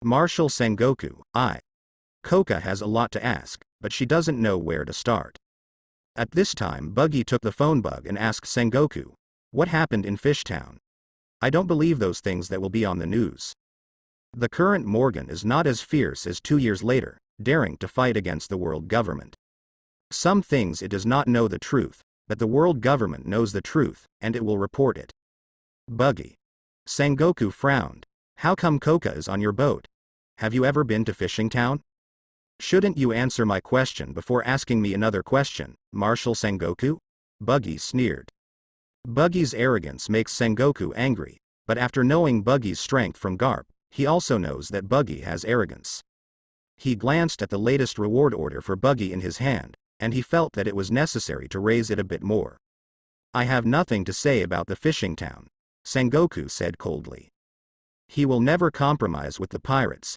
Marshal Sengoku, Koka has a lot to ask, but she doesn't know where to start. At this time Buggy took the phone bug and asked Sengoku, what happened in Fishtown? I don't believe those things that will be on the news. The current Morgan is not as fierce as 2 years later, daring to fight against the world government. Some things it does not know the truth, but the world government knows the truth, and it will report it. Buggy. Sengoku frowned. How come Koka is on your boat? Have you ever been to Fishing Town? Shouldn't you answer my question before asking me another question, Marshal Sengoku? Buggy sneered. Buggy's arrogance makes Sengoku angry, but after knowing Buggy's strength from Garp, he also knows that Buggy has arrogance. He glanced at the latest reward order for Buggy in his hand, and he felt that it was necessary to raise it a bit more. I have nothing to say about the Fishing Town, Sengoku said coldly. He will never compromise with the pirates.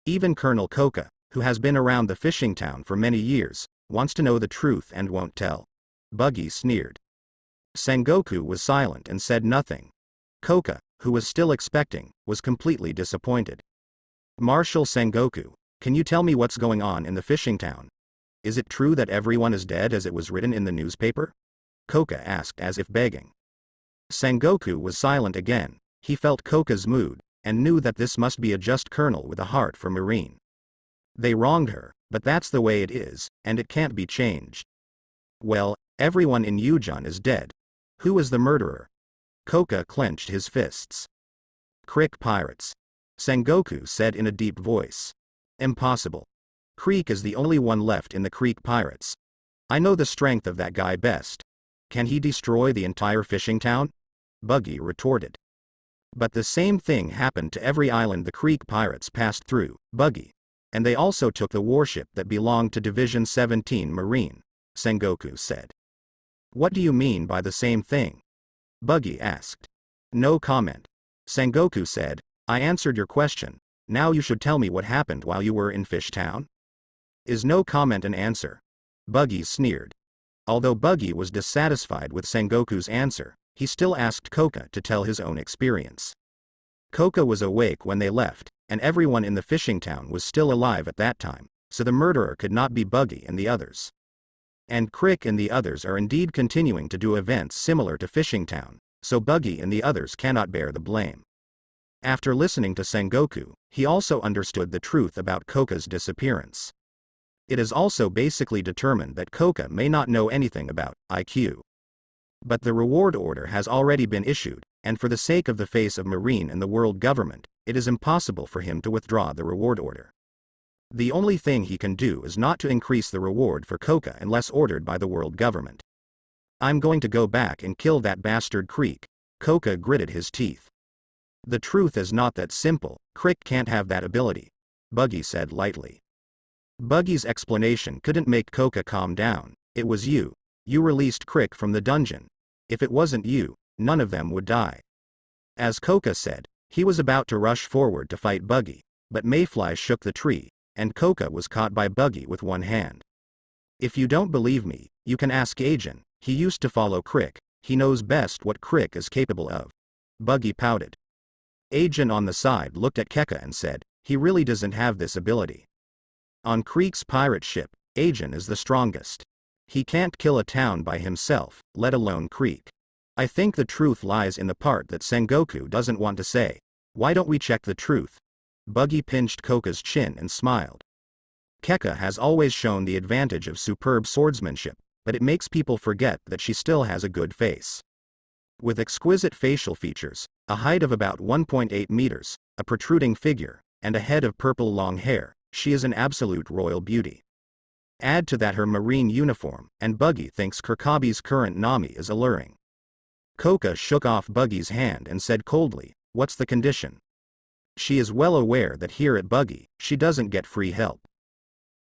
Even Colonel Koka, who has been around the Fishing Town for many years, wants to know the truth and won't tell. Buggy sneered. Sengoku was silent and said nothing. Koka, who was still expecting, was completely disappointed. Marshal Sengoku, can you tell me what's going on in the Fishing Town? Is it true that everyone is dead as it was written in the newspaper? Koka asked as if begging. Sengoku was silent again. He felt Koka's mood, and knew that this must be a just colonel with a heart for Marine. They wronged her, but that's the way it is, and it can't be changed. Well, everyone in Yujin is dead. Who is the murderer? Koka clenched his fists. Crick pirates. Sengoku said in a deep voice. Impossible. Creek is the only one left in the Creek pirates. I know the strength of that guy best. Can he destroy the entire Fishing Town? Buggy retorted. But the same thing happened to every island the Creek pirates passed through, Buggy. And they also took the warship that belonged to Division 17 Marine, Sengoku said. What do you mean by the same thing? Buggy asked. No comment. Sengoku said, I answered your question, now you should tell me what happened while you were in Fishtown? Is no comment an answer? Buggy sneered. Although Buggy was dissatisfied with Sengoku's answer, he still asked Koka to tell his own experience. Koka was awake when they left, and everyone in the Fishing Town was still alive at that time, so the murderer could not be Buggy and the others. And Crick and the others are indeed continuing to do events similar to Fishing Town, so Buggy and the others cannot bear the blame. After listening to Sengoku, he also understood the truth about Koka's disappearance. It is also basically determined that Koka may not know anything about IQ. But the reward order has already been issued, and for the sake of the face of Marine and the world government, it is impossible for him to withdraw the reward order. The only thing he can do is not to increase the reward for Koka unless ordered by the world government. I'm going to go back and kill that bastard Creek. Koka gritted his teeth. The truth is not that simple. Crick can't have that ability, Buggy said lightly. Buggy's explanation couldn't make Koka calm down. It was you. You released Crick from the dungeon. If it wasn't you, none of them would die. As Koka said, he was about to rush forward to fight Buggy, but Mayfly shook the tree, and Koka was caught by Buggy with one hand. If you don't believe me, you can ask Jhin. He used to follow Crick. He knows best what Crick is capable of. Buggy pouted. Jhin on the side looked at Keka and said, he really doesn't have this ability. On Creek's pirate ship, Jhin is the strongest. He can't kill a town by himself, let alone Creek. I think the truth lies in the part that Sengoku doesn't want to say. Why don't we check the truth? Buggy pinched Koka's chin and smiled. Keka has always shown the advantage of superb swordsmanship, but it makes people forget that she still has a good face. With exquisite facial features, a height of about 1.8 meters, a protruding figure, and a head of purple long hair, she is an absolute royal beauty. Add to that her marine uniform, and Buggy thinks Kirkabi's current Nami is alluring. Koka shook off Buggy's hand and said coldly, what's the condition? She is well aware that here at Buggy, she doesn't get free help.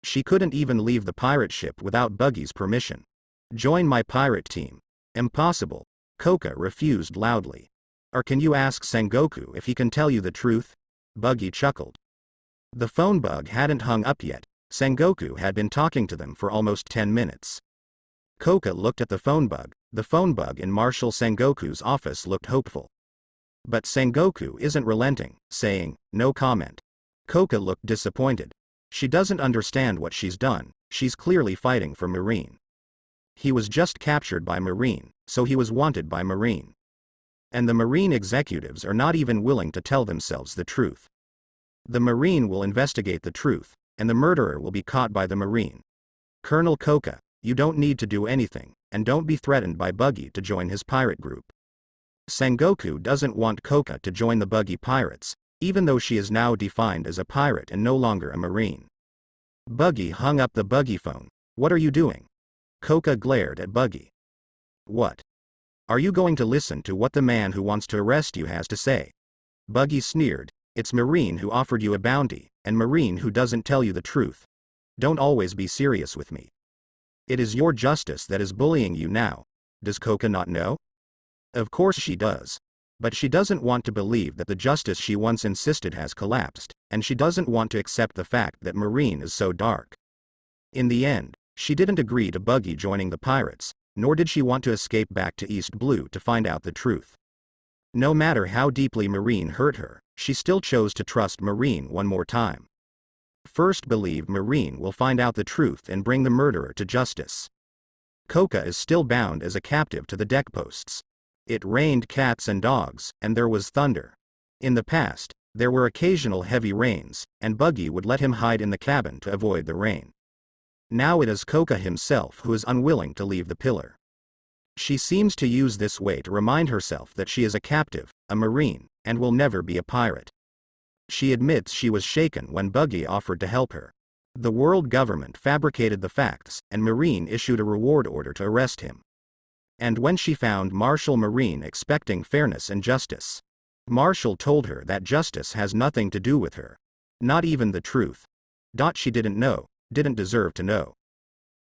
She couldn't even leave the pirate ship without Buggy's permission. Join my pirate team. Impossible. Koka refused loudly. Or can you ask Sengoku if he can tell you the truth? Buggy chuckled. The phone bug hadn't hung up yet. Sengoku had been talking to them for almost 10 minutes. Koka looked at the phone bug. The phone bug in Marshal Sengoku's office looked hopeful. But Sengoku isn't relenting, saying, no comment. Koka looked disappointed. She doesn't understand what she's done, she's clearly fighting for Marine. He was just captured by Marine, so he was wanted by Marine. And the Marine executives are not even willing to tell themselves the truth. The Marine will investigate the truth, and the murderer will be caught by the Marine. Colonel Koka, you don't need to do anything, and don't be threatened by Buggy to join his pirate group. Sengoku doesn't want Koka to join the Buggy pirates, even though she is now defined as a pirate and no longer a Marine. Buggy hung up the Buggy phone. What are you doing? Koka glared at Buggy. What? Are you going to listen to what the man who wants to arrest you has to say? Buggy sneered. It's Marine who offered you a bounty, and Marine who doesn't tell you the truth. Don't always be serious with me. It is your justice that is bullying you now. Does Koka not know? Of course she does. But she doesn't want to believe that the justice she once insisted has collapsed, and she doesn't want to accept the fact that Marine is so dark. In the end, she didn't agree to Buggy joining the pirates, nor did she want to escape back to East Blue to find out the truth. No matter how deeply Marine hurt her, she still chose to trust Marine one more time. First believe Marine will find out the truth and bring the murderer to justice. Koka is still bound as a captive to the deck posts. It rained cats and dogs, and there was thunder. In the past, there were occasional heavy rains, and Buggy would let him hide in the cabin to avoid the rain. Now it is Koka himself who is unwilling to leave the pillar. She seems to use this way to remind herself that she is a captive, a Marine, and will never be a pirate. She admits she was shaken when Buggy offered to help her. The world government fabricated the facts, and Marine issued a reward order to arrest him. And when she found Marshal Marine expecting fairness and justice, Marshal told her that justice has nothing to do with her. Not even the truth. She didn't know, didn't deserve to know.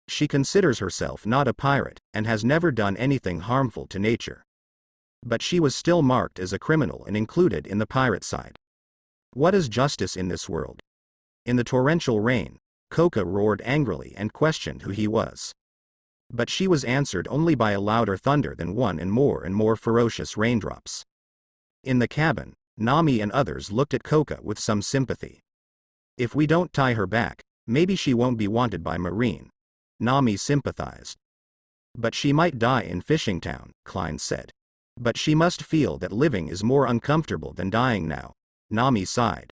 She considers herself not a pirate, and has never done anything harmful to nature. But she was still marked as a criminal and included in the pirate side. What is justice in this world? In the torrential rain, Koka roared angrily and questioned who he was. But she was answered only by a louder thunder than one and more ferocious raindrops. In the cabin, Nami and others looked at Koka with some sympathy. If we don't tie her back, maybe she won't be wanted by Marine. Nami sympathized. But she might die in Fishing Town, Klein said. But she must feel that living is more uncomfortable than dying now. Nami sighed.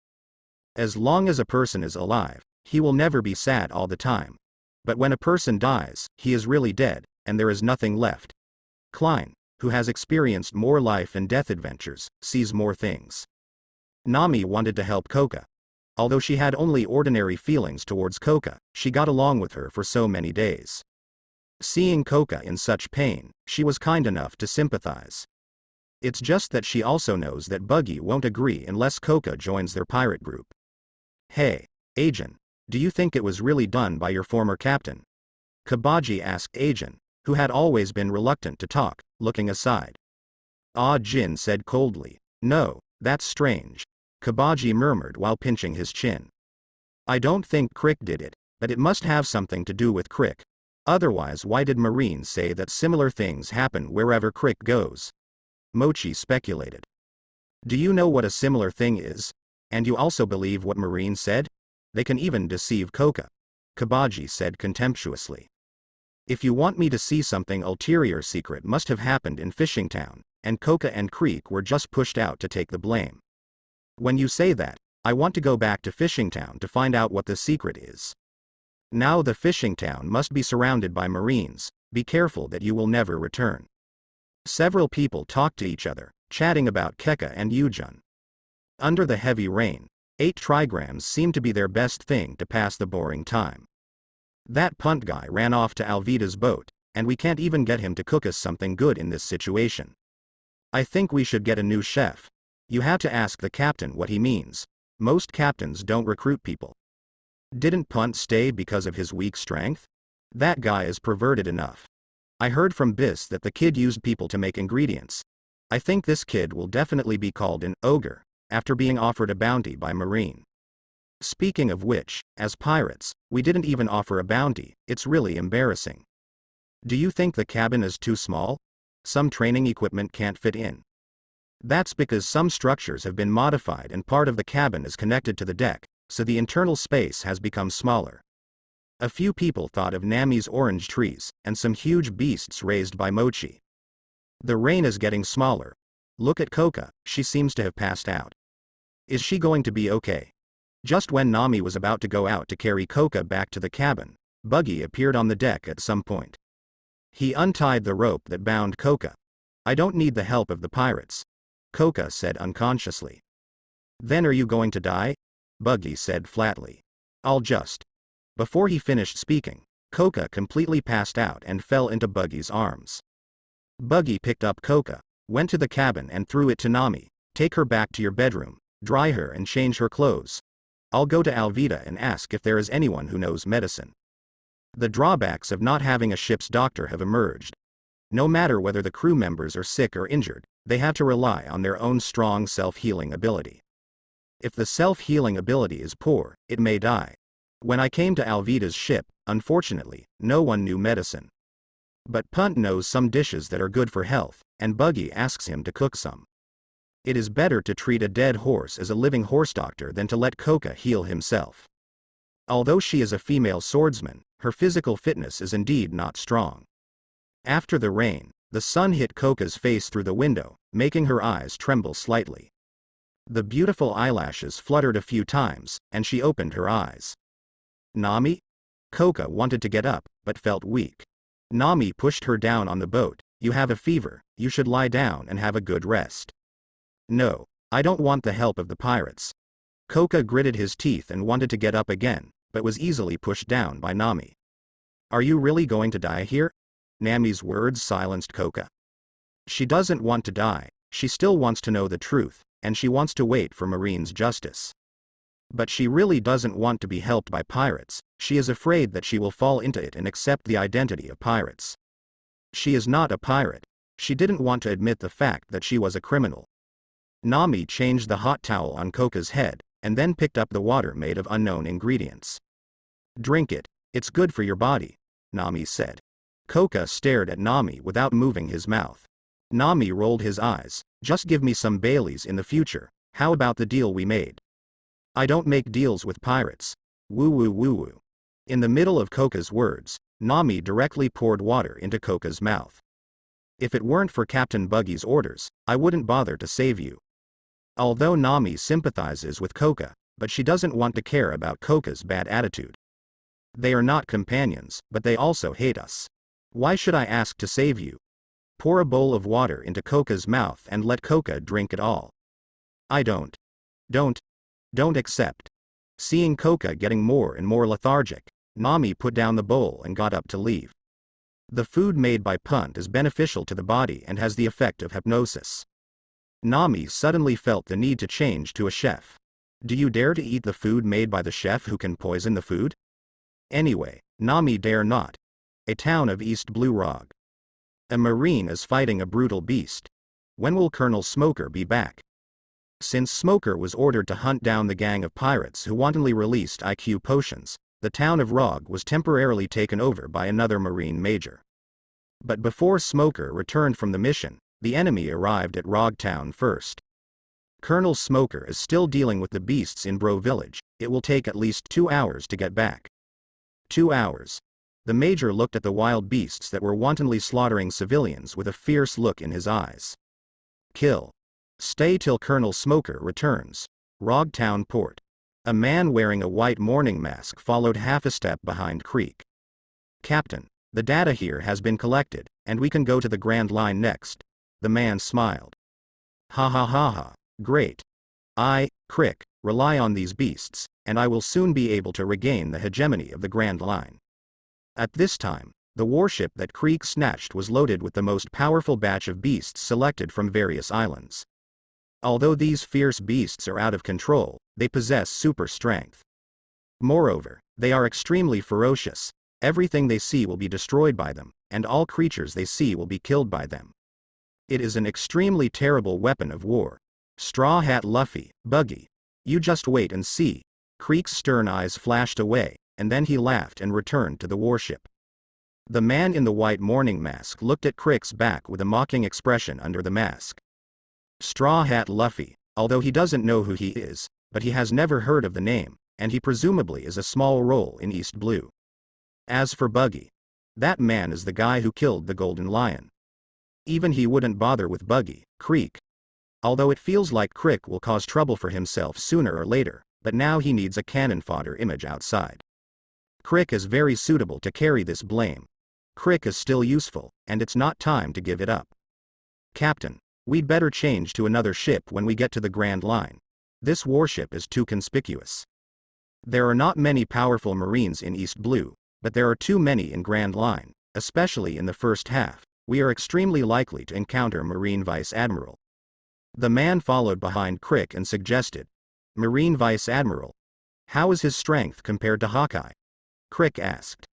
As long as a person is alive, he will never be sad all the time. But when a person dies, he is really dead, and there is nothing left. Klein, who has experienced more life and death adventures, sees more things. Nami wanted to help Koka. Although she had only ordinary feelings towards Koka, she got along with her for so many days. Seeing Koka in such pain, she was kind enough to sympathize. It's just that she also knows that Buggy won't agree unless Koka joins their pirate group. Hey, Ajin, do you think it was really done by your former captain? Kabaji asked Ajin, who had always been reluctant to talk, looking aside. Jhin said coldly. No, that's strange. Kabaji murmured while pinching his chin. I don't think Crick did it, but it must have something to do with Crick. Otherwise why did Marine say that similar things happen wherever Crick goes? Mochi speculated. Do you know what a similar thing is? And you also believe what Marine said? They can even deceive Koka. Kabaji said contemptuously. If you want me to see something ulterior secret must have happened in Fishing Town, and Koka and Creek were just pushed out to take the blame. When you say that, I want to go back to Fishing Town to find out what the secret is. Now the Fishing Town must be surrounded by Marines, be careful that you will never return. Several people talked to each other, chatting about Keka and Yujun. Under the heavy rain, 8 trigrams seemed to be their best thing to pass the boring time. That punt guy ran off to Alvida's boat, and we can't even get him to cook us something good in this situation. I think we should get a new chef. You have to ask the captain what he means. Most captains don't recruit people. Didn't Punt stay because of his weak strength? That guy is perverted enough. I heard from Biss that the kid used people to make ingredients. I think this kid will definitely be called an ogre, after being offered a bounty by Marine. Speaking of which, as pirates, we didn't even offer a bounty, it's really embarrassing. Do you think the cabin is too small? Some training equipment can't fit in. That's because some structures have been modified and part of the cabin is connected to the deck, so the internal space has become smaller. A few people thought of Nami's orange trees, and some huge beasts raised by Mochi. The rain is getting smaller. Look at Koka, she seems to have passed out. Is she going to be okay? Just when Nami was about to go out to carry Koka back to the cabin, Buggy appeared on the deck at some point. He untied the rope that bound Koka. I don't need the help of the pirates, Koka said unconsciously. Then are you going to die? Buggy said flatly. I'll just. Before he finished speaking, Koka completely passed out and fell into Buggy's arms. Buggy picked up Koka, went to the cabin and threw it to Nami. Take her back to your bedroom, dry her and change her clothes. I'll go to Alvita and ask if there is anyone who knows medicine. The drawbacks of not having a ship's doctor have emerged. No matter whether the crew members are sick or injured, they have to rely on their own strong self-healing ability. If the self-healing ability is poor, it may die. When I came to Alvita's ship, unfortunately, no one knew medicine. But Punt knows some dishes that are good for health, and Buggy asks him to cook some. It is better to treat a dead horse as a living horse doctor than to let Koka heal himself. Although she is a female swordsman, her physical fitness is indeed not strong. After the rain, the sun hit Koka's face through the window, making her eyes tremble slightly. The beautiful eyelashes fluttered a few times, and she opened her eyes. Nami? Koka wanted to get up, but felt weak. Nami pushed her down on the boat. You have a fever, you should lie down and have a good rest. No, I don't want the help of the pirates. Koka gritted his teeth and wanted to get up again, but was easily pushed down by Nami. Are you really going to die here? Nami's words silenced Koka. She doesn't want to die, she still wants to know the truth, and she wants to wait for Marine's justice. But she really doesn't want to be helped by pirates, she is afraid that she will fall into it and accept the identity of pirates. She is not a pirate. She didn't want to admit the fact that she was a criminal. Nami changed the hot towel on Koka's head, and then picked up the water made of unknown ingredients. Drink it, it's good for your body, Nami said. Koka stared at Nami without moving his mouth. Nami rolled his eyes. Just give me some Baileys in the future, how about the deal we made? I don't make deals with pirates. Woo woo woo woo. In the middle of Koka's words, Nami directly poured water into Koka's mouth. If it weren't for Captain Buggy's orders, I wouldn't bother to save you. Although Nami sympathizes with Koka, but she doesn't want to care about Koka's bad attitude. They are not companions, but they also hate us. Why should I ask to save you? Pour a bowl of water into Koka's mouth and let Koka drink it all. I don't accept. Seeing Koka getting more and more lethargic, Nami put down the bowl and got up to leave. The food made by Punt is beneficial to the body and has the effect of hypnosis. Nami suddenly felt the need to change to a chef. Do you dare to eat the food made by the chef who can poison the food? Anyway, Nami dare not. A town of East Blue Rog. A marine is fighting a brutal beast. When will Colonel Smoker be back? Since Smoker was ordered to hunt down the gang of pirates who wantonly released IQ potions, the town of Rog was temporarily taken over by another marine major. But before Smoker returned from the mission, the enemy arrived at Rog Town first. Colonel Smoker is still dealing with the beasts in Bro Village. It will take at least 2 hours to get back. 2 hours. The major looked at the wild beasts that were wantonly slaughtering civilians with a fierce look in his eyes. Kill. Stay till Colonel Smoker returns. Rog Town Port. A man wearing a white mourning mask followed half a step behind Creek. Captain, the data here has been collected, and we can go to the Grand Line next. The man smiled. Ha ha ha ha, great. I, Crick, rely on these beasts, and I will soon be able to regain the hegemony of the Grand Line. At this time, the warship that Creek snatched was loaded with the most powerful batch of beasts selected from various islands. Although these fierce beasts are out of control, they possess super strength. Moreover, they are extremely ferocious. Everything they see will be destroyed by them, and all creatures they see will be killed by them. It is an extremely terrible weapon of war. Straw Hat Luffy, Buggy. You just wait and see. Creek's stern eyes flashed away, and then he laughed and returned to the warship. The man in the white mourning mask looked at Crick's back with a mocking expression under the mask. Straw Hat Luffy, although he doesn't know who he is, but he has never heard of the name, and he presumably is a small role in East Blue. As for Buggy, that man is the guy who killed the Golden Lion. Even he wouldn't bother with Buggy, Creek. Although it feels like Crick will cause trouble for himself sooner or later, but now he needs a cannon fodder image outside. Crick is very suitable to carry this blame. Crick is still useful, and it's not time to give it up. Captain, we'd better change to another ship when we get to the Grand Line. This warship is too conspicuous. There are not many powerful Marines in East Blue, but there are too many in Grand Line, especially in the first half. We are extremely likely to encounter Marine Vice Admiral. The man followed behind Crick and suggested, Marine Vice Admiral. How is his strength compared to Hawkeye? Crick asked.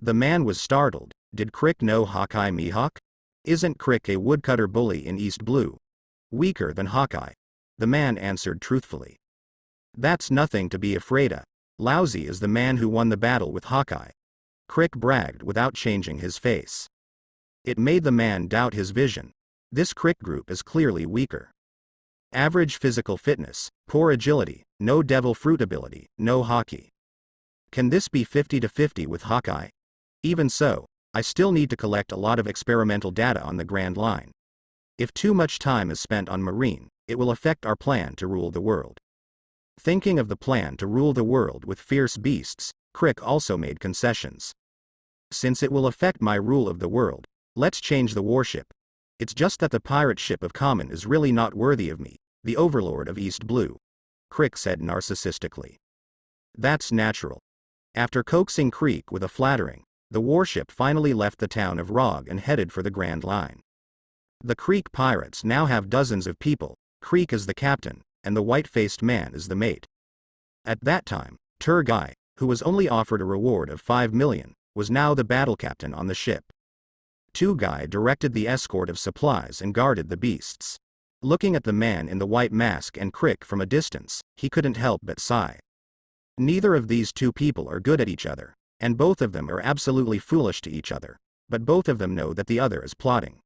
The man was startled. Did Crick know Hawkeye Mihawk? Isn't Crick a woodcutter bully in East Blue? Weaker than Hawkeye. The man answered truthfully. That's nothing to be afraid of. Lousy is the man who won the battle with Hawkeye. Crick bragged without changing his face. It made the man doubt his vision. This Crick group is clearly weaker. Average physical fitness, poor agility, no devil fruit ability, no hockey. Can this be 50-50 with Hawkeye? Even so, I still need to collect a lot of experimental data on the Grand Line. If too much time is spent on Marine, it will affect our plan to rule the world. Thinking of the plan to rule the world with fierce beasts, Crick also made concessions. Since it will affect my rule of the world, let's change the warship. It's just that the pirate ship of Common is really not worthy of me, the overlord of East Blue. Crick said narcissistically. That's natural. After coaxing Crick with a flattering, the warship finally left the town of Rog and headed for the Grand Line. The Crick pirates now have dozens of people. Crick is the captain, and the white-faced man is the mate. At that time, Turgai, who was only offered a reward of 5 million, was now the battle captain on the ship. Turgai directed the escort of supplies and guarded the beasts. Looking at the man in the white mask and Crick from a distance, he couldn't help but sigh. Neither of these two people are good at each other, and both of them are absolutely foolish to each other, but both of them know that the other is plotting.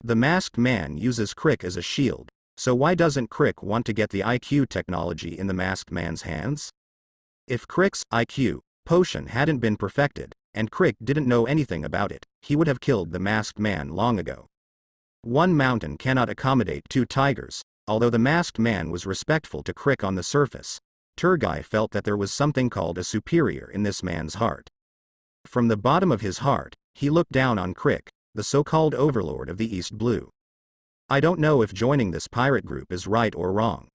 The masked man uses Crick as a shield, so why doesn't Crick want to get the IQ technology in the masked man's hands? If Crick's IQ potion hadn't been perfected, and Crick didn't know anything about it, he would have killed the masked man long ago. One mountain cannot accommodate two tigers. Although the masked man was respectful to Crick on the surface, Turgai felt that there was something called a superior in this man's heart. From the bottom of his heart, he looked down on Crick, the so-called overlord of the East Blue. I don't know if joining this pirate group is right or wrong.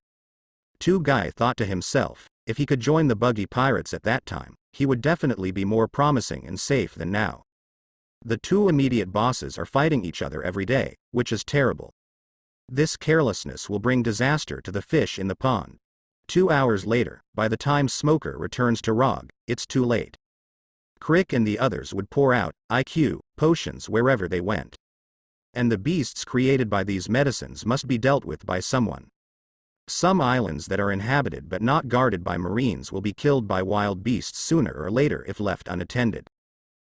Turgai thought to himself, if he could join the Buggy pirates at that time, he would definitely be more promising and safe than now. The two immediate bosses are fighting each other every day, which is terrible. This carelessness will bring disaster to the fish in the pond. 2 hours later, by the time Smoker returns to Rog, it's too late. Crick and the others would pour out IQ potions wherever they went. And the beasts created by these medicines must be dealt with by someone. Some islands that are inhabited but not guarded by Marines will be killed by wild beasts sooner or later if left unattended.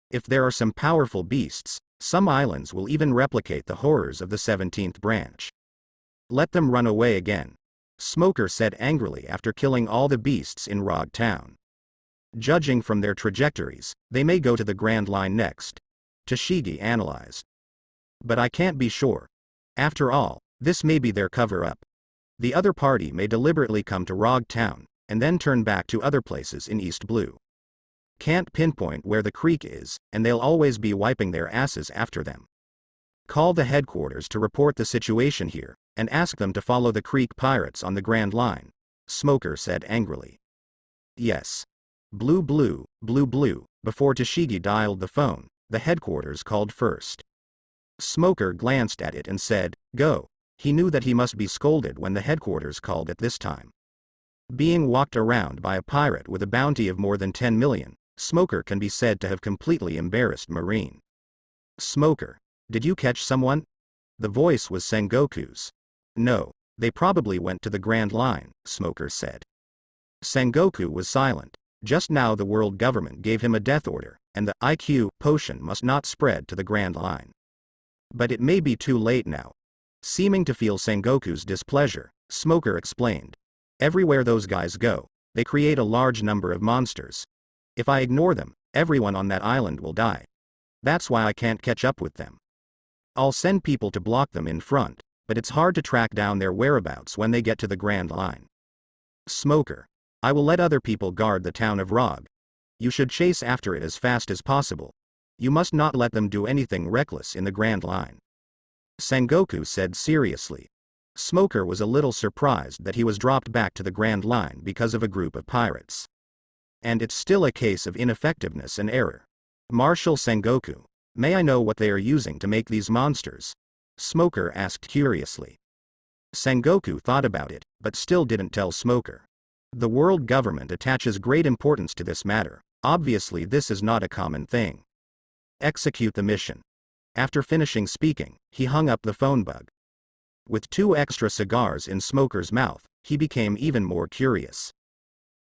If there are some powerful beasts, some islands will even replicate the horrors of the 17th branch. Let them run away again, Smoker said angrily after killing all the beasts in Rog Town. Judging from their trajectories, they may go to the Grand Line next, Toshigi analyzed. But I can't be sure. After all, this may be their cover-up. The other party may deliberately come to Rog Town, and then turn back to other places in East Blue. Can't pinpoint where the creek is, and they'll always be wiping their asses after them. Call the headquarters to report the situation here, and ask them to follow the Creek pirates on the Grand Line, Smoker said angrily. Yes. Blue blue, blue blue. Before Toshigi dialed the phone, the headquarters called first. Smoker glanced at it and said, go. He knew that he must be scolded when the headquarters called at this time. Being walked around by a pirate with a bounty of more than 10 million, Smoker can be said to have completely embarrassed Marine. Smoker, did you catch someone? The voice was Sengoku's. No, they probably went to the Grand Line, Smoker said. Sengoku was silent. Just now the world government gave him a death order, and the IQ potion must not spread to the Grand Line. But it may be too late now. Seeming to feel Sengoku's displeasure, Smoker explained. Everywhere those guys go, They create a large number of monsters. If I ignore them, everyone on that island will die. That's why I can't catch up with them. I'll send people to block them in front, but it's hard to track down their whereabouts when they get to the Grand Line. Smoker. I will let other people guard the town of Rog. You should chase after it as fast as possible. You must not let them do anything reckless in the Grand Line. Sengoku said seriously. Smoker was a little surprised that he was dropped back to the Grand Line because of a group of pirates. And it's still a case of ineffectiveness and error. Marshal Sengoku, may I know what they are using to make these monsters? Smoker asked curiously. Sengoku thought about it, but still didn't tell Smoker. The world government attaches great importance to this matter. Obviously this is not a common thing. Execute the mission. After finishing speaking, he hung up the phone bug. With 2 extra cigars in Smoker's mouth, he became even more curious.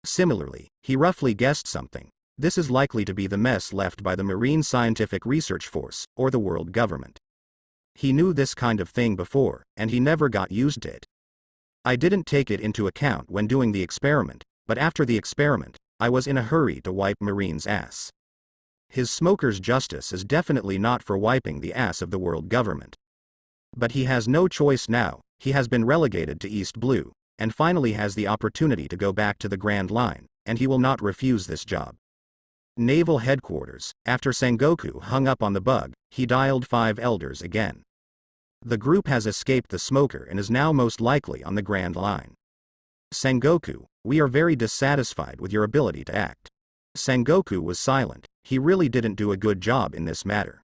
Similarly, he roughly guessed something. This is likely to be the mess left by the Marine Scientific Research Force, or the world government. He knew this kind of thing before, and he never got used to it. I didn't take it into account when doing the experiment, but after the experiment, I was in a hurry to wipe Marine's ass. His Smoker's justice is definitely not for wiping the ass of the world government. But he has no choice now. He has been relegated to East Blue, and finally has the opportunity to go back to the Grand Line, and he will not refuse this job. Naval Headquarters. After Sengoku hung up on the bug, he dialed 5 elders again. The group has escaped the Smoker and is now most likely on the Grand Line. Sengoku, we are very dissatisfied with your ability to act. Sengoku was silent. He really didn't do a good job in this matter.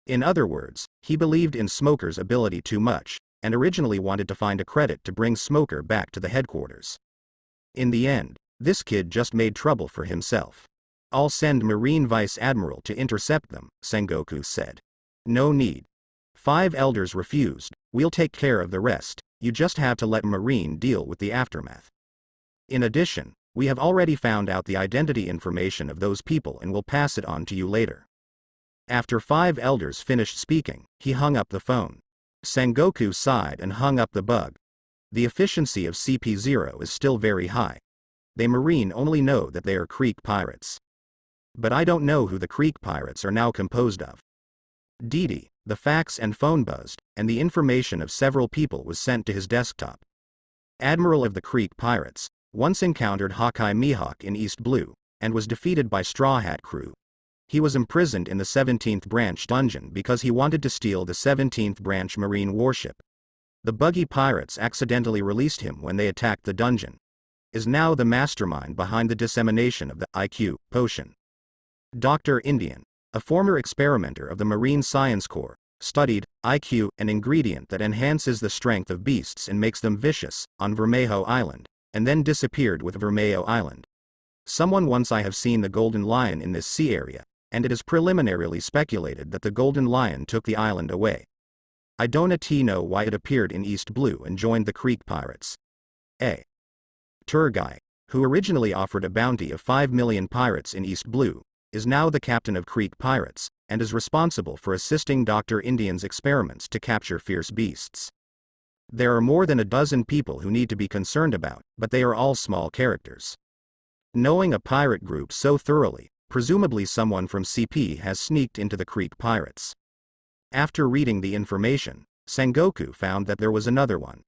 In other words, he believed in Smoker's ability too much, and originally wanted to find a credit to bring Smoker back to the headquarters. In the end, this kid just made trouble for himself. I'll send Marine Vice Admiral to intercept them, Sengoku said. No need. 5 elders refused. We'll take care of the rest. You just have to let Marine deal with the aftermath. In addition, we have already found out the identity information of those people and will pass it on to you later. After 5 elders finished speaking, he hung up the phone. Sengoku sighed and hung up the bug. The efficiency of CP0 is still very high. They Marine only know that they are Creek pirates. But I don't know who the Creek pirates are now composed of. Didi, the fax and phone buzzed, and the information of several people was sent to his desktop. Admiral of the Creek pirates, once encountered Hawkeye Mihawk in East Blue, and was defeated by Straw Hat Crew. He was imprisoned in the 17th Branch dungeon because he wanted to steal the 17th Branch Marine warship. The Buggy pirates accidentally released him when they attacked the dungeon. Is now the mastermind behind the dissemination of the IQ potion. Dr. Indian, a former experimenter of the Marine Science Corps, studied IQ, an ingredient that enhances the strength of beasts and makes them vicious, on Vermejo Island, and then disappeared with Vermejo Island. Someone once I have seen the Golden Lion in this sea area, and it is preliminarily speculated that the Golden Lion took the island away. I don't know why it appeared in East Blue and joined the Creek pirates. A. Turgai, who originally offered a bounty of 5 million pirates in East Blue, is now the captain of Creek pirates, and is responsible for assisting Dr. Indian's experiments to capture fierce beasts. There are more than a dozen people who need to be concerned about, but they are all small characters. Knowing a pirate group so thoroughly, presumably someone from CP has sneaked into the Creek pirates. After reading the information, Sengoku found that there was another one.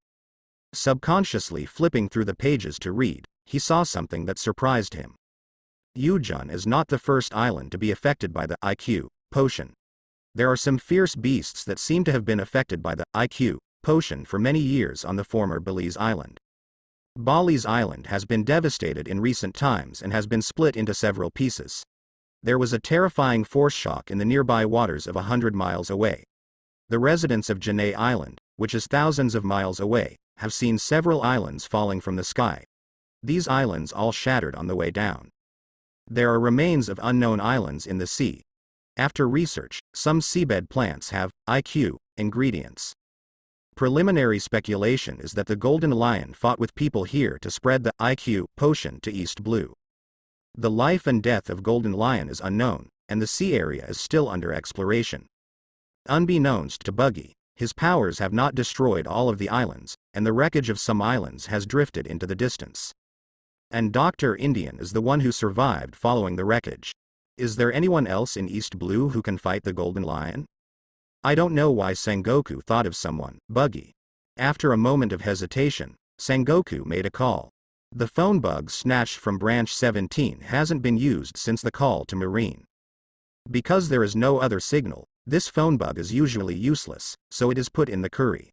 Subconsciously flipping through the pages to read, he saw something that surprised him. Yujun is not the first island to be affected by the IQ potion. There are some fierce beasts that seem to have been affected by the IQ potion for many years on the former Belize Island. Bali's Island has been devastated in recent times and has been split into several pieces. There was a terrifying force shock in the nearby waters of 100 miles away. The residents of Jhin Island, which is thousands of miles away, have seen several islands falling from the sky. These islands all shattered on the way down. There are remains of unknown islands in the sea. After research, some seabed plants have IQ ingredients. Preliminary speculation is that the Golden Lion fought with people here to spread the IQ potion to East Blue. The life and death of Golden Lion is unknown, and the sea area is still under exploration. Unbeknownst to Buggy, his powers have not destroyed all of the islands, and the wreckage of some islands has drifted into the distance. And Dr. Indian is the one who survived following the wreckage. Is there anyone else in East Blue who can fight the Golden Lion? I don't know why Sengoku thought of someone, Buggy. After a moment of hesitation, Sengoku made a call. The phone bug snatched from Branch 17 hasn't been used since the call to Marine. Because there is no other signal, this phone bug is usually useless, so it is put in the curry.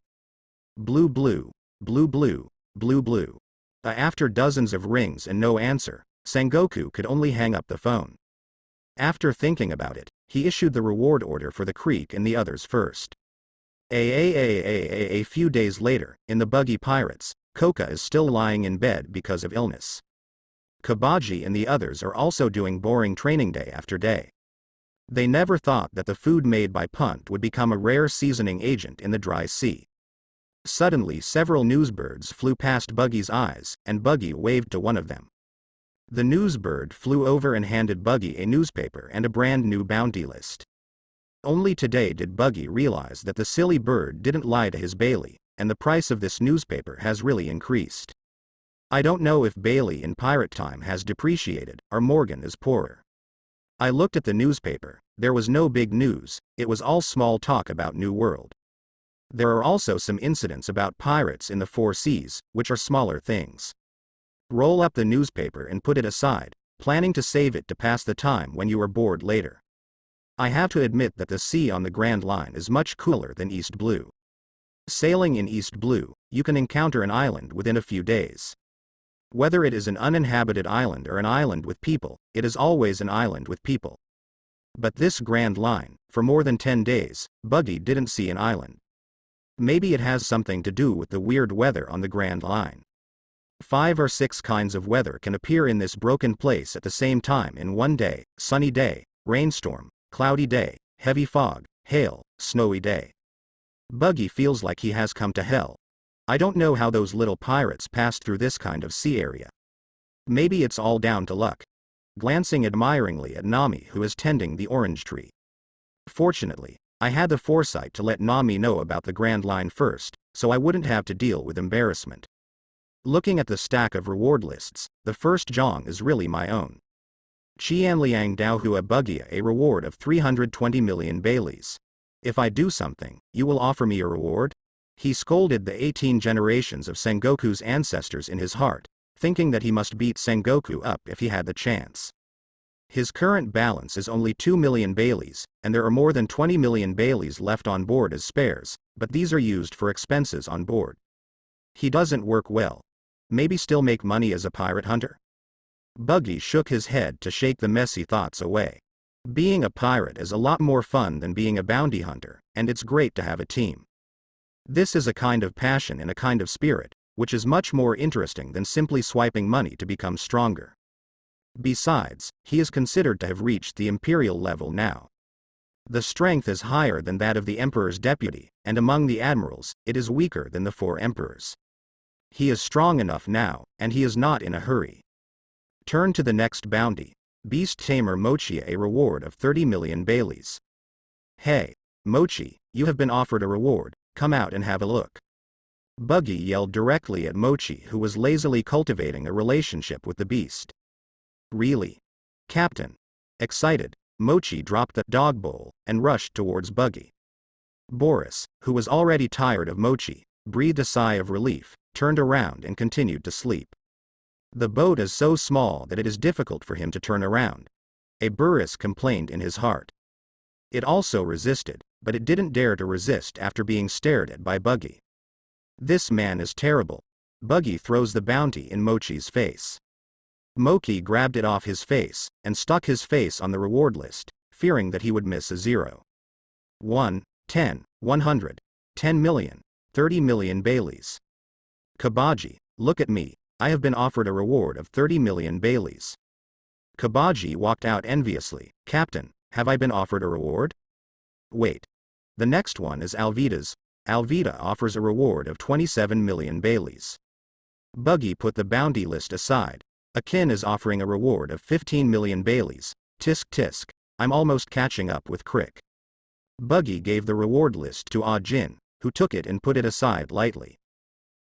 Blue blue, blue blue, blue blue. After dozens of rings and no answer, Sengoku could only hang up the phone. After thinking about it, he issued the reward order for the creek and the others first. A few days later, in the Buggy Pirates, Koka is still lying in bed because of illness. Kabaji and the others are also doing boring training day after day. They never thought that the food made by Punt would become a rare seasoning agent in the dry sea. Suddenly several newsbirds flew past Buggy's eyes, and Buggy waved to one of them. The newsbird flew over and handed Buggy a newspaper and a brand new bounty list. Only today did Buggy realize that the silly bird didn't lie to his Bailey, and the price of this newspaper has really increased. I don't know if Bailey in pirate time has depreciated, or Morgan is poorer. I looked at the newspaper. There was no big news, it was all small talk about New World. There are also some incidents about pirates in the Four Seas, which are smaller things. Roll up the newspaper and put it aside, planning to save it to pass the time when you are bored later. I have to admit that the sea on the Grand Line is much cooler than East Blue. Sailing in East Blue, you can encounter an island within a few days. Whether it is an uninhabited island or an island with people, it is always an island with people. But this Grand Line, for more than 10 days, Buggy didn't see an island. Maybe it has something to do with the weird weather on the Grand Line. 5 or 6 kinds of weather can appear in this broken place at the same time in one day: sunny day, rainstorm, cloudy day, heavy fog, hail, snowy day. Buggy feels like he has come to hell. I don't know how those little pirates passed through this kind of sea area. Maybe it's all down to luck. Glancing admiringly at Nami, who is tending the orange tree. Fortunately, I had the foresight to let Nami know about the Grand Line first, so I wouldn't have to deal with embarrassment. Looking at the stack of reward lists, the first jong is really my own. Qianliang Daohua Buggy, a reward of 320 million Baileys. If I do something, you will offer me a reward? He scolded the 18 generations of Sengoku's ancestors in his heart, thinking that he must beat Sengoku up if he had the chance. His current balance is only 2 million Baileys, and there are more than 20 million Baileys left on board as spares, but these are used for expenses on board. He doesn't work well. Maybe still make money as a pirate hunter? Buggy shook his head to shake the messy thoughts away. Being a pirate is a lot more fun than being a bounty hunter, and it's great to have a team. This is a kind of passion and a kind of spirit, which is much more interesting than simply swiping money to become stronger. Besides, he is considered to have reached the imperial level now. The strength is higher than that of the emperor's deputy, and among the admirals, it is weaker than the 4 emperors. He is strong enough now, and he is not in a hurry. Turn to the next bounty. Beast Tamer Mochi, a reward of 30 million Baileys. Hey, Mochi, you have been offered a reward, come out and have a look. Buggy yelled directly at Mochi, who was lazily cultivating a relationship with the beast. Really? Captain. Excited, Mochi dropped the dog bowl and rushed towards Buggy. Boris, who was already tired of Mochi, breathed a sigh of relief, turned around and continued to sleep. The boat is so small that it is difficult for him to turn around. A Burris complained in his heart. It also resisted, but it didn't dare to resist after being stared at by Buggy. This man is terrible. Buggy throws the bounty in Mochi's face. Mochi grabbed it off his face, and stuck his face on the reward list, fearing that he would miss a 0. 1, 10, 100, 10 million, 30 million Baileys. Kabaji, look at me, I have been offered a reward of 30 million Baileys. Kabaji walked out enviously. Captain, have I been offered a reward? Wait. The next one is Alvida's. Alvida offers a reward of 27 million Baileys. Buggy put the bounty list aside. Akin is offering a reward of 15 million Baileys. Tisk tisk, I'm almost catching up with Crick. Buggy gave the reward list to Jhin, who took it and put it aside lightly.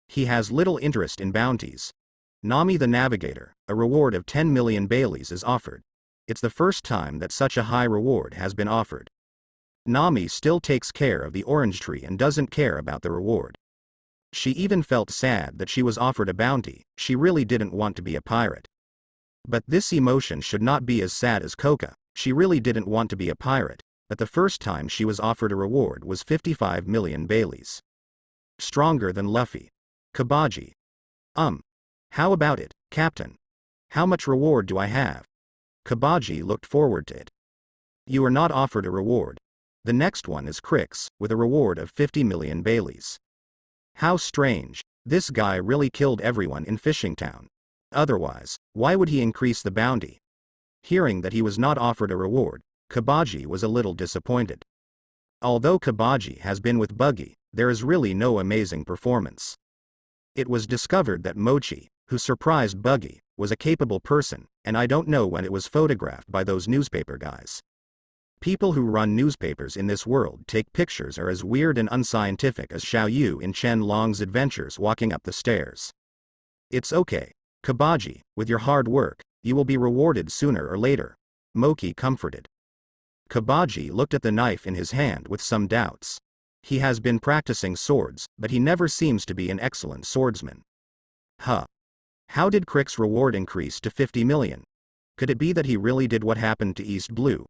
He has little interest in bounties. Nami the Navigator, a reward of 10 million Baileys is offered. It's the first time that such a high reward has been offered. Nami still takes care of the orange tree and doesn't care about the reward. She even felt sad that she was offered a bounty. She really didn't want to be a pirate. But this emotion should not be as sad as Koka. She really didn't want to be a pirate, but the first time she was offered a reward was 55 million Baileys. Stronger than Luffy. Kabaji. How about it, Captain? How much reward do I have? Kabaji looked forward to it. You are not offered a reward. The next one is Crix, with a reward of 50 million Baileys. How strange, this guy really killed everyone in Fishing Town. Otherwise, why would he increase the bounty? Hearing that he was not offered a reward, Kabaji was a little disappointed. Although Kabaji has been with Buggy, there is really no amazing performance. It was discovered that Mochi, who surprised Buggy, was a capable person, and I don't know when it was photographed by those newspaper guys. People who run newspapers in this world take pictures are as weird and unscientific as Xiao in Chen Long's adventures walking up the stairs. It's okay, Kabaji, with your hard work, you will be rewarded sooner or later, Mochi comforted. Kabaji looked at the knife in his hand with some doubts. He has been practicing swords, but he never seems to be an excellent swordsman. How did Crick's reward increase to 50 million? Could it be that he really did what happened to East Blue?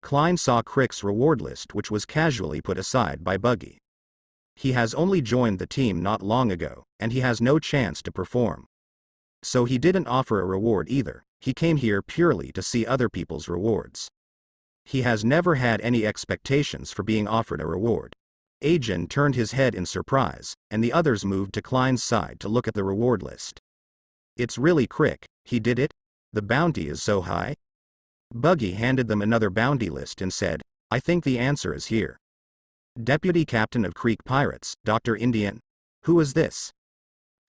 Klein saw Crick's reward list, which was casually put aside by Buggy. He has only joined the team not long ago, and he has no chance to perform. So he didn't offer a reward either. He came here purely to see other people's rewards. He has never had any expectations for being offered a reward. Jhin turned his head in surprise, and the others moved to Klein's side to look at the reward list. It's really Crick, he did it? The bounty is so high? Buggy handed them another bounty list and said, I think the answer is here. Deputy Captain of Creek Pirates, Dr. Indian. Who is this?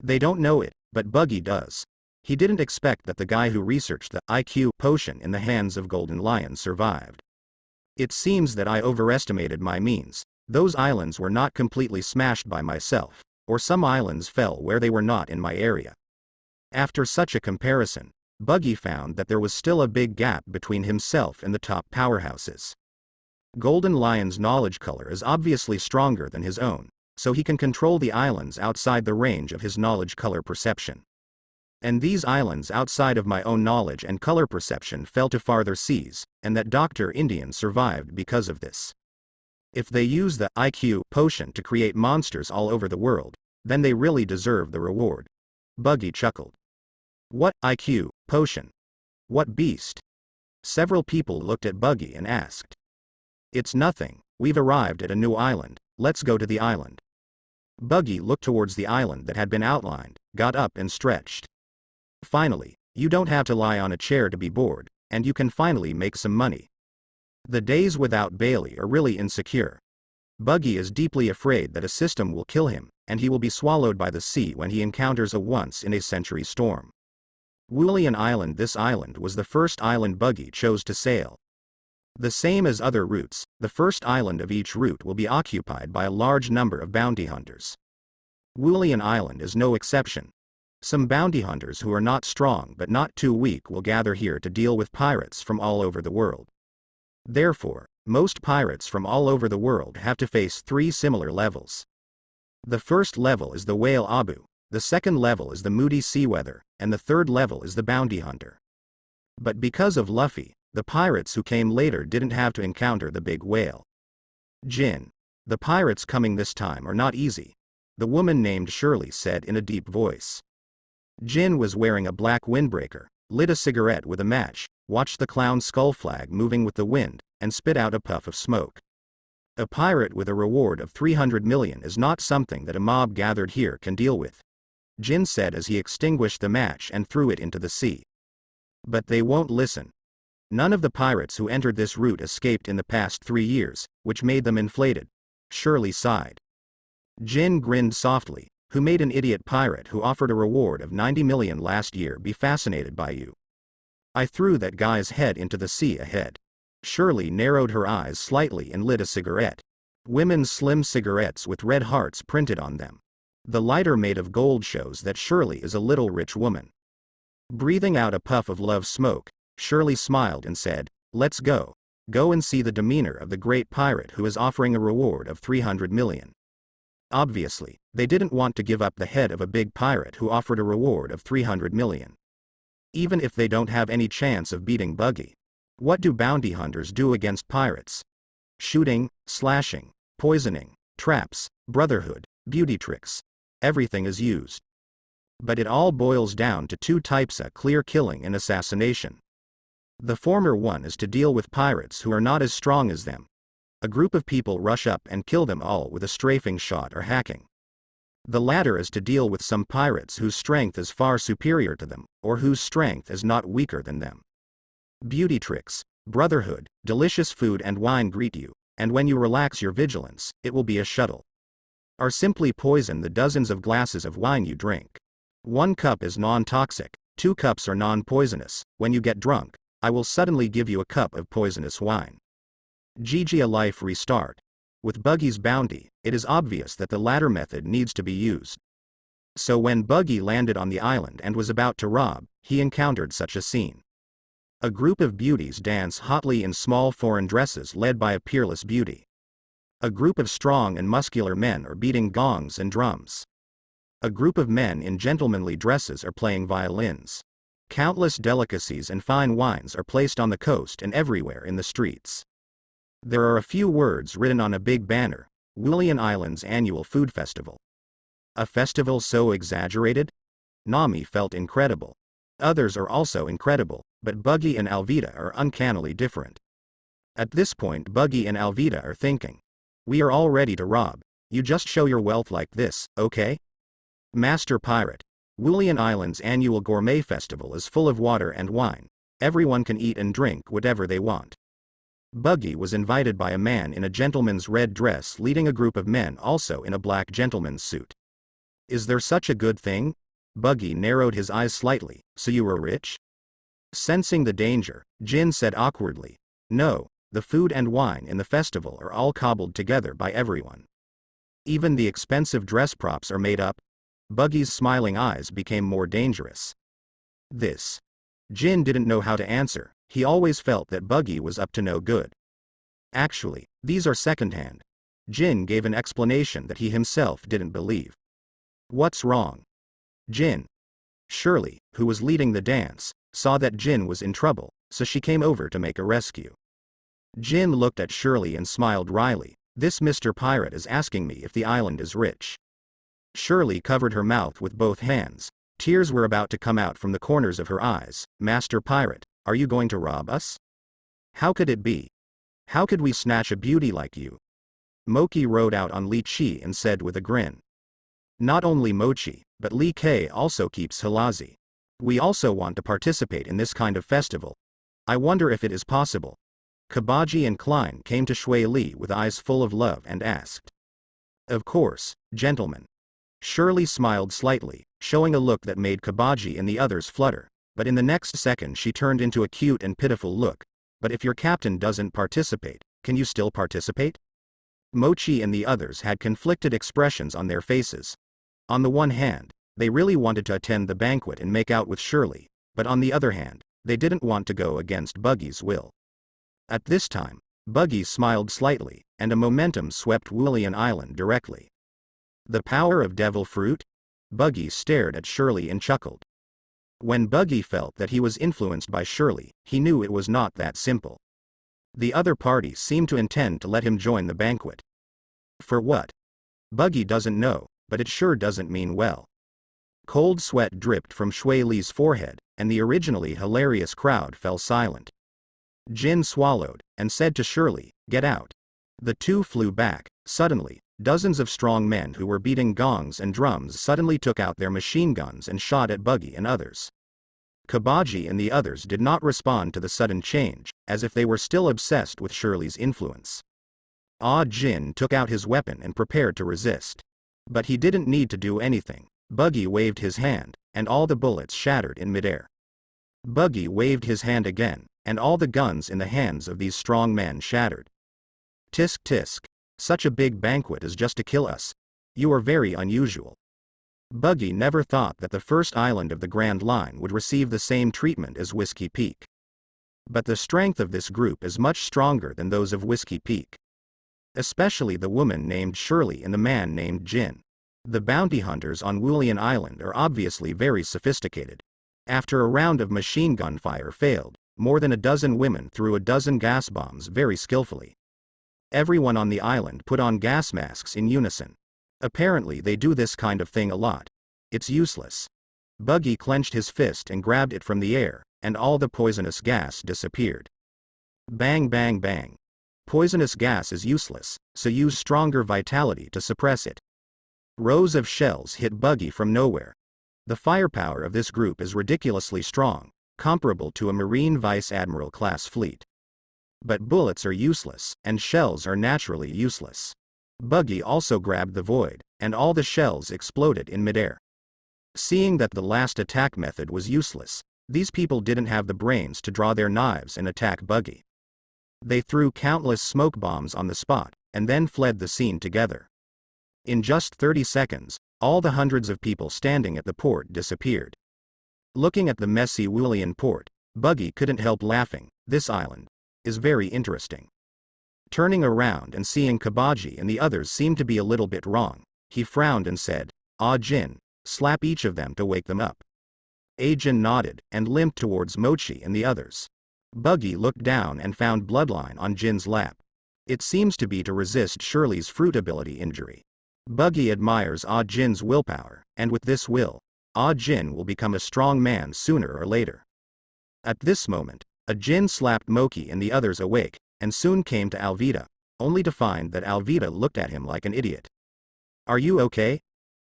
They don't know it, but Buggy does. He didn't expect that the guy who researched the IQ potion in the hands of Golden Lion survived. It seems that I overestimated my means. Those islands were not completely smashed by myself, or some islands fell where they were not in my area. After such a comparison, Buggy found that there was still a big gap between himself and the top powerhouses. Golden Lion's knowledge color is obviously stronger than his own, so he can control the islands outside the range of his knowledge color perception. And these islands outside of my own knowledge and color perception fell to farther seas, and that Dr. Indian survived because of this. If they use the IQ potion to create monsters all over the world, then they really deserve the reward. Buggy chuckled. What IQ potion? What beast? Several people looked at Buggy and asked. It's nothing, we've arrived at a new island, let's go to the island. Buggy looked towards the island that had been outlined, got up and stretched. Finally, you don't have to lie on a chair to be bored, and you can finally make some money. The days without Bailey are really insecure. Buggy is deeply afraid that a system will kill him, and he will be swallowed by the sea when he encounters a once-in-a-century storm. Wulian Island. This island was the first island Buggy chose to sail. The same as other routes, the first island of each route will be occupied by a large number of bounty hunters. Wulian Island is no exception. Some bounty hunters who are not strong but not too weak will gather here to deal with pirates from all over the world. Therefore, most pirates from all over the world have to face 3 similar levels. The first level is the Whale Abu, the second level is the Moody Seaweather, and the third level is the Bounty Hunter. But because of Luffy, the pirates who came later didn't have to encounter the big whale. Jhin. The pirates coming this time are not easy, the woman named Shirley said in a deep voice. Jhin was wearing a black windbreaker, lit a cigarette with a match, watched the clown skull flag moving with the wind, and spit out a puff of smoke. A pirate with a reward of 300 million is not something that a mob gathered here can deal with, Jhin said as he extinguished the match and threw it into the sea. But they won't listen. None of the pirates who entered this route escaped in the past 3 years, which made them inflated. Shirley sighed. Jhin grinned softly. Who made an idiot pirate who offered a reward of 90 million last year be fascinated by you? I threw that guy's head into the sea ahead. Shirley narrowed her eyes slightly and lit a cigarette. Women's slim cigarettes with red hearts printed on them. The lighter made of gold shows that Shirley is a little rich woman. Breathing out a puff of love smoke, Shirley smiled and said, "Let's go. Go and see the demeanor of the great pirate who is offering a reward of 300 million. Obviously, they didn't want to give up the head of a big pirate who offered a reward of 300 million. Even if they don't have any chance of beating Buggy. What do bounty hunters do against pirates? Shooting, slashing, poisoning, traps, brotherhood, beauty tricks. Everything is used. But it all boils down to two types: a clear killing and assassination. The former one is to deal with pirates who are not as strong as them. A group of people rush up and kill them all with a strafing shot or hacking. The latter is to deal with some pirates whose strength is far superior to them, or whose strength is not weaker than them. Beauty tricks, brotherhood, delicious food and wine greet you, and when you relax your vigilance, it will be a shuttle. Or simply poison the dozens of glasses of wine you drink. 1 cup is non-toxic, 2 cups are non-poisonous. When you get drunk, I will suddenly give you a cup of poisonous wine. GG, a life restart. With Buggy's bounty, it is obvious that the latter method needs to be used. So when Buggy landed on the island and was about to rob, he encountered such a scene. A group of beauties dance hotly in small foreign dresses led by a peerless beauty. A group of strong and muscular men are beating gongs and drums. A group of men in gentlemanly dresses are playing violins. Countless delicacies and fine wines are placed on the coast and everywhere in the streets. There are a few words written on a big banner: Qiwuhai Island's annual food festival. A festival so exaggerated? Nami felt incredible. Others are also incredible, but Buggy and Alvida are uncannily different. At this point Buggy and Alvida are thinking, "We are all ready to rob. You just show your wealth like this, okay?" Master Pirate. Qiwuhai Island's annual gourmet festival is full of water and wine. Everyone can eat and drink whatever they want. Buggy was invited by a man in a gentleman's red dress leading a group of men also in a black gentleman's suit. Is there such a good thing? Buggy narrowed his eyes slightly. So you were rich? Sensing the danger, Jhin said awkwardly, "No, the food and wine in the festival are all cobbled together by everyone. Even the expensive dress props are made up." Buggy's smiling eyes became more dangerous. This. Jhin didn't know how to answer. He always felt that Buggy was up to no good. Actually, these are secondhand. Jhin gave an explanation that he himself didn't believe. What's wrong? Jhin. Shirley, who was leading the dance, saw that Jhin was in trouble, so she came over to make a rescue. Jhin looked at Shirley and smiled wryly. This Mr. Pirate is asking me if the island is rich. Shirley covered her mouth with both hands. Tears were about to come out from the corners of her eyes. Master Pirate, are you going to rob us? How could it be? How could we snatch a beauty like you? Mochi rode out on Li Qi and said with a grin. Not only Mochi, but Li Ke also keeps Hilazi. We also want to participate in this kind of festival. I wonder if it is possible. Kabaji and Klein came to Shui Li with eyes full of love and asked. Of course, gentlemen. Shirley smiled slightly, showing a look that made Kabaji and the others flutter, but in the next second she turned into a cute and pitiful look. But if your captain doesn't participate, can you still participate? Mochi and the others had conflicted expressions on their faces. On the one hand, they really wanted to attend the banquet and make out with Shirley, but on the other hand, they didn't want to go against Buggy's will. At this time, Buggy smiled slightly, and a momentum swept Qiwuhai Island directly. The power of devil fruit? Buggy stared at Shirley and chuckled. When Buggy felt that he was influenced by Shirley, he knew it was not that simple. The other party seemed to intend to let him join the banquet. For what? Buggy doesn't know, but it sure doesn't mean well. Cold sweat dripped from Shui Li's forehead, and the originally hilarious crowd fell silent. Jhin swallowed, and said to Shirley, "Get out." The two flew back. Suddenly, dozens of strong men who were beating gongs and drums suddenly took out their machine guns and shot at Buggy and others. Kabaji and the others did not respond to the sudden change, as if they were still obsessed with Shirley's influence. Jhin took out his weapon and prepared to resist. But he didn't need to do anything. Buggy waved his hand, and all the bullets shattered in midair. Buggy waved his hand again, and all the guns in the hands of these strong men shattered. Tisk tisk. Such a big banquet is just to kill us. You are very unusual. Buggy never thought that the first island of the Grand Line would receive the same treatment as Whiskey Peak. But the strength of this group is much stronger than those of Whiskey Peak. Especially the woman named Shirley and the man named Jhin. The bounty hunters on Wulian Island are obviously very sophisticated. After a round of machine gun fire failed, more than a dozen women threw a dozen gas bombs very skillfully. Everyone on the island put on gas masks in unison. Apparently they do this kind of thing a lot. It's useless. Buggy clenched his fist and grabbed it from the air, and all the poisonous gas disappeared. Bang bang bang. Poisonous gas is useless, so use stronger vitality to suppress it. Rows of shells hit Buggy from nowhere. The firepower of this group is ridiculously strong, comparable to a Marine Vice Admiral class fleet. But bullets are useless, and shells are naturally useless. Buggy also grabbed the void, and all the shells exploded in midair. Seeing that the last attack method was useless, these people didn't have the brains to draw their knives and attack Buggy. They threw countless smoke bombs on the spot, and then fled the scene together. In just 30 seconds, all the hundreds of people standing at the port disappeared. Looking at the messy Wulian port, Buggy couldn't help laughing. This island is very interesting. Turning around and seeing Kabaji and the others seemed to be a little bit wrong, he frowned and said, "Ah Jhin, slap each of them to wake them up." Jhin nodded, and limped towards Mochi and the others. Buggy looked down and found bloodline on Jin's lap. It seems to be to resist Shirley's fruit ability injury. Buggy admires Ah Jin's willpower, and with this will, Ah Jhin will become a strong man sooner or later. At this moment, Jhin slapped Mochi and the others awake, and soon came to Alvida, only to find that Alvida looked at him like an idiot. "Are you okay?"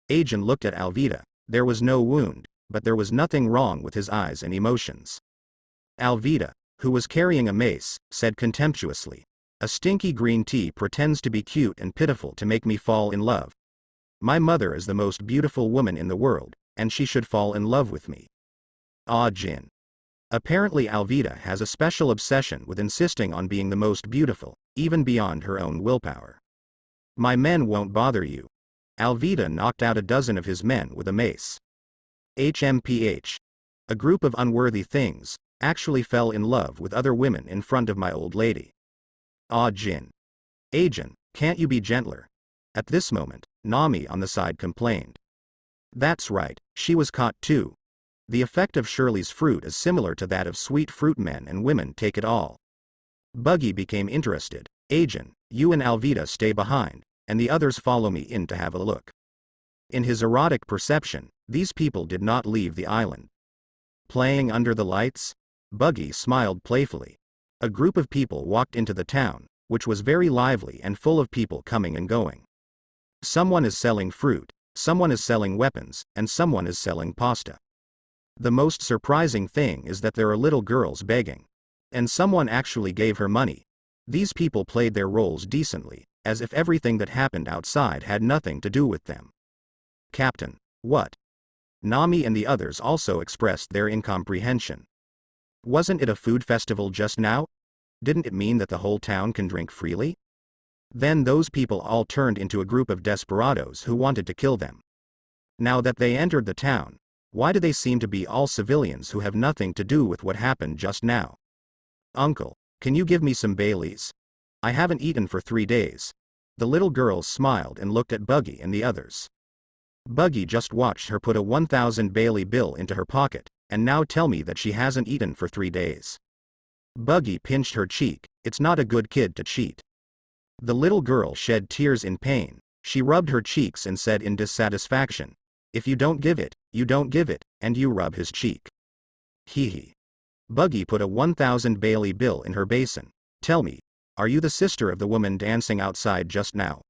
Jhin looked at Alvida. There was no wound, but there was nothing wrong with his eyes and emotions. Alvida, who was carrying a mace, said contemptuously, "A stinky green tea pretends to be cute and pitiful to make me fall in love. My mother is the most beautiful woman in the world, and she should fall in love with me." Ah Jhin. Apparently Alvida has a special obsession with insisting on being the most beautiful, even beyond her own willpower. "My men won't bother you." Alvida knocked out a dozen of his men with a mace. HMPH. A group of unworthy things actually fell in love with other women in front of my old lady. Ah Jhin. "Jhin, can't you be gentler?" At this moment, Nami on the side complained. "That's right, she was caught too. The effect of Shirley's fruit is similar to that of sweet fruit. Men and women take it all." Buggy became interested. "Jhin, you and Alvida stay behind, and the others follow me in to have a look." In his erotic perception, these people did not leave the island. Playing under the lights? Buggy smiled playfully. A group of people walked into the town, which was very lively and full of people coming and going. Someone is selling fruit, someone is selling weapons, and someone is selling pasta. The most surprising thing is that there are little girls begging. And someone actually gave her money. These people played their roles decently, as if everything that happened outside had nothing to do with them. "Captain, what?" Nami and the others also expressed their incomprehension. "Wasn't it a food festival just now? Didn't it mean that the whole town can drink freely?" Then those people all turned into a group of desperados who wanted to kill them. Now that they entered the town, why do they seem to be all civilians who have nothing to do with what happened just now? "Uncle, can you give me some Baileys? I haven't eaten for 3 days." The little girl smiled and looked at Buggy and the others. Buggy just watched her put a 1,000 Bailey bill into her pocket, and now tell me that she hasn't eaten for 3 days. Buggy pinched her cheek. It's not a good kid to cheat. The little girl shed tears in pain. She rubbed her cheeks and said in dissatisfaction, "If you don't give it, you don't give it," and you rub his cheek. Hee hee. Buggy put a 1,000 Bailey bill in her basin. "Tell me, are you the sister of the woman dancing outside just now?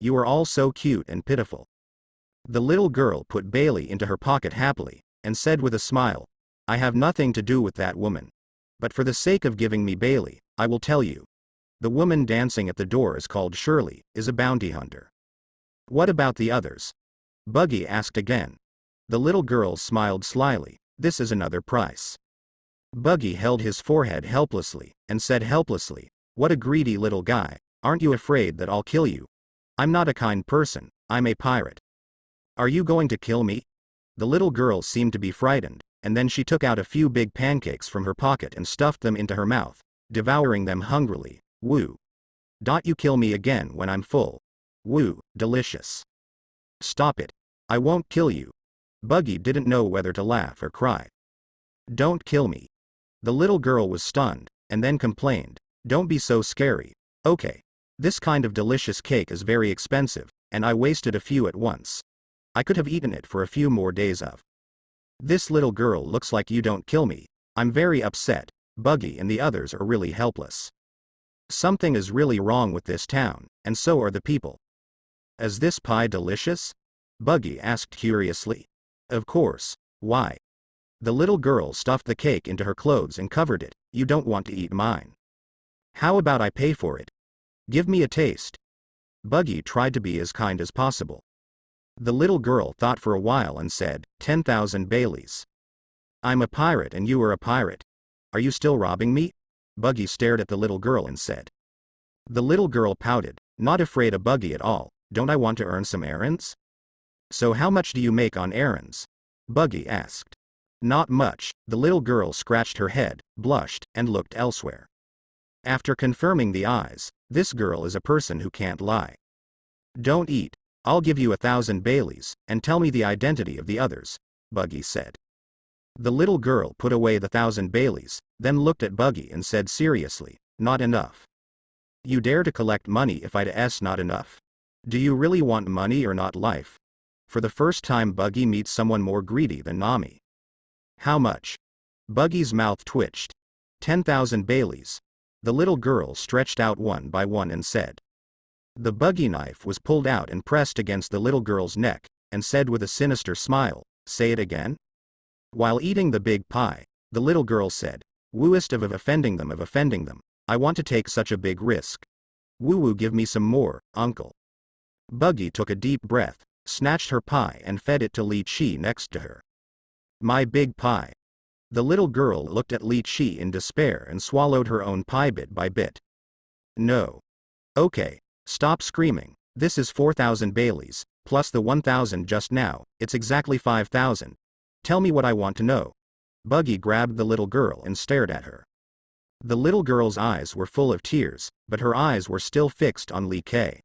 You are all so cute and pitiful." The little girl put Bailey into her pocket happily, and said with a smile, "I have nothing to do with that woman. But for the sake of giving me Bailey, I will tell you. The woman dancing at the door is called Shirley, is a bounty hunter." "What about the others?" Buggy asked again. The little girl smiled slyly. "This is another price." Buggy held his forehead helplessly, and said helplessly, "What a greedy little guy. Aren't you afraid that I'll kill you? I'm not a kind person, I'm a pirate." Are you going to kill me? The little girl seemed to be frightened, and then she took out a few big pancakes from her pocket and stuffed them into her mouth, devouring them hungrily. Woo. You kill me again when I'm full. Woo, delicious. Stop it. I won't kill you. Buggy didn't know whether to laugh or cry. Don't kill me. The little girl was stunned, and then complained. Don't be so scary. Okay. This kind of delicious cake is very expensive, and I wasted a few at once. I could have eaten it for a few more days of. This little girl looks like you don't kill me. I'm very upset. Buggy and the others are really helpless. Something is really wrong with this town, and so are the people. Is this pie delicious? Buggy asked curiously. Of course. Why? The little girl stuffed the cake into her clothes and covered it. You don't want to eat mine. How about I pay for it? Give me a taste. Buggy tried to be as kind as possible. The little girl thought for a while and said, 10,000 Baileys. I'm a pirate and you are a pirate. Are you still robbing me? Buggy stared at the little girl and said. The little girl pouted, not afraid of Buggy at all. Don't I want to earn some errands? So how much do you make on errands? Buggy asked. Not much. The little girl scratched her head, blushed, and looked elsewhere. After confirming the eyes, this girl is a person who can't lie. Don't eat. I'll give you 1,000 Baileys, and tell me the identity of the others, Buggy said. The little girl put away the 1,000 Baileys, then looked at Buggy and said seriously, not enough. You dare to collect money if I'd not enough? Do you really want money or not life? For the first time Buggy meets someone more greedy than Nami. How much? Buggy's mouth twitched. 10,000 Baileys. The little girl stretched out one by one and said. The Buggy knife was pulled out and pressed against the little girl's neck, and said with a sinister smile, say it again? While eating the big pie, the little girl said, wooest of offending them, I want to take such a big risk. Woo give me some more, uncle. Buggy took a deep breath, snatched her pie and fed it to Li Chi next to her. My big pie. The little girl looked at Li Chi in despair and swallowed her own pie bit by bit. No. Okay. Stop screaming. This is 4,000 Baileys, plus the 1,000 just now, it's exactly 5,000. Tell me what I want to know. Buggy grabbed the little girl and stared at her. The little girl's eyes were full of tears, but her eyes were still fixed on Li K.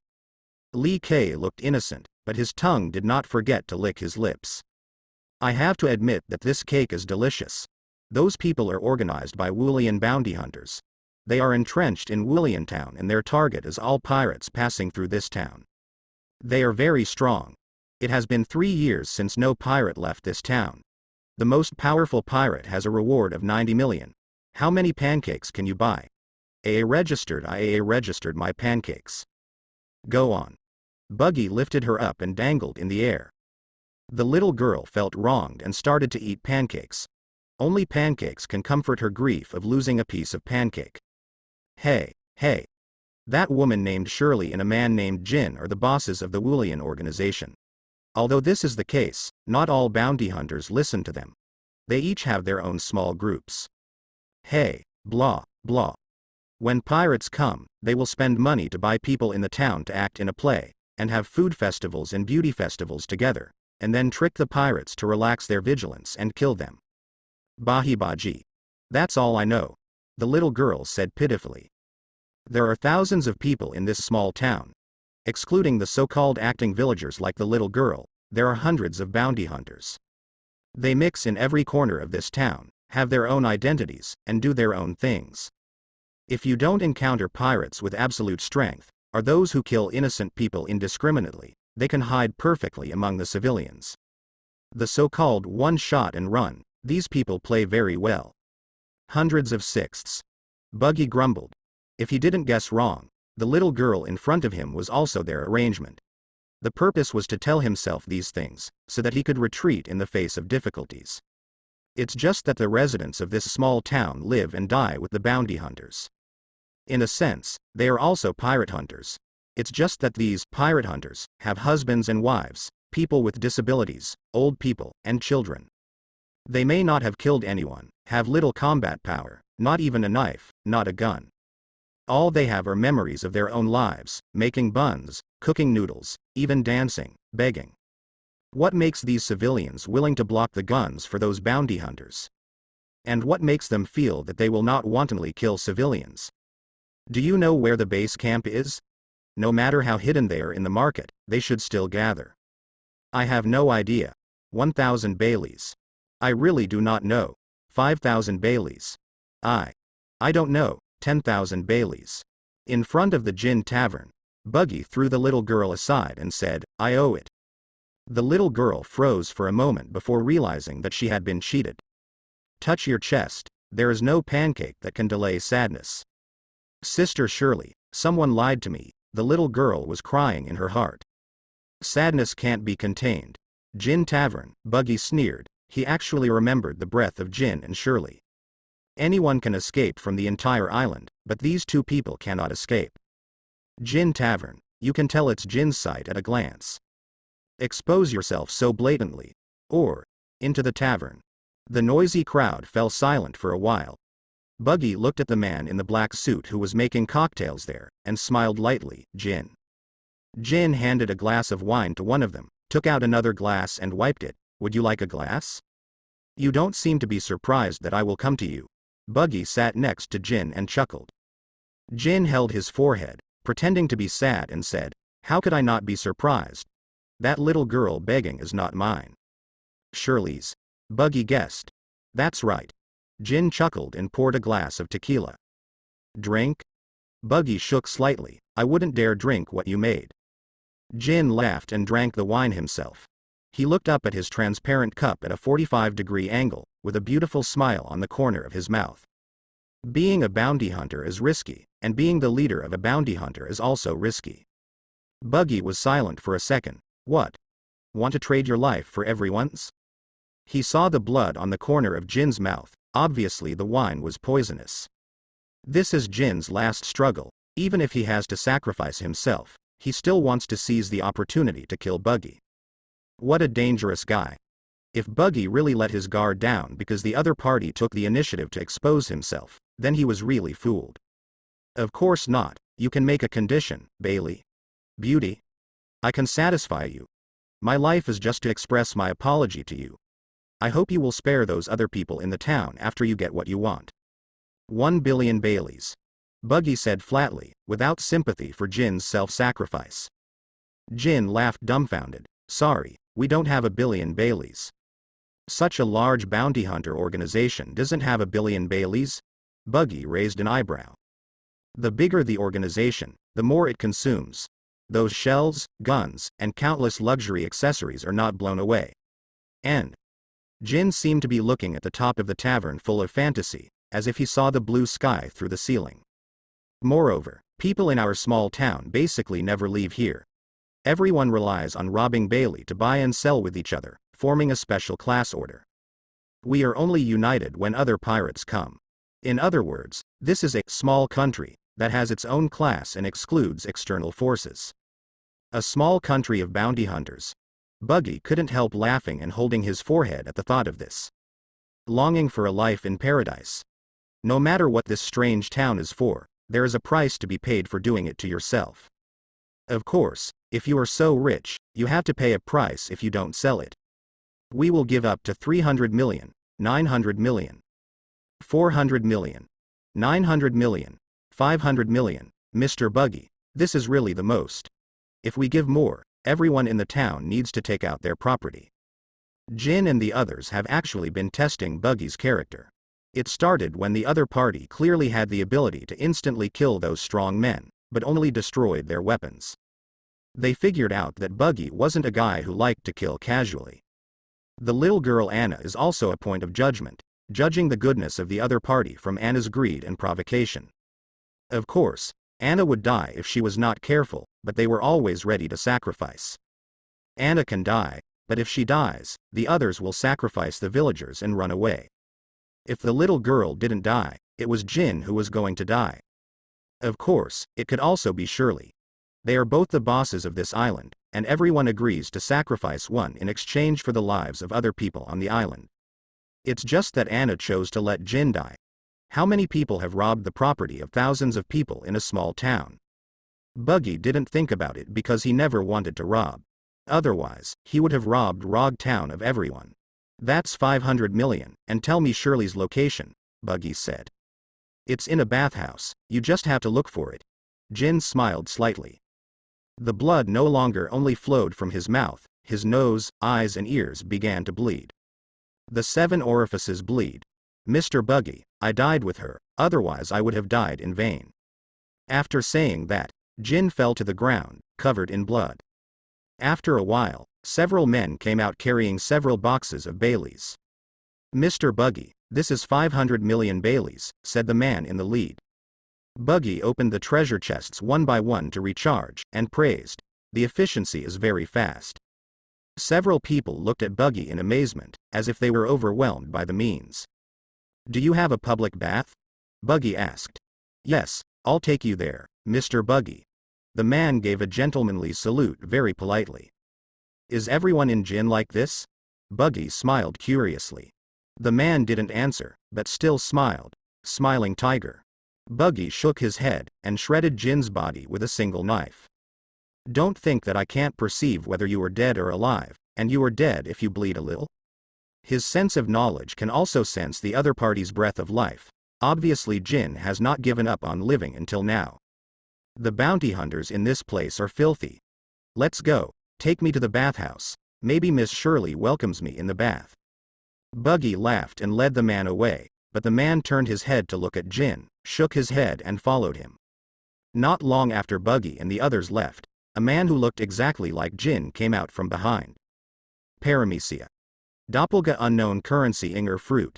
Li K looked innocent, but his tongue did not forget to lick his lips. I have to admit that this cake is delicious. Those people are organized by Wulian bounty hunters. They are entrenched in Wulian town and their target is all pirates passing through this town. They are very strong. It has been 3 years since no pirate left this town. The most powerful pirate has a reward of 90 million. How many pancakes can you buy? I registered my pancakes. Go on. Buggy lifted her up and dangled in the air. The little girl felt wronged and started to eat pancakes. Only pancakes can comfort her grief of losing a piece of pancake. Hey. That woman named Shirley and a man named Jhin are the bosses of the Wulian organization. Although this is the case, not all bounty hunters listen to them. They each have their own small groups. Hey, blah, blah. When pirates come, they will spend money to buy people in the town to act in a play, and have food festivals and beauty festivals together, and then trick the pirates to relax their vigilance and kill them. Baji. That's all I know. The little girl said pitifully. There are thousands of people in this small town. Excluding the so-called acting villagers like the little girl, there are hundreds of bounty hunters. They mix in every corner of this town, have their own identities, and do their own things. If you don't encounter pirates with absolute strength, are those who kill innocent people indiscriminately, they can hide perfectly among the civilians. The so-called one shot and run, these people play very well. Hundreds of sixths. Buggy grumbled. If he didn't guess wrong, the little girl in front of him was also their arrangement. The purpose was to tell himself these things, so that he could retreat in the face of difficulties. It's just that the residents of this small town live and die with the bounty hunters. In a sense, they are also pirate hunters. It's just that these pirate hunters have husbands and wives, people with disabilities, old people, and children. They may not have killed anyone, have little combat power, not even a knife, not a gun. All they have are memories of their own lives, making buns, cooking noodles, even dancing, begging. What makes these civilians willing to block the guns for those bounty hunters? And what makes them feel that they will not wantonly kill civilians? Do you know where the base camp is? No matter how hidden they are in the market, they should still gather. I have no idea. 1,000 Baileys. I really do not know. 5,000 Baileys. I don't know. 10,000 Baileys. In front of the Jhin tavern, Buggy threw the little girl aside and said, I owe it. The little girl froze for a moment before realizing that she had been cheated. Touch your chest, there is no pancake that can delay sadness. Sister Shirley, someone lied to me, the little girl was crying in her heart. Sadness can't be contained. Jhin tavern, Buggy sneered, he actually remembered the breath of Jhin and Shirley. Anyone can escape from the entire island, but these two people cannot escape. Jhin tavern, you can tell it's Jin's site at a glance. Expose yourself so blatantly. Or, into the tavern. The noisy crowd fell silent for a while. Buggy looked at the man in the black suit who was making cocktails there, and smiled lightly. Jhin. Jhin handed a glass of wine to one of them, took out another glass and wiped it. Would you like a glass? You don't seem to be surprised that I will come to you. Buggy sat next to Jhin and chuckled. Jhin held his forehead, pretending to be sad and said, how could I not be surprised? That little girl begging is not mine. Shirley's. Buggy guessed. That's right. Jhin chuckled and poured a glass of tequila. Drink? Buggy shook slightly, I wouldn't dare drink what you made. Jhin laughed and drank the wine himself. He looked up at his transparent cup at a 45-degree angle, with a beautiful smile on the corner of his mouth. Being a bounty hunter is risky, and being the leader of a bounty hunter is also risky. Buggy was silent for a second. What? Want to trade your life for everyone's? He saw the blood on the corner of Jin's mouth, obviously the wine was poisonous. This is Jin's last struggle, even if he has to sacrifice himself, he still wants to seize the opportunity to kill Buggy. What a dangerous guy. If Buggy really let his guard down because the other party took the initiative to expose himself, then he was really fooled. Of course not, you can make a condition, Bailey. Beauty. I can satisfy you. My life is just to express my apology to you. I hope you will spare those other people in the town after you get what you want. 1 billion Baileys. Buggy said flatly, without sympathy for Jin's self-sacrifice. Jhin laughed dumbfounded. Sorry, we don't have a billion Baileys. Such a large bounty hunter organization doesn't have a billion Baileys? Buggy raised an eyebrow. The bigger the organization, the more it consumes. Those shells, guns, and countless luxury accessories are not blown away. And Jhin seemed to be looking at the top of the tavern full of fantasy, as if he saw the blue sky through the ceiling. Moreover, people in our small town basically never leave here. Everyone relies on robbing Bailey to buy and sell with each other, forming a special class order. We are only united when other pirates come. In other words, this is a small country that has its own class and excludes external forces. A small country of bounty hunters. Buggy couldn't help laughing and holding his forehead at the thought of this. Longing for a life in paradise. No matter what this strange town is for, there is a price to be paid for doing it to yourself. Of course, if you are so rich, you have to pay a price if you don't sell it. We will give up to 300 million, 900 million, 400 million, 900 million, 500 million, Mr. Buggy, this is really the most. If we give more, everyone in the town needs to take out their property. Jhin and the others have actually been testing Buggy's character. It started when the other party clearly had the ability to instantly kill those strong men, but only destroyed their weapons. They figured out that Buggy wasn't a guy who liked to kill casually. The little girl Anna is also a point of judgment, judging the goodness of the other party from Anna's greed and provocation. Of course, Anna would die if she was not careful, but they were always ready to sacrifice. Anna can die, but if she dies, the others will sacrifice the villagers and run away. If the little girl didn't die, it was Jhin who was going to die. Of course, it could also be Shirley. They are both the bosses of this island, and everyone agrees to sacrifice one in exchange for the lives of other people on the island. It's just that Anna chose to let Jhin die. How many people have robbed the property of thousands of people in a small town? Buggy didn't think about it because he never wanted to rob. Otherwise, he would have robbed Rog Town of everyone. That's 500 million, and tell me Shirley's location, Buggy said. It's in a bathhouse, you just have to look for it. Jhin smiled slightly. The blood no longer only flowed from his mouth, his nose, eyes and ears began to bleed. The 7 orifices bleed. Mr. Buggy, I died with her, otherwise I would have died in vain. After saying that, Jhin fell to the ground, covered in blood. After a while, several men came out carrying several boxes of Baileys. Mr. Buggy, this is 500 million Baileys, said the man in the lead. Buggy opened the treasure chests one by one to recharge, and praised, the efficiency is very fast. Several people looked at Buggy in amazement, as if they were overwhelmed by the means. Do you have a public bath? Buggy asked. Yes, I'll take you there, Mr. Buggy. The man gave a gentlemanly salute very politely. Is everyone in Jhin like this? Buggy smiled curiously. The man didn't answer, but still smiled. Smiling tiger. Buggy shook his head, and shredded Jin's body with a single knife. Don't think that I can't perceive whether you are dead or alive, and you are dead if you bleed a little. His sense of knowledge can also sense the other party's breath of life. Obviously Jhin has not given up on living until now. The bounty hunters in this place are filthy. Let's go, take me to the bathhouse, maybe Miss Shirley welcomes me in the bath. Buggy laughed and led the man away, but the man turned his head to look at Jhin, shook his head and followed him. Not long after Buggy and the others left, a man who looked exactly like Jhin came out from behind. Paramecia. Doppelga unknown currency Inger fruit.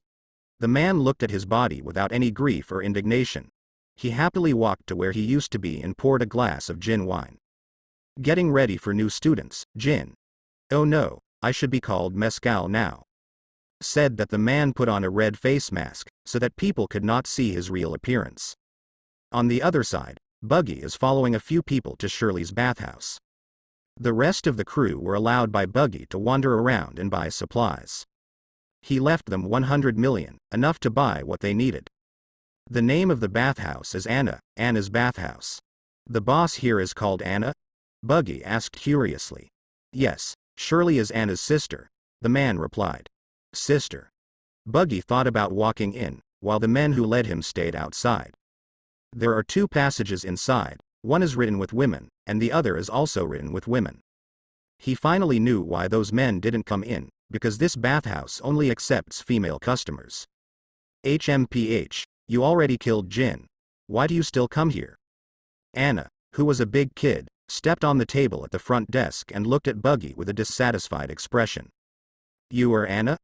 The man looked at his body without any grief or indignation. He happily walked to where he used to be and poured a glass of Jhin wine. Getting ready for new students, Jhin. Oh no, I should be called Mescal now. Said that the man put on a red face mask, so that people could not see his real appearance. On the other side, Buggy is following a few people to Shirley's bathhouse. The rest of the crew were allowed by Buggy to wander around and buy supplies. He left them 100 million, enough to buy what they needed. The name of the bathhouse is Anna's bathhouse. The boss here is called Anna? Buggy asked curiously. Yes, Shirley is Anna's sister, the man replied. Sister. Buggy thought about walking in, while the men who led him stayed outside. There are 2 passages inside, one is written with women, and the other is also written with women. He finally knew why those men didn't come in, because this bathhouse only accepts female customers. HMPH, you already killed Jhin. Why do you still come here? Anna, who was a big kid, stepped on the table at the front desk and looked at Buggy with a dissatisfied expression. You are Anna?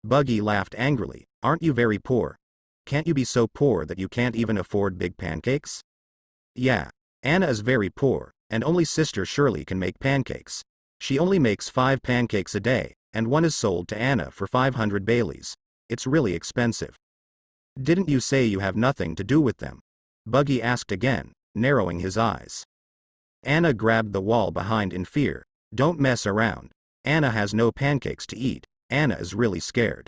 Buggy laughed angrily. Aren't you very poor? Can't you be so poor that you can't even afford big pancakes? Yeah, Anna is very poor, and only sister Shirley can make pancakes. She only makes 5 pancakes a day, and one is sold to Anna for 500 Baileys. It's really expensive. Didn't you say you have nothing to do with them? Buggy asked again, narrowing his eyes. Anna grabbed the wall behind in fear. Don't mess around. Anna has no pancakes to eat. Anna is really scared.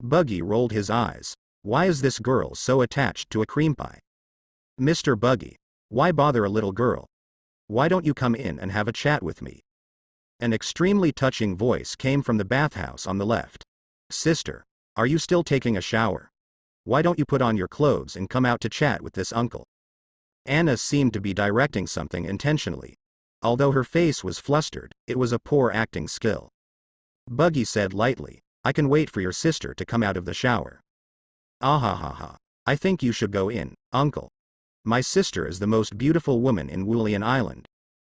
Buggy rolled his eyes. Why is this girl so attached to a cream pie? Mr. Buggy, why bother a little girl? Why don't you come in and have a chat with me? An extremely touching voice came from the bathhouse on the left. Sister, are you still taking a shower? Why don't you put on your clothes and come out to chat with this uncle? Anna seemed to be directing something intentionally. Although her face was flustered, it was a poor acting skill. Buggy said lightly, I can wait for your sister to come out of the shower. Ahahaha. I think you should go in, uncle. My sister is the most beautiful woman in Wulian Island.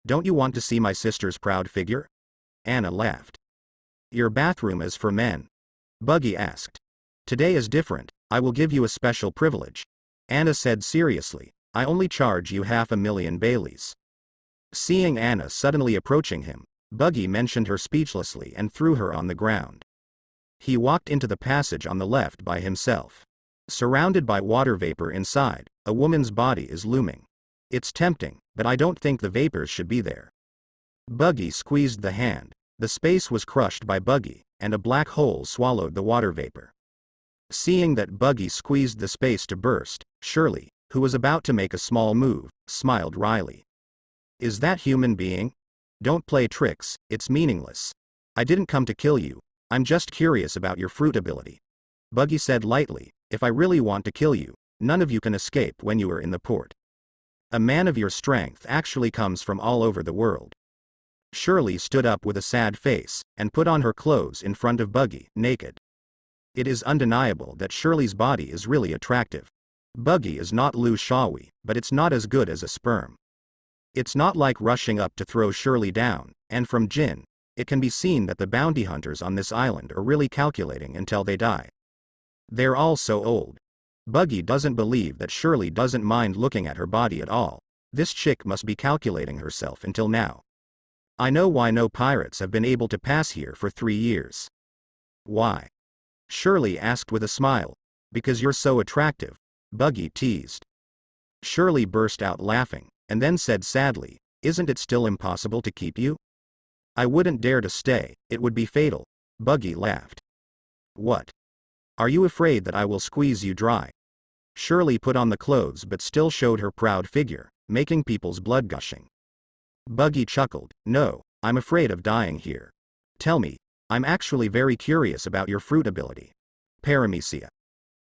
Don't you want to see my sister's proud figure? Anna laughed. Your bathroom is for men? Buggy asked. Today is different, I will give you a special privilege. Anna said seriously, I only charge you 500,000 Baileys. Seeing Anna suddenly approaching him, Buggy mentioned her speechlessly and threw her on the ground. He walked into the passage on the left by himself. Surrounded by water vapor inside, a woman's body is looming. It's tempting, but I don't think the vapors should be there. Buggy squeezed the hand. The space was crushed by Buggy, and a black hole swallowed the water vapor. Seeing that Buggy squeezed the space to burst, Shirley, who was about to make a small move, smiled wryly. Is that human being? Don't play tricks, it's meaningless. I didn't come to kill you, I'm just curious about your fruit ability. Buggy said lightly, if I really want to kill you, none of you can escape when you are in the port. A man of your strength actually comes from all over the world. Shirley stood up with a sad face, and put on her clothes in front of Buggy, naked. It is undeniable that Shirley's body is really attractive. Buggy is not Lu Shaohui, but it's not as good as a sperm. It's not like rushing up to throw Shirley down, and from Jhin, it can be seen that the bounty hunters on this island are really calculating until they die. They're all so old. Buggy doesn't believe that Shirley doesn't mind looking at her body at all. This chick must be calculating herself until now. I know why no pirates have been able to pass here for 3 years. Why? Shirley asked with a smile. Because you're so attractive, Buggy teased. Shirley burst out laughing, and then said sadly, isn't it still impossible to keep you? I wouldn't dare to stay, it would be fatal. Buggy laughed. What? Are you afraid that I will squeeze you dry? Shirley put on the clothes but still showed her proud figure, making people's blood gushing. Buggy chuckled, no, I'm afraid of dying here. Tell me, I'm actually very curious about your fruit ability. Paramecia.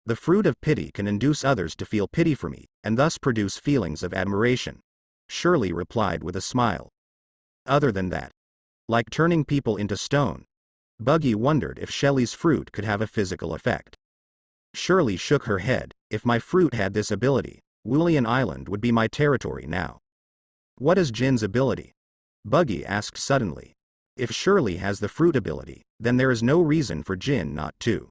The fruit of pity can induce others to feel pity for me, and thus produce feelings of admiration. Shirley replied with a smile. Other than that, like turning people into stone. Buggy wondered if Shelley's fruit could have a physical effect. Shirley shook her head, if my fruit had this ability, Wulian Island would be my territory now. What is Jhin's ability? Buggy asked suddenly. If Shirley has the fruit ability, then there is no reason for Jhin not to.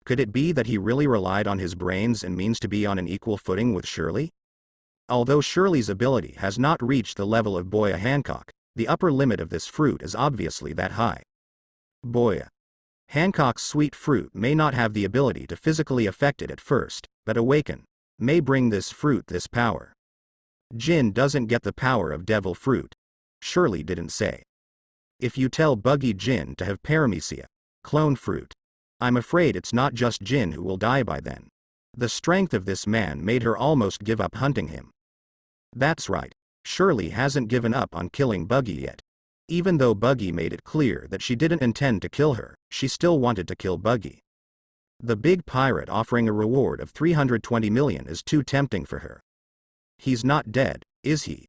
Could it be that he really relied on his brains and means to be on an equal footing with Shirley? Although Shirley's ability has not reached the level of Boya Hancock, the upper limit of this fruit is obviously that high. Boya Hancock's sweet fruit may not have the ability to physically affect it at first, but awaken may bring this fruit this power. Jhin doesn't get the power of devil fruit. Shirley didn't say. If you tell Buggy Jhin to have paramecia, clone fruit, I'm afraid it's not just Jhin who will die by then. The strength of this man made her almost give up hunting him. That's right, Shirley hasn't given up on killing Buggy yet. Even though Buggy made it clear that she didn't intend to kill her, she still wanted to kill Buggy. The big pirate offering a reward of 320 million is too tempting for her. He's not dead, is he?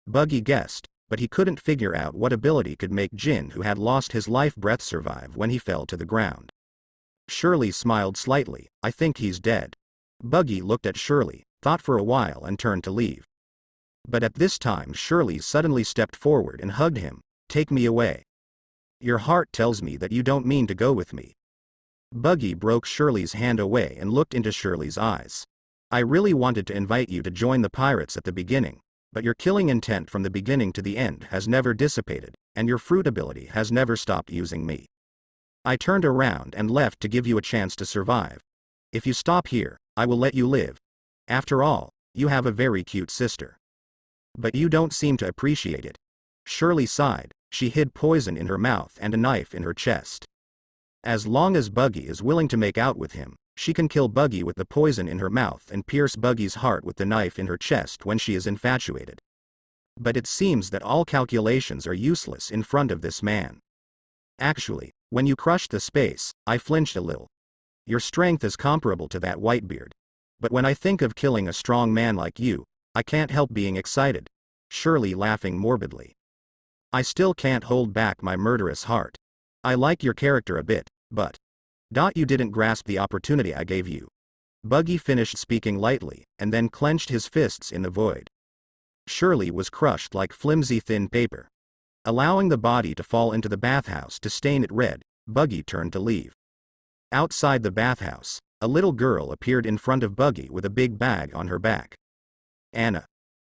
Buggy guessed, but he couldn't figure out what ability could make Jhin, who had lost his life breath, survive when he fell to the ground. Shirley smiled slightly, I think he's dead. Buggy looked at Shirley, thought for a while and turned to leave. But at this time Shirley suddenly stepped forward and hugged him. Take me away. Your heart tells me that you don't mean to go with me. Buggy broke Shirley's hand away and looked into Shirley's eyes. I really wanted to invite you to join the pirates at the beginning, but your killing intent from the beginning to the end has never dissipated, and your fruit ability has never stopped using me. I turned around and left to give you a chance to survive. If you stop here, I will let you live. After all, you have a very cute sister. But you don't seem to appreciate it. Shirley sighed. She hid poison in her mouth and a knife in her chest. As long as Buggy is willing to make out with him, she can kill Buggy with the poison in her mouth and pierce Buggy's heart with the knife in her chest when she is infatuated. But it seems that all calculations are useless in front of this man. Actually, when you crushed the space, I flinched a little. Your strength is comparable to that Whitebeard. But when I think of killing a strong man like you, I can't help being excited. Shirley laughing morbidly. I still can't hold back my murderous heart. I like your character a bit, but you didn't grasp the opportunity I gave you. Buggy finished speaking lightly, and then clenched his fists in the void. Shirley was crushed like flimsy thin paper. Allowing the body to fall into the bathhouse to stain it red, Buggy turned to leave. Outside the bathhouse, a little girl appeared in front of Buggy with a big bag on her back. Anna.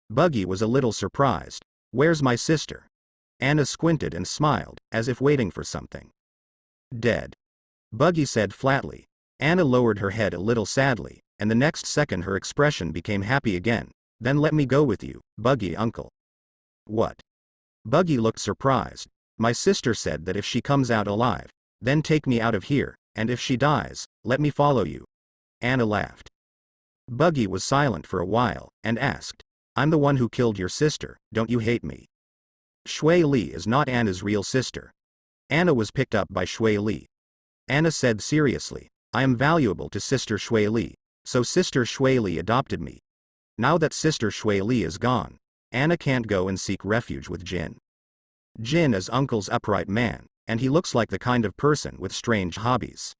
Buggy was a little surprised. Where's my sister? Anna squinted and smiled, as if waiting for something. Dead. Buggy said flatly. Anna lowered her head a little sadly, and the next second her expression became happy again. Then let me go with you, Buggy uncle. What? Buggy looked surprised. My sister said that if she comes out alive, then take me out of here, and if she dies, let me follow you. Anna laughed. Buggy was silent for a while, and asked, I'm the one who killed your sister, don't you hate me? Shui Li is not Anna's real sister. Anna was picked up by Shui Li. Anna said seriously, I am valuable to Sister Shui Li, so Sister Shui Li adopted me. Now that Sister Shui Li is gone, Anna can't go and seek refuge with Jhin. Jhin is Uncle's upright man, and he looks like the kind of person with strange hobbies.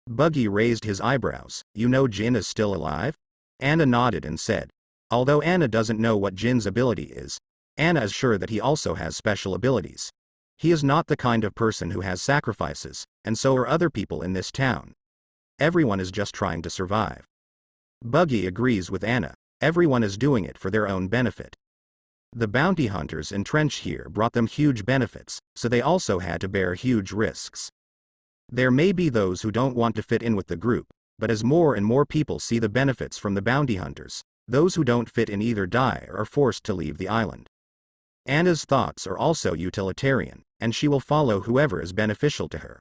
Buggy raised his eyebrows. You know Jhin is still alive? Anna nodded and said. Although Anna doesn't know what Jin's ability is, Anna is sure that he also has special abilities. He is not the kind of person who has sacrifices, and so are other people in this town. Everyone is just trying to survive. Buggy agrees with Anna. Everyone is doing it for their own benefit. The bounty hunters entrenched here brought them huge benefits, so they also had to bear huge risks. There may be those who don't want to fit in with the group, but as more and more people see the benefits from the bounty hunters, those who don't fit in either die or are forced to leave the island. Anna's thoughts are also utilitarian, and she will follow whoever is beneficial to her.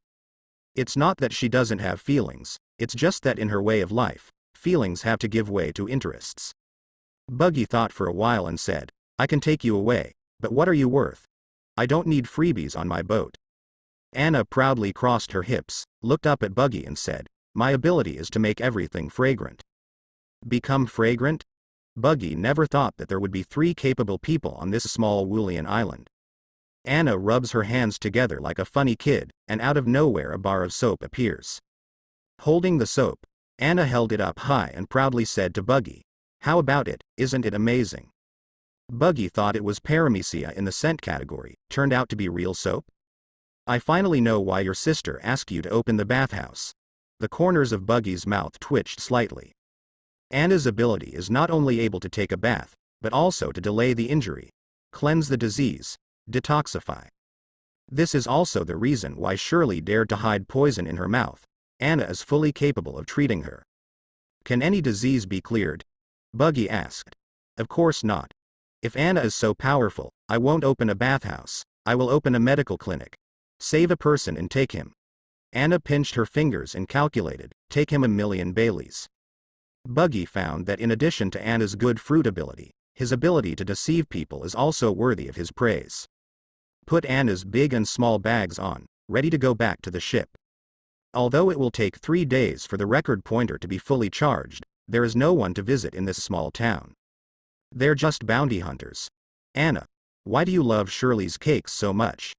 It's not that she doesn't have feelings, it's just that in her way of life, feelings have to give way to interests. Buggy thought for a while and said, I can take you away, but what are you worth? I don't need freebies on my boat. Anna proudly crossed her hips, looked up at Buggy and said, my ability is to make everything fragrant. Become fragrant? Buggy never thought that there would be 3 capable people on this small Wulian island. Anna rubs her hands together like a funny kid, and out of nowhere a bar of soap appears. Holding the soap, Anna held it up high and proudly said to Buggy, how about it, isn't it amazing? Buggy thought it was paramecia in the scent category, turned out to be real soap. I finally know why your sister asked you to open the bathhouse. The corners of Buggy's mouth twitched slightly. Anna's ability is not only able to take a bath, but also to delay the injury, cleanse the disease, detoxify. This is also the reason why Shirley dared to hide poison in her mouth. Anna is fully capable of treating her. Can any disease be cleared? Buggy asked. Of course not. If Anna is so powerful, I won't open a bathhouse, I will open a medical clinic. Save a person and take him. Anna pinched her fingers and calculated, take him 1,000,000 Baileys. Buggy found that in addition to Anna's good fruit ability, his ability to deceive people is also worthy of his praise. Put Anna's big and small bags on, ready to go back to the ship. Although it will take 3 days for the record pointer to be fully charged, there is no one to visit in this small town. They're just bounty hunters. Anna, why do you love Shirley's cakes so much?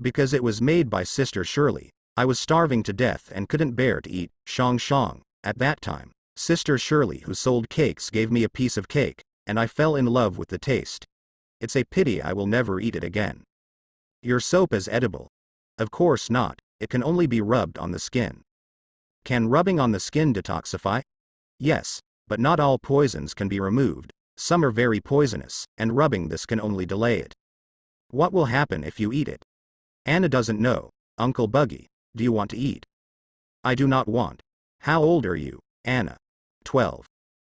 Because it was made by Sister Shirley. I was starving to death and couldn't bear to eat shang. At that time, Sister Shirley who sold cakes gave me a piece of cake, and I fell in love with the taste. It's a pity I will never eat it again. Your soap is edible. Of course not, it can only be rubbed on the skin. Can rubbing on the skin detoxify? Yes, but not all poisons can be removed. Some are very poisonous, and rubbing this can only delay it. What will happen if you eat it? Anna doesn't know. Uncle Buggy, do you want to eat? I do not want. How old are you, Anna? 12.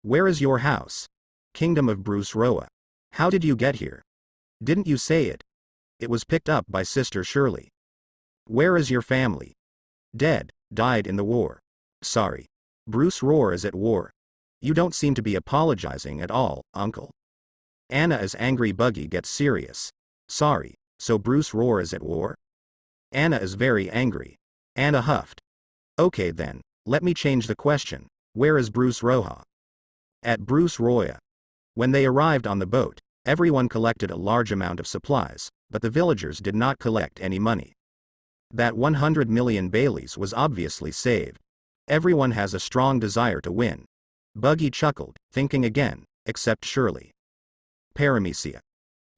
Where is your house? Kingdom of Bruce Roa. How did you get here? Didn't you say it? It was picked up by Sister Shirley. Where is your family? Dead, died in the war. Sorry. Bruce Roar is at war. You don't seem to be apologizing at all, Uncle. Anna is angry. Buggy gets serious. Sorry, so Bruce Roar is at war? Anna is very angry. Anna huffed. Okay then, let me change the question. Where is Bruce Roha? At Bruce Roya. When they arrived on the boat, everyone collected a large amount of supplies, but the villagers did not collect any money. That 100,000,000 Baileys was obviously saved. Everyone has a strong desire to win. Buggy chuckled, thinking again, except Shirley. Paramecia.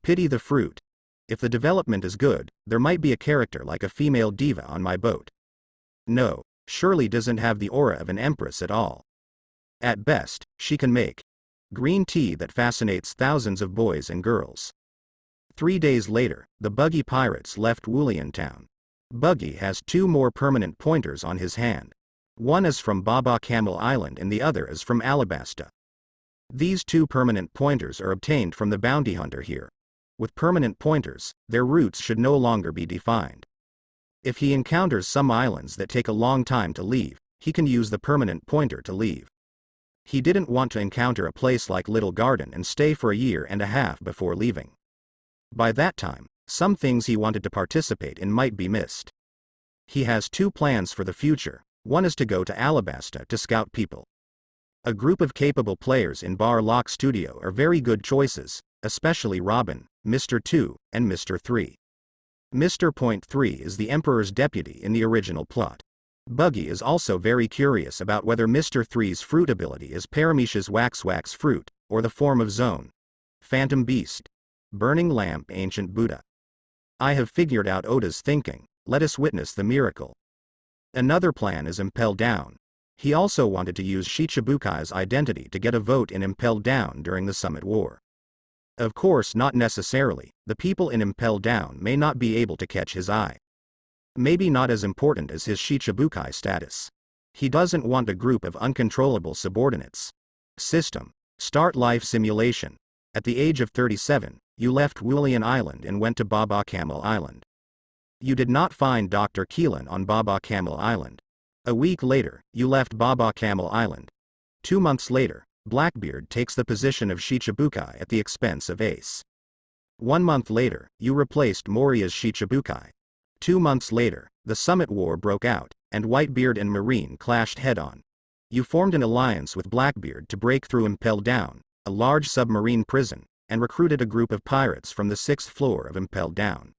Pity the fruit. If the development is good, there might be a character like a female diva on my boat. No, Shirley doesn't have the aura of an empress at all. At best, she can make green tea that fascinates thousands of boys and girls. 3 days later, the Buggy pirates left Wulian town. Buggy has 2 more permanent pointers on his hand. One is from Baba Camel Island and the other is from Alabasta. These 2 permanent pointers are obtained from the bounty hunter here. With permanent pointers, their routes should no longer be defined. If he encounters some islands that take a long time to leave, he can use the permanent pointer to leave. He didn't want to encounter a place like Little Garden and stay for 1.5 years before leaving. By that time, some things he wanted to participate in might be missed. He has two plans for the future. One is to go to Alabasta to scout people. A group of capable players in Bar Lock Studio are very good choices, especially Robin, Mr. 2, and Mr. 3. Mr. Point 3 is the Emperor's deputy in the original plot. Buggy is also very curious about whether Mr. 3's fruit ability is Paramecia's Wax fruit, or the form of Zone. Phantom Beast. Burning Lamp Ancient Buddha. I have figured out Oda's thinking, let us witness the miracle. Another plan is Impel Down. He also wanted to use Shichibukai's identity to get a vote in Impel Down during the Summit War. Of course, not necessarily, the people in Impel Down may not be able to catch his eye. Maybe not as important as his Shichibukai status. He doesn't want a group of uncontrollable subordinates. System. Start life simulation. At the age of 37, you left Wulian Island and went to Baba Camel Island. You did not find Dr. Keelan on Baba Camel Island. A week later, you left Baba Camel Island. 2 months later, Blackbeard takes the position of Shichibukai at the expense of Ace. 1 month later, you replaced Moria's Shichibukai. 2 months later, the Summit War broke out, and Whitebeard and Marine clashed head-on. You formed an alliance with Blackbeard to break through Impel Down, a large submarine prison, and recruited a group of pirates from the 6th floor of Impel Down.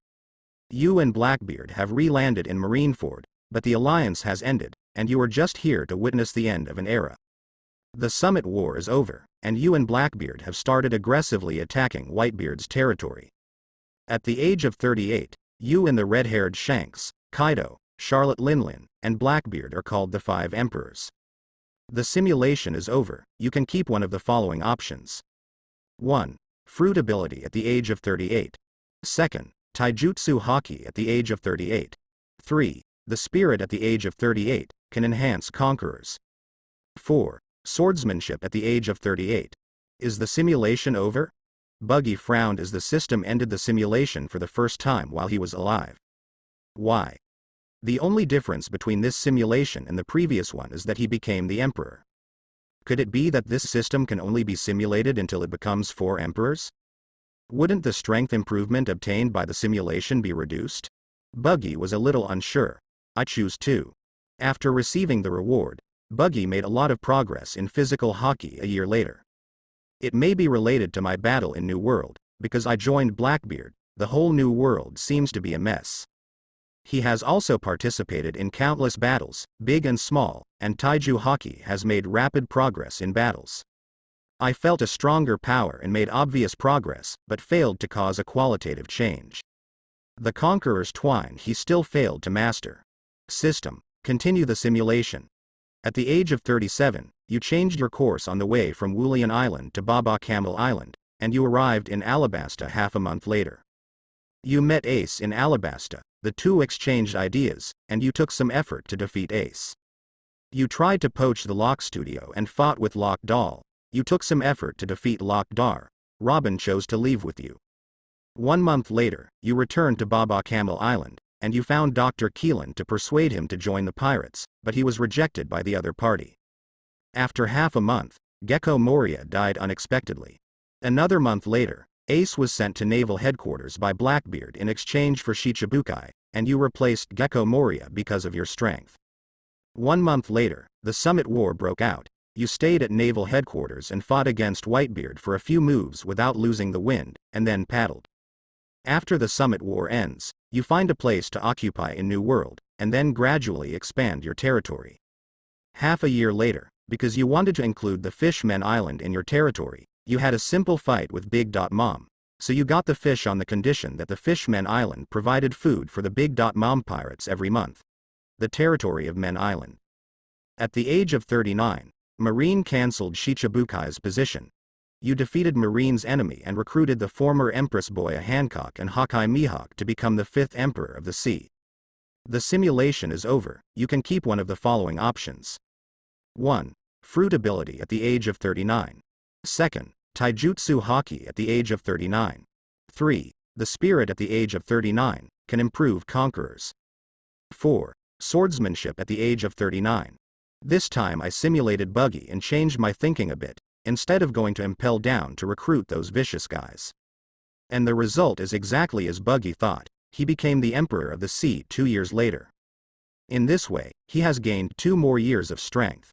You and Blackbeard have re-landed in Marineford, but the alliance has ended, and you are just here to witness the end of an era. The Summit War is over, and you and Blackbeard have started aggressively attacking Whitebeard's territory. At the age of 38, you and the red-haired Shanks, Kaido, Charlotte Linlin, and Blackbeard are called the Five Emperors. The simulation is over, you can keep one of the following options. 1. Fruit ability at the age of 38. 2nd. Taijutsu Haki at the age of 38. 3. The spirit at the age of 38, can enhance conquerors. 4. Swordsmanship at the age of 38. Is the simulation over? Buggy frowned as the system ended the simulation for the first time while he was alive. Why? The only difference between this simulation and the previous one is that he became the Emperor. Could it be that this system can only be simulated until it becomes 4 Emperors? Wouldn't the strength improvement obtained by the simulation be reduced? Buggy was a little unsure. I choose 2. After receiving the reward, Buggy made a lot of progress in physical hockey a year later. It may be related to my battle in New World, because I joined Blackbeard, the whole New World seems to be a mess. He has also participated in countless battles, big and small, and Taiju Hockey has made rapid progress in battles. I felt a stronger power and made obvious progress, but failed to cause a qualitative change. The Conqueror's Twine he still failed to master. System. Continue the simulation. At the age of 37, you changed your course on the way from Wulian Island to Baba Camel Island, and you arrived in Alabasta half a month later. You met Ace in Alabasta, the two exchanged ideas, and you took some effort to defeat Ace. You tried to poach the Lock Studio and fought with Lock Doll. You took some effort to defeat Lock Dar. Robin chose to leave with you. 1 month later, you returned to Baba Camel Island, and you found Dr. Keelan to persuade him to join the pirates, but he was rejected by the other party. After half a month, Gecko Moria died unexpectedly. Another month later, Ace was sent to naval headquarters by Blackbeard in exchange for Shichibukai, and you replaced Gecko Moria because of your strength. 1 month later, the Summit War broke out. You stayed at naval headquarters and fought against Whitebeard for a few moves without losing the wind, and then paddled. After the Summit War ends, you find a place to occupy in New World, and then gradually expand your territory. Half a year later, because you wanted to include the Fishmen Island in your territory, you had a simple fight with Big Mom, so you got the fish on the condition that the Fishmen Island provided food for the Big Mom pirates every month. The territory of Men Island. At the age of 39, Marine cancelled Shichibukai's position. You defeated Marine's enemy and recruited the former Empress Boya Hancock and Hawkeye Mihawk to become the 5th Emperor of the Sea. The simulation is over, you can keep one of the following options. 1. Fruit ability at the age of 39. 2nd. Taijutsu Haki at the age of 39. 3. The spirit at the age of 39, can improve conquerors. 4. Swordsmanship at the age of 39. This time I simulated Buggy and changed my thinking a bit, instead of going to Impel Down to recruit those vicious guys. And the result is exactly as Buggy thought. He became the Emperor of the Sea 2 years later. In this way, he has gained 2 more years of strength.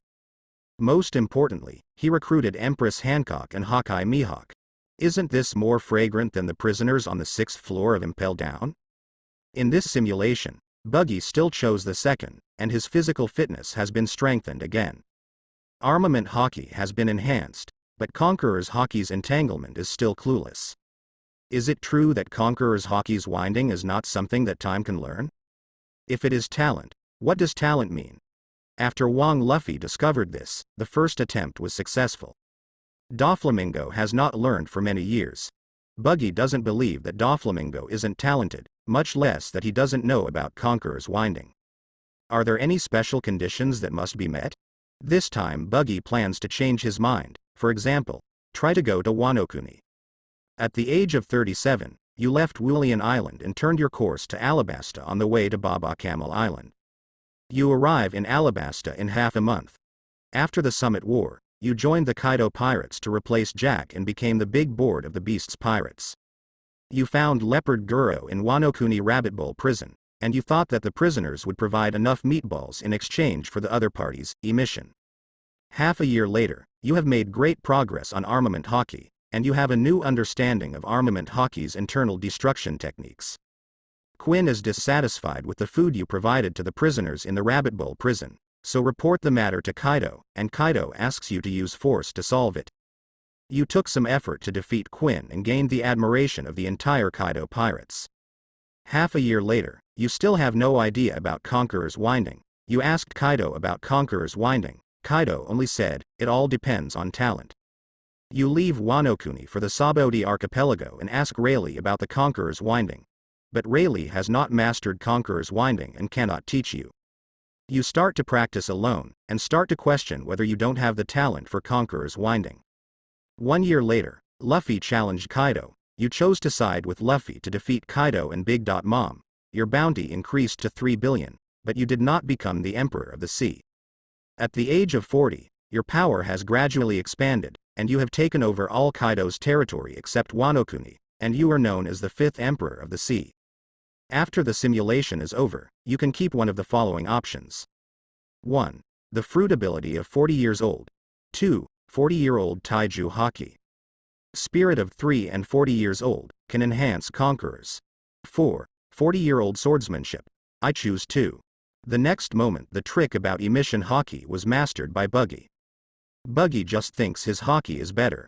Most importantly, he recruited Empress Hancock and Hawkeye Mihawk. Isn't this more fragrant than the prisoners on the 6th floor of Impel Down? In this simulation, Buggy still chose the second, and his physical fitness has been strengthened again. Armament Hockey has been enhanced, but Conqueror's Hockey's entanglement is still clueless. Is it true that Conqueror's Hockey's winding is not something that time can learn? If it is talent, what does talent mean? After Wang Luffy discovered this, the first attempt was successful. Doflamingo has not learned for many years. Buggy doesn't believe that Doflamingo isn't talented, much less that he doesn't know about Conqueror's winding. Are there any special conditions that must be met? This time Buggy plans to change his mind. For example, try to go to Wano-Kuni. At the age of 37, you left Wulian Island and turned your course to Alabasta on the way to Baba Camel Island. You arrive in Alabasta in half a month. After the Summit War, you joined the Kaido Pirates to replace Jack and became the big board of the Beast's Pirates. You found Leopard Guro in Wano-Kuni Rabbit Bowl prison, and you thought that the prisoners would provide enough meatballs in exchange for the other party's emission. Half a year later, you have made great progress on Armament Hockey, and you have a new understanding of Armament Hockey's internal destruction techniques. Quinn is dissatisfied with the food you provided to the prisoners in the Rabbit Bowl prison, so report the matter to Kaido, and Kaido asks you to use force to solve it. You took some effort to defeat Quinn and gained the admiration of the entire Kaido Pirates. Half a year later, you still have no idea about Conqueror's winding. You asked Kaido about Conqueror's winding. Kaido only said, it all depends on talent. You leave Wano-Kuni for the Sabaody archipelago and ask Rayleigh about the Conqueror's winding. But Rayleigh has not mastered Conqueror's winding and cannot teach you. You start to practice alone, and start to question whether you don't have the talent for Conqueror's winding. 1 year later, Luffy challenged Kaido. You chose to side with Luffy to defeat Kaido and Big Mom. Your bounty increased to 3 billion, but you did not become the Emperor of the Sea. At the age of 40, your power has gradually expanded, and you have taken over all Kaido's territory except Wano-Kuni, and you are known as the 5th Emperor of the Sea. After the simulation is over, you can keep one of the following options. 1. The fruit ability of 40 years old. 2. 40-year-old Taiju Hockey. Spirit of 3 and 40 years old, can enhance Conquerors. 4. 40-year-old swordsmanship. I choose 2. The next moment the trick about emission hockey was mastered by Buggy. Buggy just thinks his hockey is better.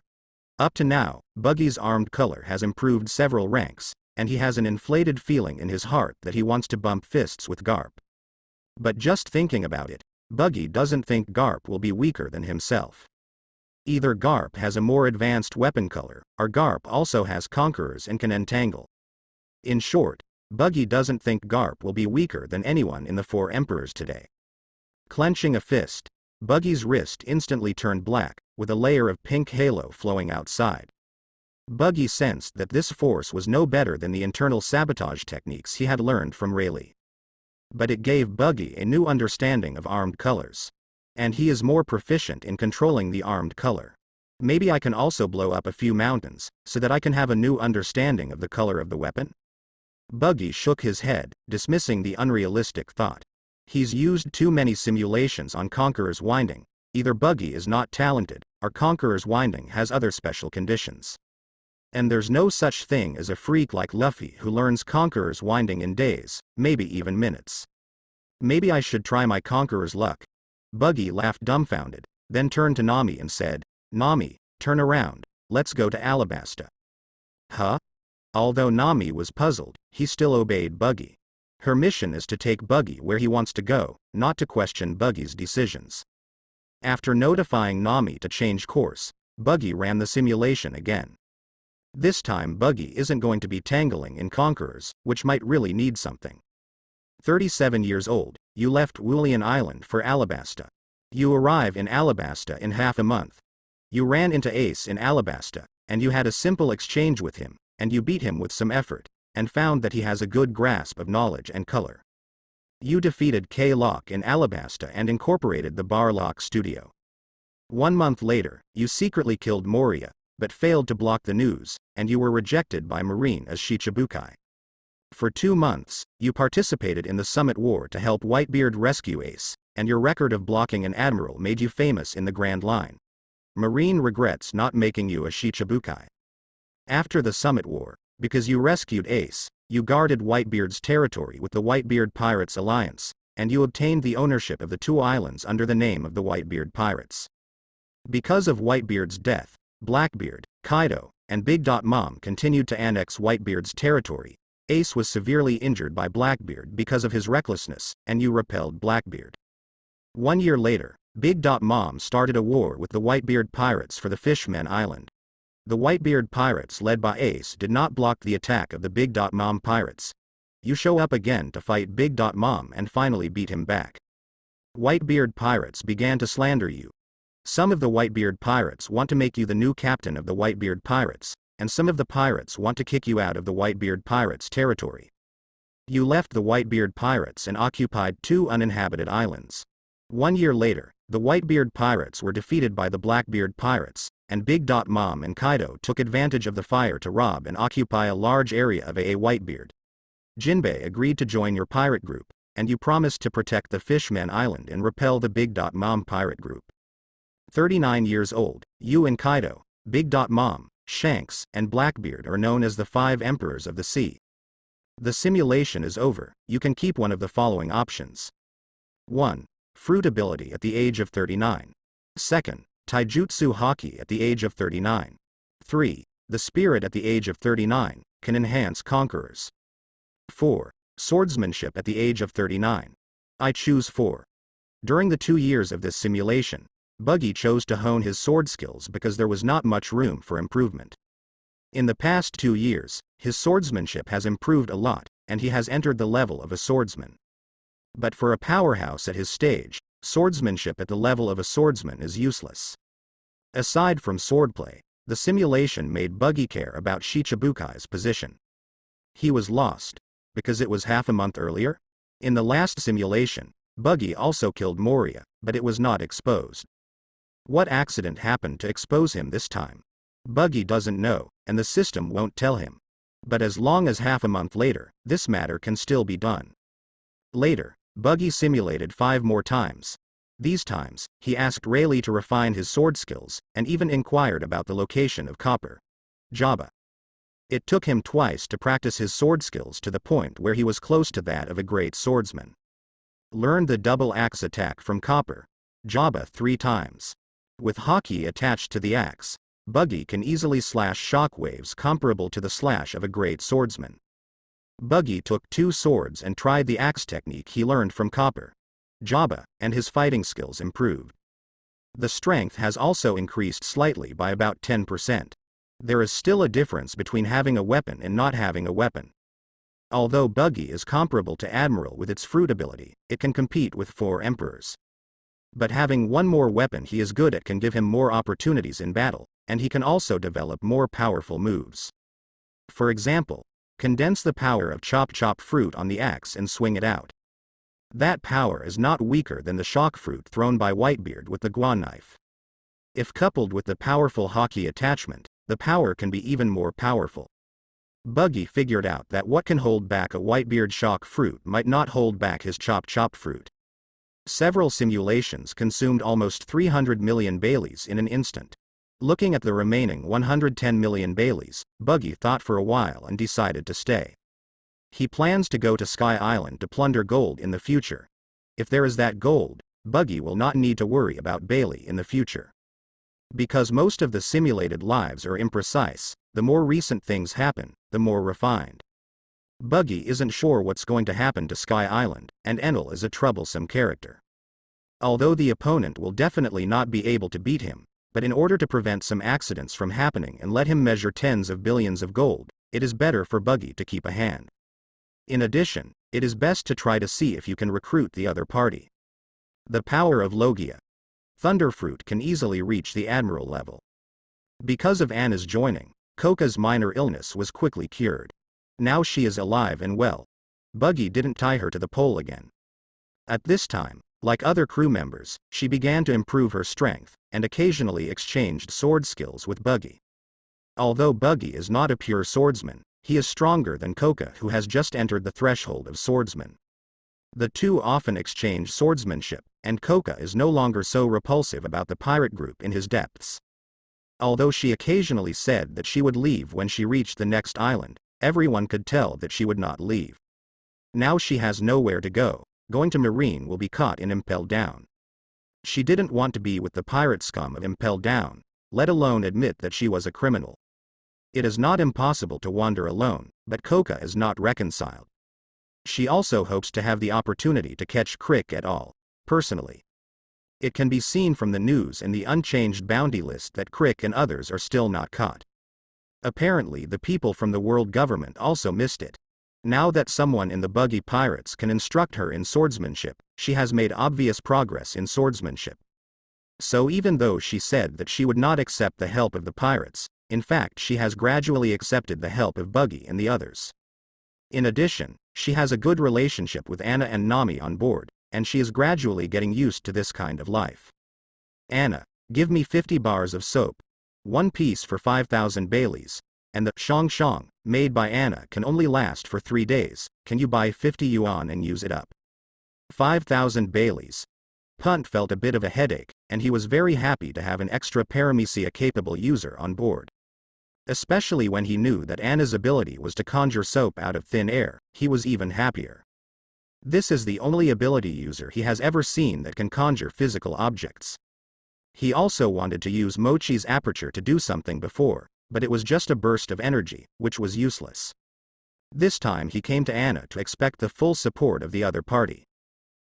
Up to now, Buggy's armed color has improved several ranks, and he has an inflated feeling in his heart that he wants to bump fists with Garp. But just thinking about it, Buggy doesn't think Garp will be weaker than himself. Either Garp has a more advanced weapon color, or Garp also has Conquerors and can entangle. In short, Buggy doesn't think Garp will be weaker than anyone in the 4 emperors today. Clenching a fist, Buggy's wrist instantly turned black, with a layer of pink halo flowing outside. Buggy sensed that this force was no better than the internal sabotage techniques he had learned from Rayleigh. But it gave Buggy a new understanding of armed colors. And he is more proficient in controlling the armed color. Maybe I can also blow up a few mountains, so that I can have a new understanding of the color of the weapon? Buggy shook his head, dismissing the unrealistic thought. He's used too many simulations on Conqueror's winding. Either Buggy is not talented, or Conqueror's winding has other special conditions. And there's no such thing as a freak like Luffy who learns Conqueror's winding in days, maybe even minutes. Maybe I should try my Conqueror's luck. Buggy laughed dumbfounded, then turned to Nami and said, Nami, turn around, let's go to Alabasta. Huh? Although Nami was puzzled, he still obeyed Buggy. Her mission is to take Buggy where he wants to go, not to question Buggy's decisions. After notifying Nami to change course, Buggy ran the simulation again. This time Buggy isn't going to be tangling in Conquerors, which might really need something. 37 years old, you left Wulian Island for Alabasta. You arrive in Alabasta in half a month. You ran into Ace in Alabasta, and you had a simple exchange with him, and you beat him with some effort, and found that he has a good grasp of knowledge and color. You defeated K-Lock in Alabasta and incorporated the Bar Lock studio. 1 month later, you secretly killed Moria, but failed to block the news, and you were rejected by Marine as Shicibukai. For 2 months, you participated in the Summit War to help Whitebeard rescue Ace, and your record of blocking an admiral made you famous in the Grand Line. Marine regrets not making you a Shicibukai. After the Summit War, because you rescued Ace, you guarded Whitebeard's territory with the Whitebeard Pirates Alliance, and you obtained the ownership of the 2 islands under the name of the Whitebeard Pirates. Because of Whitebeard's death, Blackbeard, Kaido, and Big Mom continued to annex Whitebeard's territory. Ace was severely injured by Blackbeard because of his recklessness, and you repelled Blackbeard. 1 year later, Big Mom started a war with the Whitebeard Pirates for the Fishmen Island. The Whitebeard Pirates led by Ace did not block the attack of the Big Mom Pirates. You show up again to fight Big Mom and finally beat him back. Whitebeard Pirates began to slander you. Some of the Whitebeard Pirates want to make you the new captain of the Whitebeard Pirates, and some of the pirates want to kick you out of the Whitebeard Pirates' territory. You left the Whitebeard Pirates and occupied 2 uninhabited islands. 1 year later, the Whitebeard Pirates were defeated by the Blackbeard Pirates, and Big Mom and Kaido took advantage of the fire to rob and occupy a large area of Whitebeard. Jinbei agreed to join your pirate group, and you promised to protect the Fishmen Island and repel the Big Mom pirate group. 39 years old, you and Kaido, Big Mom, Shanks, and Blackbeard are known as the 5 Emperors of the Sea. The simulation is over. You can keep one of the following options. 1. Fruit ability at the age of 39. 2nd. Taijutsu Haki at the age of 39. 3. The Spirit at the age of 39, can enhance Conquerors. 4. Swordsmanship at the age of 39. I choose 4. During the 2 years of this simulation, Buggy chose to hone his sword skills because there was not much room for improvement. In the past 2 years, his swordsmanship has improved a lot, and he has entered the level of a swordsman. But for a powerhouse at his stage, swordsmanship at the level of a swordsman is useless. Aside from swordplay, the simulation made Buggy care about Shichibukai's position. He was lost, because it was half a month earlier? In the last simulation, Buggy also killed Moria, but it was not exposed. What accident happened to expose him this time? Buggy doesn't know, and the system won't tell him. But as long as half a month later, this matter can still be done. Later, Buggy simulated 5 more times. These times, he asked Rayleigh to refine his sword skills, and even inquired about the location of Copper Jabba. It took him twice to practice his sword skills to the point where he was close to that of a great swordsman. Learned the double axe attack from Copper Jabba 3 times. With Haki attached to the axe, Buggy can easily slash shockwaves comparable to the slash of a great swordsman. Buggy took 2 swords and tried the axe technique he learned from Copper Jabba, and his fighting skills improved. The strength has also increased slightly by about 10%. There is still a difference between having a weapon and not having a weapon. Although Buggy is comparable to Admiral with its fruit ability, it can compete with 4 Emperors. But having one more weapon he is good at can give him more opportunities in battle, and he can also develop more powerful moves. For example, condense the power of chop fruit on the axe and swing it out. That power is not weaker than the shock fruit thrown by Whitebeard with the guan knife. If coupled with the powerful Haki attachment, the power can be even more powerful. Buggy figured out that what can hold back a Whitebeard shock fruit might not hold back his chop fruit. Several simulations consumed almost 300 million Baileys in an instant. Looking at the remaining 110 million Baileys, Buggy thought for a while and decided to stay. He plans to go to Sky Island to plunder gold in the future. If there is that gold, Buggy will not need to worry about Bailey in the future. Because most of the simulated lives are imprecise, the more recent things happen, the more refined. Buggy isn't sure what's going to happen to Sky Island, and Enel is a troublesome character. Although the opponent will definitely not be able to beat him, but in order to prevent some accidents from happening and let him measure tens of billions of gold, it is better for Buggy to keep a hand. In addition, it is best to try to see if you can recruit the other party. The power of Logia. Thunderfruit can easily reach the Admiral level. Because of Anna's joining, Koka's minor illness was quickly cured. Now she is alive and well. Buggy didn't tie her to the pole again. At this time, like other crew members, she began to improve her strength, and occasionally exchanged sword skills with Buggy. Although Buggy is not a pure swordsman, he is stronger than Koka, who has just entered the threshold of swordsman. The two often exchange swordsmanship, and Koka is no longer so repulsive about the pirate group in his depths. Although she occasionally said that she would leave when she reached the next island, everyone could tell that she would not leave. Now she has nowhere to go. Going to Marine will be caught in Impel Down. She didn't want to be with the pirate scum of Impel Down, let alone admit that she was a criminal. It is not impossible to wander alone, but Koka is not reconciled. She also hopes to have the opportunity to catch Crick et al. Personally. It can be seen from the news and the unchanged bounty list that Crick and others are still not caught. Apparently the people from the world government also missed it. Now that someone in the Buggy Pirates can instruct her in swordsmanship, she has made obvious progress in swordsmanship. So even though she said that she would not accept the help of the pirates, in fact she has gradually accepted the help of Buggy and the others. In addition, she has a good relationship with Anna and Nami on board, and she is gradually getting used to this kind of life. Anna, give me 50 bars of soap. One piece for 5,000 Baileys. And the shang made by Anna can only last for 3 days. Can you buy 50 yuan and use it up? 5,000 Baileys. Punt felt a bit of a headache, and he was very happy to have an extra paramecia-capable user on board. Especially when he knew that Anna's ability was to conjure soap out of thin air, he was even happier. This is the only ability user he has ever seen that can conjure physical objects. He also wanted to use Mochi's aperture to do something before, but it was just a burst of energy, which was useless. This time he came to Anna to expect the full support of the other party.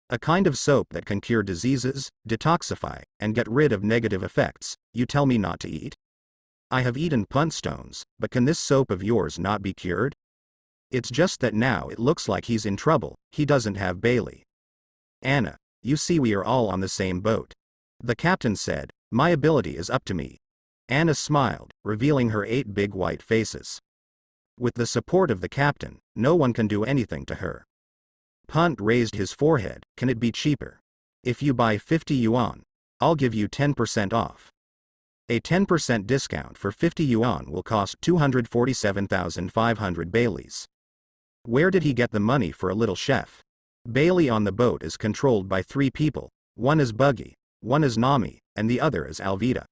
A kind of soap that can cure diseases, detoxify, and get rid of negative effects. You tell me not to eat? I have eaten punt stones, but can this soap of yours not be cured? It's just that now it looks like he's in trouble. He doesn't have Bailey. Anna, you see we are all on the same boat. The captain said, my ability is up to me. Anna smiled, revealing her 8 big white faces. With the support of the captain, no one can do anything to her. Punt raised his forehead. Can it be cheaper? If you buy 50 yuan, I'll give you 10% off. A 10% discount for 50 yuan will cost 247,500 Baileys. Where did he get the money for a little chef? Bailey on the boat is controlled by 3 people. One is Buggy, one is Nami, and the other is Alvida.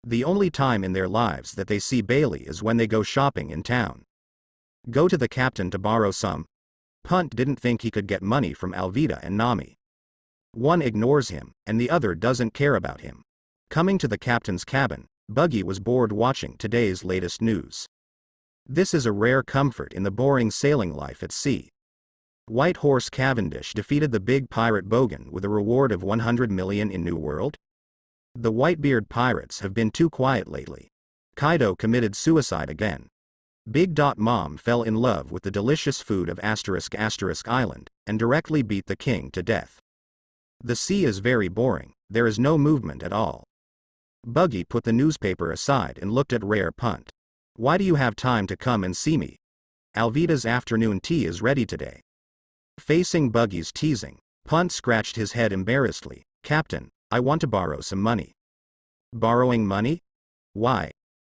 The only time in their lives that they see Bailey is when they go shopping in town. Go to the captain to borrow some. Punt didn't think he could get money from Alvida and Nami. One ignores him, and the other doesn't care about him. Coming to the captain's cabin, Buggy was bored watching today's latest news. This is a rare comfort in the boring sailing life at sea. White Horse Cavendish defeated the big pirate Bogan with a reward of 100 million in New World. The Whitebeard pirates have been too quiet lately. Kaido committed suicide again. Big Mom fell in love with the delicious food of **** Island, and directly beat the king to death. The sea is very boring, there is no movement at all. Buggy put the newspaper aside and looked at Rare Punt. Why do you have time to come and see me? Alvida's afternoon tea is ready today. Facing Buggy's teasing, Punt scratched his head embarrassedly. Captain, I want to borrow some money. Borrowing money? Why?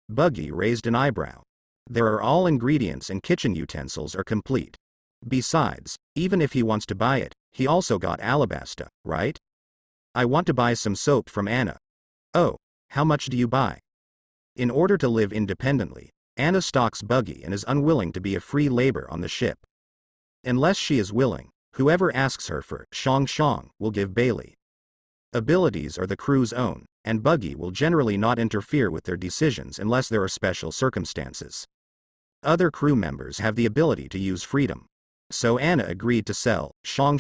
Buggy raised an eyebrow. There are all ingredients and kitchen utensils are complete. Besides, even if he wants to buy it, he also got alabasta, right? I want to buy some soap from Anna. Oh, how much do you buy? In order to live independently, Anna stalks Buggy and is unwilling to be a free labor on the ship. Unless she is willing, whoever asks her for shang will give Bailey. Abilities are the crew's own, and Buggy will generally not interfere with their decisions unless there are special circumstances. Other crew members have the ability to use freedom. So Anna agreed to sell shang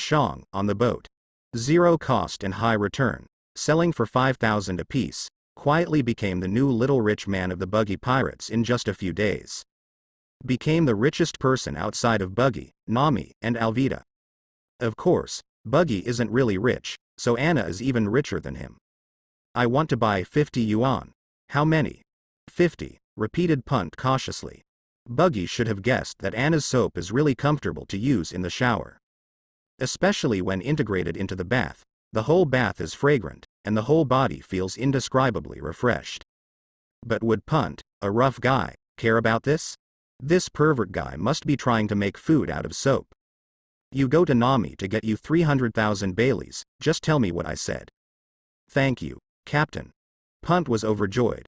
on the boat. 0 cost and high return, selling for 5,000 apiece, quietly became the new little rich man of the Buggy Pirates in just a few days. Became the richest person outside of Buggy, Nami, and Alvida. Of course, Buggy isn't really rich, so Anna is even richer than him. I want to buy 50 yuan. How many? 50, repeated Punt cautiously. Buggy should have guessed that Anna's soap is really comfortable to use in the shower. Especially when integrated into the bath, the whole bath is fragrant, and the whole body feels indescribably refreshed. But would Punt, A rough guy, care about this? This pervert guy must be trying to make food out of soap. You go to Nami to get you 300,000 Baileys, just tell me what I said. Thank you, Captain. Punt was overjoyed.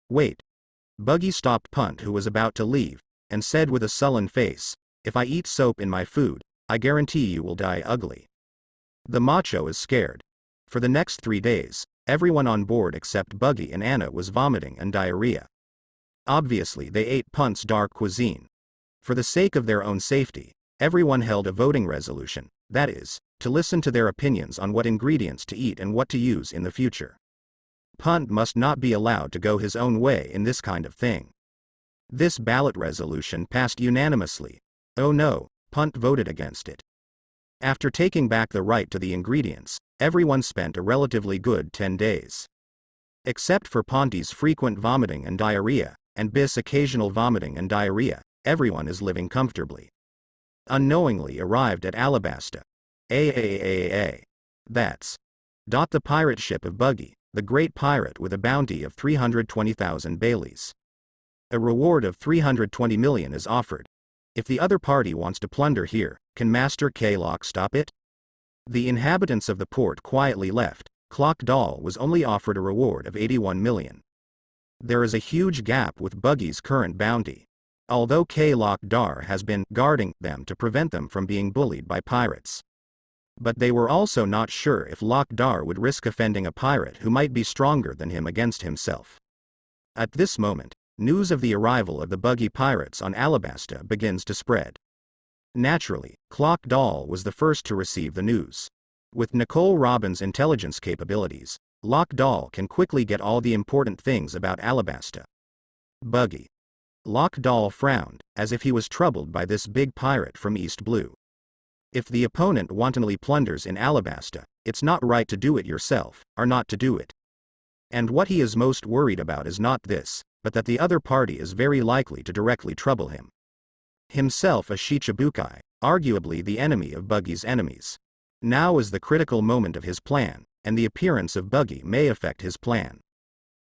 Wait. Buggy stopped Punt, who was about to leave, and said with a sullen face, if I eat soap in my food, I guarantee you will die ugly. The macho is scared. For the next 3 days, everyone on board except Buggy and Anna was vomiting and diarrhea. Obviously they ate Punt's dark cuisine. For the sake of their own safety, everyone held a voting resolution, that is, to listen to their opinions on what ingredients to eat and what to use in the future. Punt must not be allowed to go his own way in this kind of thing. This ballot resolution passed unanimously. Oh no, Punt voted against it. After taking back the right to the ingredients, everyone spent a relatively good 10 days. Except for Ponty's frequent vomiting and diarrhea, and Biss' occasional vomiting and diarrhea, everyone is living comfortably. Unknowingly arrived at Alabasta. That's the pirate ship of Buggy, the great pirate with a bounty of 320,000 Baileys. A reward of 320 million is offered. If the other party wants to plunder here, can Master K-Lock stop it? The inhabitants of the port quietly left. Clock Doll was only offered a reward of 81 million. There is a huge gap with Buggy's current bounty. Although K-Lock Dar has been guarding them to prevent them from being bullied by pirates. But they were also not sure if Lock Dar would risk offending a pirate who might be stronger than him against himself. At this moment, news of the arrival of the Buggy pirates on Alabasta begins to spread. Naturally, Clock Doll was the first to receive the news. With Nicole Robin's intelligence capabilities, Lock Doll can quickly get all the important things about Alabasta. Buggy. Lock Doll frowned, as if he was troubled by this big pirate from East Blue. If the opponent wantonly plunders in Alabasta, it's not right to do it yourself, or not to do it. And what he is most worried about is not this, but that the other party is very likely to directly trouble him. Himself a Shicibukai, arguably the enemy of Buggy's enemies. Now is the critical moment of his plan, and the appearance of Buggy may affect his plan.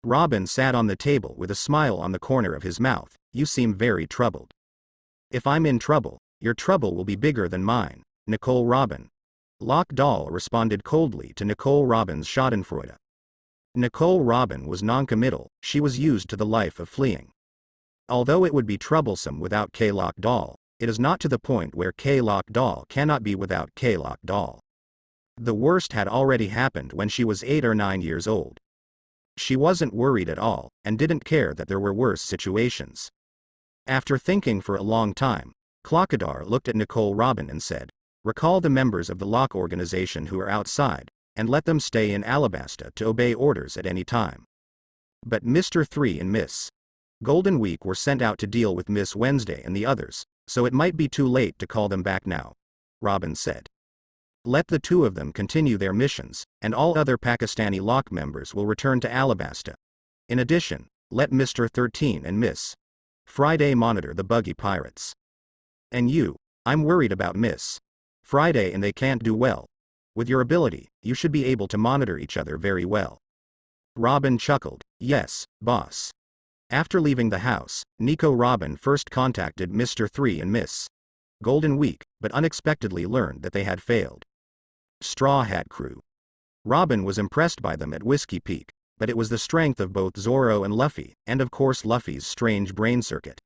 Robin sat on the table with a smile on the corner of his mouth. You seem very troubled. If I'm in trouble, your trouble will be bigger than mine, Nicole Robin. Lock Doll responded coldly to Nicole Robin's schadenfreude. Nicole Robin was non-committal, she was used to the life of fleeing. Although it would be troublesome without K-Lock Doll, it is not to the point where K-Lock Doll cannot be without K-Lock Doll. The worst had already happened when she was 8 or 9 years old. She wasn't worried at all, and didn't care that there were worse situations. After thinking for a long time, Clockadar looked at Nicole Robin and said, recall the members of the Lock organization who are outside, and let them stay in Alabasta to obey orders at any time. But Mr. 3 and Miss Golden Week were sent out to deal with Miss Wednesday and the others, so it might be too late to call them back now, Robin said. Let the two of them continue their missions, and all other Pakistani Lock members will return to Alabasta. In addition, let Mr. 13 and Miss Friday monitor the Buggy pirates. And you, I'm worried about Miss Friday and they can't do well. With your ability, you should be able to monitor each other very well. Robin chuckled, yes, boss. After leaving the house, Nico Robin first contacted Mr. 3 and Miss Golden Week, but unexpectedly learned that they had failed. Straw Hat Crew. Robin was impressed by them at Whiskey Peak, but it was the strength of both Zoro and Luffy, and of course Luffy's strange brain circuit.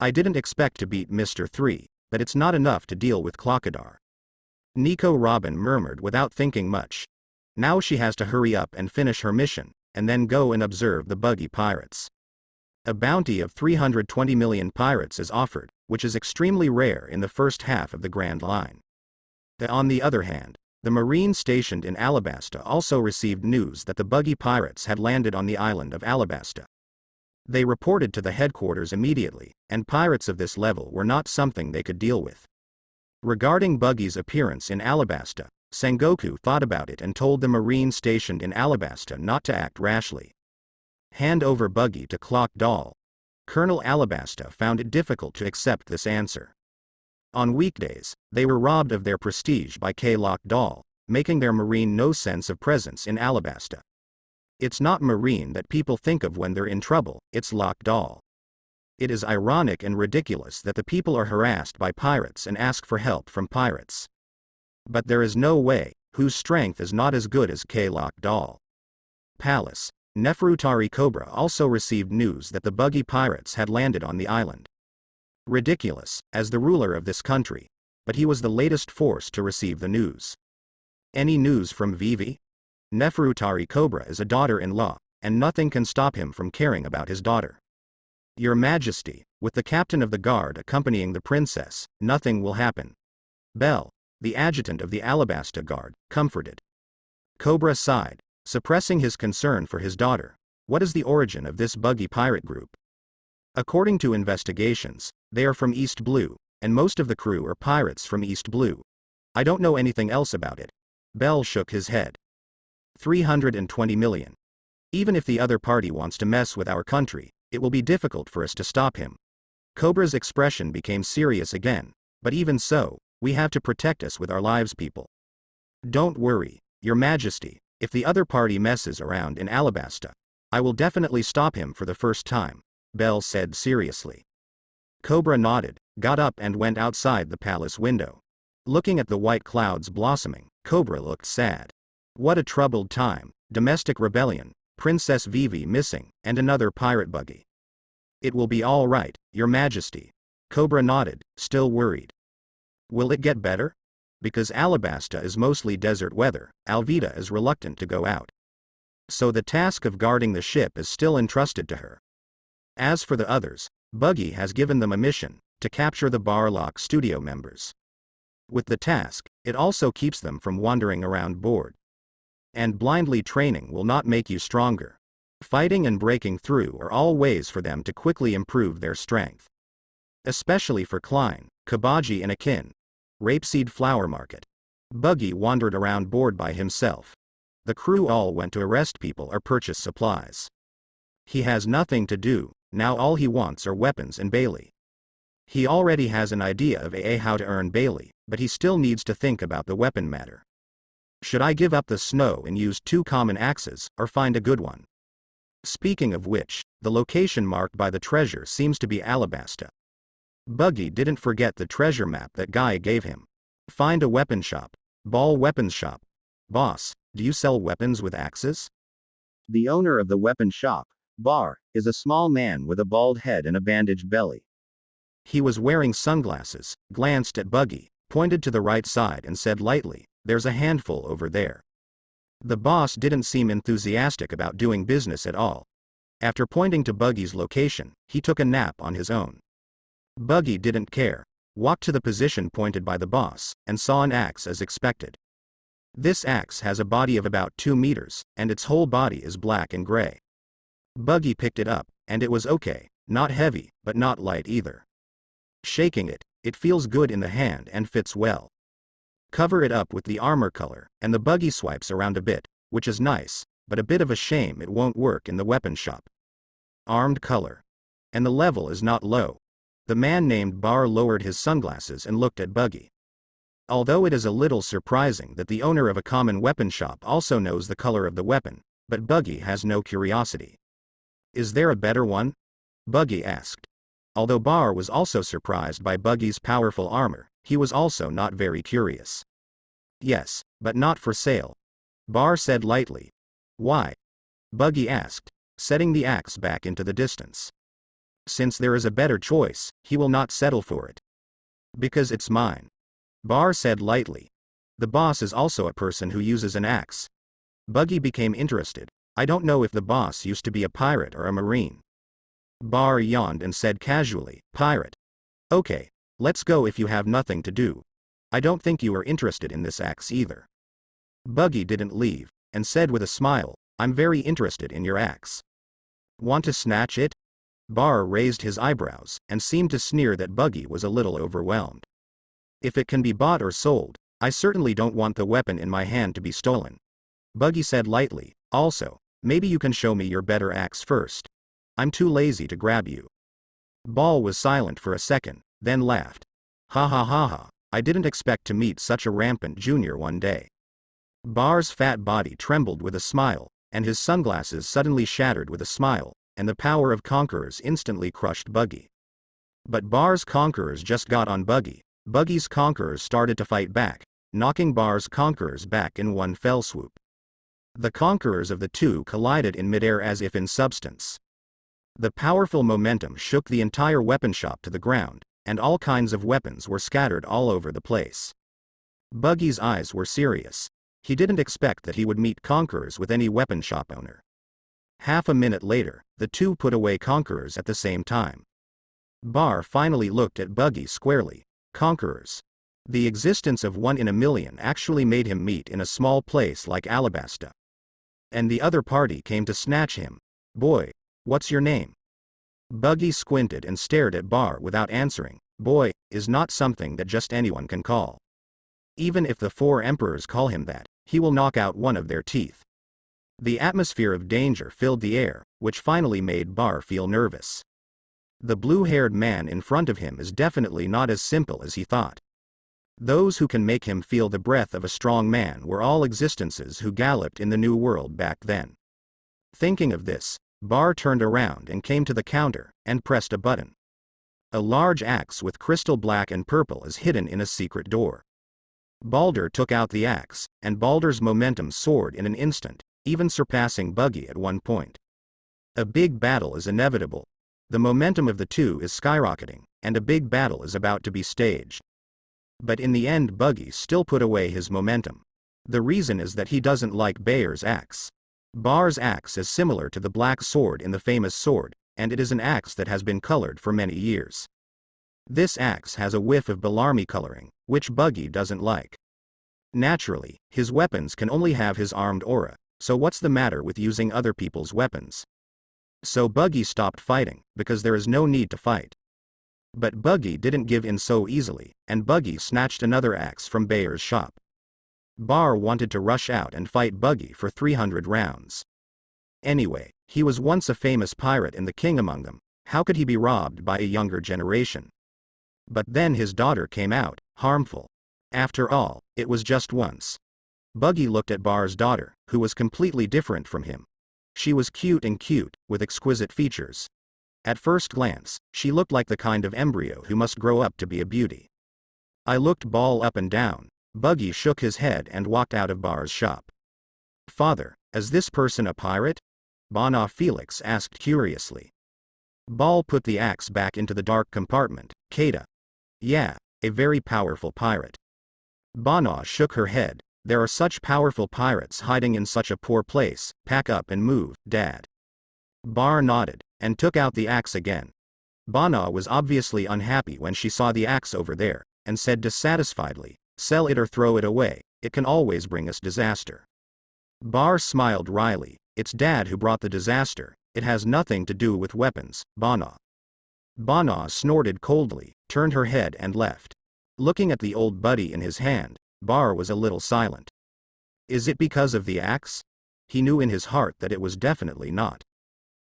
I didn't expect to beat Mr. 3, but it's not enough to deal with Clockadar. Nico Robin murmured without thinking much. Now she has to hurry up and finish her mission, and then go and observe the Buggy pirates. A bounty of 320 million pirates is offered, which is extremely rare in the first half of the Grand Line. On the other hand, the Marine stationed in Alabasta also received news that the Buggy pirates had landed on the island of Alabasta. They reported to the headquarters immediately, and pirates of this level were not something they could deal with. Regarding Buggy's appearance in Alabasta, Sengoku thought about it and told the Marine stationed in Alabasta not to act rashly. Hand over Buggy to Clock Doll. Colonel Alabasta found it difficult to accept this answer. On weekdays, they were robbed of their prestige by K-Lock Doll, making their Marine no sense of presence in Alabasta. It's not marine that people think of when they're in trouble, it's Nuoqigao. It is ironic and ridiculous that the people are harassed by pirates and ask for help from pirates. But there is no way, whose strength is not as good as Nuoqigao. Palace. Neferutari Cobra also received news that the Buggy pirates had landed on the island. Ridiculous, as the ruler of this country, but he was the latest force to receive the news. Any news from Vivi? Neferutari Cobra is a daughter-in-law, and nothing can stop him from caring about his daughter. Your Majesty, with the captain of the guard accompanying the princess, nothing will happen. Bell, the adjutant of the Alabasta Guard, comforted. Cobra sighed, suppressing his concern for his daughter. What is the origin of this Buggy pirate group? According to investigations, they are from East Blue, and most of the crew are pirates from East Blue. I don't know anything else about it. Bell shook his head. 320 million. Even if the other party wants to mess with our country, it will be difficult for us to stop him. Cobra's expression became serious again, but even so, we have to protect us with our lives, people. Don't worry, Your Majesty, if the other party messes around in Alabasta, I will definitely stop him for the first time, Bell said seriously. Cobra nodded, got up and went outside the palace window. Looking at the white clouds blossoming, Cobra looked sad. What a troubled time, domestic rebellion, Princess Vivi missing, and another pirate Buggy. It will be all right, Your Majesty. Cobra nodded, still worried. Will it get better? Because Alabasta is mostly desert weather, Alvida is reluctant to go out. So the task of guarding the ship is still entrusted to her. As for the others, Buggy has given them a mission, to capture the Barlock studio members. With the task, it also keeps them from wandering around bored. And blindly training will not make you stronger. Fighting and breaking through are all ways for them to quickly improve their strength. Especially for Klein, Kabaji and Akin. Rapeseed Flower Market. Buggy wandered around bored by himself. The crew all went to arrest people or purchase supplies. He has nothing to do, now all he wants are weapons and Bailey. He already has an idea of how to earn Bailey, but he still needs to think about the weapon matter. Should I give up the snow and use 2 common axes, or find a good one? Speaking of which, the location marked by the treasure seems to be Alabasta. Buggy didn't forget the treasure map that Guy gave him. Find a weapon shop. Ball weapons shop. Boss, do you sell weapons with axes? The owner of the weapon shop, Bar, is a small man with a bald head and a bandaged belly. He was wearing sunglasses, glanced at Buggy, pointed to the right side and said lightly, "There's a handful over there." The boss didn't seem enthusiastic about doing business at all. After pointing to Buggy's location, he took a nap on his own. Buggy didn't care, walked to the position pointed by the boss, and saw an axe as expected. This axe has a body of about 2 meters, and its whole body is black and gray. Buggy picked it up, and it was okay, not heavy, but not light either. Shaking it, it feels good in the hand and fits well. Cover it up with the armor color, and the Buggy swipes around a bit, which is nice, but a bit of a shame it won't work in the weapon shop. Armed color. And the level is not low. The man named Bar lowered his sunglasses and looked at Buggy. Although it is a little surprising that the owner of a common weapon shop also knows the color of the weapon, but Buggy has no curiosity. Is there a better one? Buggy asked. Although Bar was also surprised by Buggy's powerful armor, he was also not very curious. Yes, but not for sale. Bar said lightly. Why? Buggy asked, setting the axe back into the distance. Since there is a better choice, he will not settle for it. Because it's mine. Bar said lightly. The boss is also a person who uses an axe. Buggy became interested. I don't know if the boss used to be a pirate or a marine. Bar yawned and said casually, pirate. Okay, let's go if you have nothing to do. I don't think you are interested in this axe either. Buggy didn't leave, and said with a smile, I'm very interested in your axe. Want to snatch it? Bar raised his eyebrows, and seemed to sneer that Buggy was a little overwhelmed. If it can be bought or sold, I certainly don't want the weapon in my hand to be stolen. Buggy said lightly, also, maybe you can show me your better axe first. I'm too lazy to grab you. Ball was silent for a second, then laughed. Ha ha ha ha, I didn't expect to meet such a rampant junior one day. Bar's fat body trembled with a smile, and his sunglasses suddenly shattered with a smile, and the power of conquerors instantly crushed Buggy. But Bar's conquerors just got on Buggy. Buggy's conquerors started to fight back, knocking Bar's conquerors back in one fell swoop. The conquerors of the two collided in midair as if in substance. The powerful momentum shook the entire weapon shop to the ground, and all kinds of weapons were scattered all over the place. Buggy's eyes were serious. He didn't expect that he would meet conquerors with any weapon shop owner. Half a minute later, the two put away conquerors at the same time. Bar finally looked at Buggy squarely. Conquerors. The existence of one in a million actually made him meet in a small place like Alabasta. And the other party came to snatch him. Boy, what's your name? Buggy squinted and stared at Bar without answering. Boy is not something that just anyone can call. Even if the four emperors call him that, he will knock out one of their teeth. The atmosphere of danger filled the air, which finally made Bar feel nervous. The blue-haired man in front of him is definitely not as simple as he thought. Those who can make him feel the breath of a strong man were all existences who galloped in the new world back then. Thinking of this, Bar turned around and came to the counter, and pressed a button. A large axe with crystal black and purple is hidden in a secret door. Balder took out the axe, and Balder's momentum soared in an instant, even surpassing Buggy at one point. A big battle is inevitable. The momentum of the two is skyrocketing, and a big battle is about to be staged. But in the end Buggy still put away his momentum. The reason is that he doesn't like Bayer's axe. Bar's axe is similar to the black sword in the famous sword, and it is an axe that has been colored for many years. This axe has a whiff of Belarmi coloring, which Buggy doesn't like. Naturally, his weapons can only have his armed aura, so what's the matter with using other people's weapons? So Buggy stopped fighting, because there is no need to fight. But Buggy didn't give in so easily, and Buggy snatched another axe from Bayer's shop. Bar wanted to rush out and fight Buggy for 300 rounds. Anyway, he was once a famous pirate and the king among them. How could he be robbed by a younger generation? But then his daughter came out, harmful. After all, it was just once. Buggy looked at Bar's daughter, who was completely different from him. She was cute, with exquisite features. At first glance, she looked like the kind of embryo who must grow up to be a beauty. I looked Ball up and down. Buggy shook his head and walked out of Bar's shop. Father, is this person a pirate? Bana Felix asked curiously. Ball put the axe back into the dark compartment. Kada. Yeah, a very powerful pirate. Bana shook her head. There are such powerful pirates hiding in such a poor place. Pack up and move, Dad. Bar nodded, and took out the axe again. Bana was obviously unhappy when she saw the axe over there, and said dissatisfiedly, sell it or throw it away, it can always bring us disaster. Bar smiled wryly, it's Dad who brought the disaster, it has nothing to do with weapons, Bana. Bana snorted coldly, turned her head and left. Looking at the old buddy in his hand, Bar was a little silent. Is it because of the axe? He knew in his heart that it was definitely not.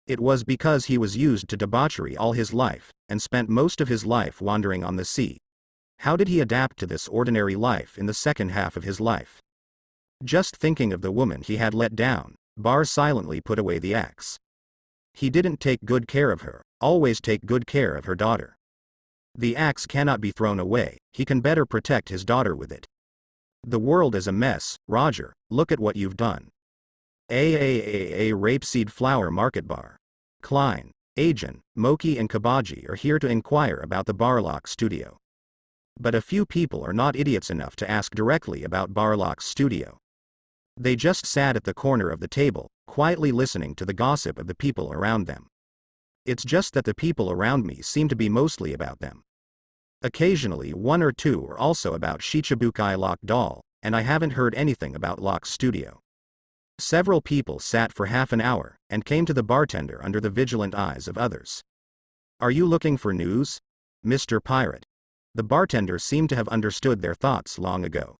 It was because he was used to debauchery all his life, and spent most of his life wandering on the sea. How did he adapt to this ordinary life in the second half of his life? Just thinking of the woman he had let down, Bar silently put away the axe. He didn't take good care of her, always take good care of her daughter. The axe cannot be thrown away, he can better protect his daughter with it. The world is a mess, Roger, look at what you've done. A Rapeseed Flower Market Bar. Klein, Ajin, Moki and Kabaji are here to inquire about the Barlock studio. But a few people are not idiots enough to ask directly about Barlock's studio. They just sat at the corner of the table, quietly listening to the gossip of the people around them. It's just that the people around me seem to be mostly about them. Occasionally one or two are also about Shicibukai Lock Doll, and I haven't heard anything about Lock's studio. Several people sat for half an hour, and came to the bartender under the vigilant eyes of others. Are you looking for news? Mr. Pirate. The bartender seemed to have understood their thoughts long ago.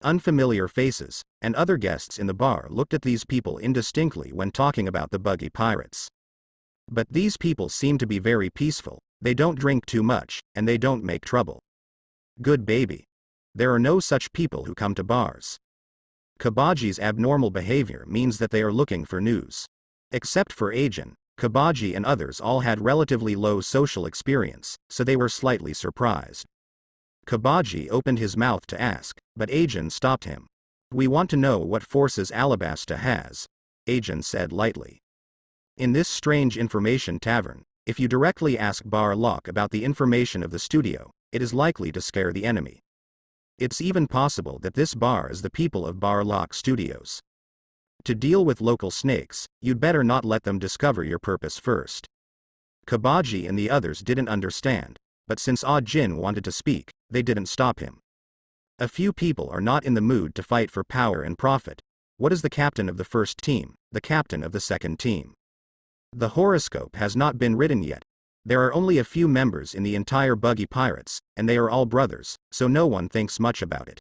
Unfamiliar faces, and other guests in the bar looked at these people indistinctly when talking about the Buggy pirates. But these people seem to be very peaceful, they don't drink too much, and they don't make trouble. Good baby. There are no such people who come to bars. Kabaji's abnormal behavior means that they are looking for news. Except for Jhin, Kabaji and others all had relatively low social experience, so they were slightly surprised. Kabaji opened his mouth to ask, but Jhin stopped him. "We want to know what forces Alabasta has," Jhin said lightly. "In this strange information tavern, if you directly ask Bar Locke about the information of the studio, it is likely to scare the enemy. It's even possible that this bar is the people of Bar Locke Studios. To deal with local snakes, you'd better not let them discover your purpose first." Kabaji and the others didn't understand, but since Jhin wanted to speak, they didn't stop him. "A few people are not in the mood to fight for power and profit. What is the captain of the first team, the captain of the second team? The horoscope has not been written yet. There are only a few members in the entire Buggy Pirates, and they are all brothers, so no one thinks much about it."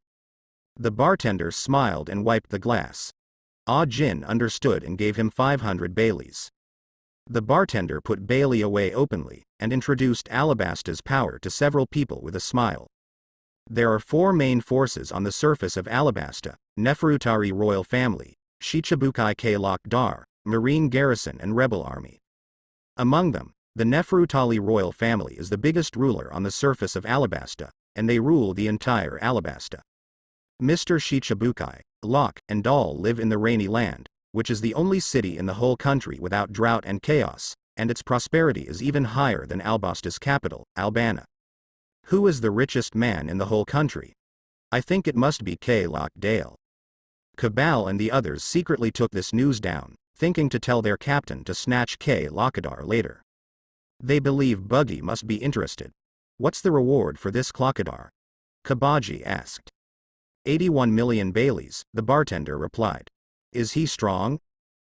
The bartender smiled and wiped the glass. Jhin understood and gave him 500 Baileys. The bartender put Bailey away openly, and introduced Alabasta's power to several people with a smile. "There are 4 main forces on the surface of Alabasta: Neferutari royal family, Shicibukai K-Lock Dar, Marine garrison and rebel army. Among them, the Neferutari royal family is the biggest ruler on the surface of Alabasta, and they rule the entire Alabasta. Mr. Shicibukai, Locke, and Doll live in the Rainy Land, which is the only city in the whole country without drought and chaos, and its prosperity is even higher than Albasta's capital, Albana. Who is the richest man in the whole country? I think it must be K-Lock Dale." Cabal and the others secretly took this news down, thinking to tell their captain to snatch K-Lockadar later. They believe Buggy must be interested. "What's the reward for this Clockadar?" Kabaji asked. 81 million Baileys, the bartender replied. "Is he strong?"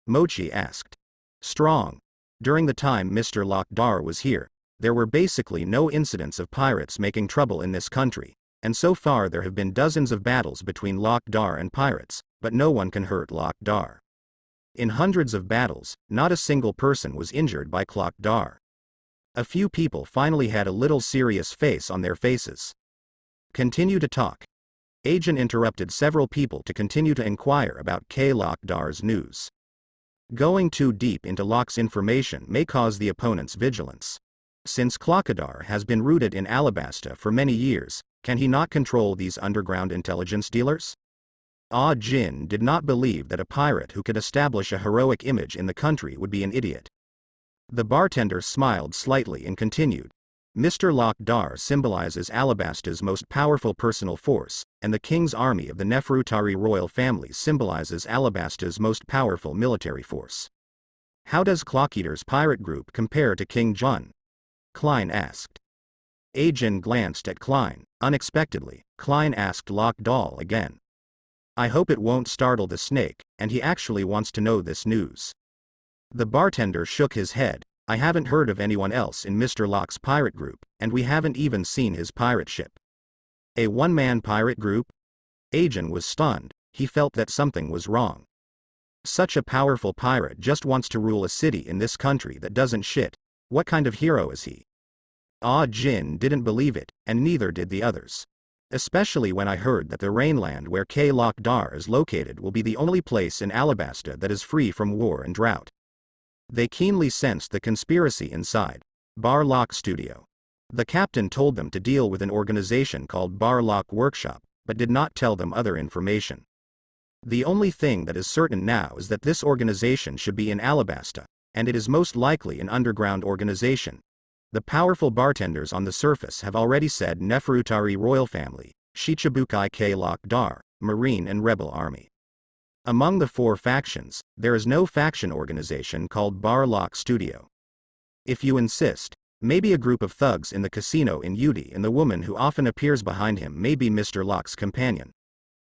Mochi asked. "Strong. During the time Mr. Lockdar was here, there were basically no incidents of pirates making trouble in this country, and so far there have been dozens of battles between Lockdar and pirates, but no one can hurt Lockdar. In hundreds of battles, not a single person was injured by Lockdar. A few people finally had a little serious face on their faces." "Continue to talk." Jhin interrupted several people to continue to inquire about K-Lockdar's news. Going too deep into Locke's information may cause the opponent's vigilance. Since Clockadar has been rooted in Alabasta for many years, can he not control these underground intelligence dealers? Jhin did not believe that a pirate who could establish a heroic image in the country would be an idiot. The bartender smiled slightly and continued. "Mr. Lockdar symbolizes Alabasta's most powerful personal force, and the king's army of the Neferutari royal family symbolizes Alabasta's most powerful military force. How does Clockeater's pirate group compare to King Jhin?" Klein asked. Jhin glanced at Klein. Unexpectedly, Klein asked Lockdal again. "I hope it won't startle the snake, and he actually wants to know this news." The bartender shook his head. "I haven't heard of anyone else in Mr. Locke's pirate group, and we haven't even seen his pirate ship." "A one-man pirate group?" Jhin was stunned. He felt that something was wrong. Such a powerful pirate just wants to rule a city in this country that doesn't shit. What kind of hero is he? Jhin didn't believe it, and neither did the others. "Especially when I heard that the Rainland where K-Lockdar is located will be the only place in Alabasta that is free from war and drought." They keenly sensed the conspiracy inside Bar Locke Studio. The captain told them to deal with an organization called Bar Locke Workshop, but did not tell them other information. The only thing that is certain now is that this organization should be in Alabasta, and it is most likely an underground organization. The powerful bartenders on the surface have already said Neferutari royal family, Shicibukai K-Lockdar, Marine and Rebel Army. Among the 4 factions, there is no faction organization called Bar Locke Studio. If you insist, maybe a group of thugs in the casino in Udi, and the woman who often appears behind him may be Mr. Locke's companion.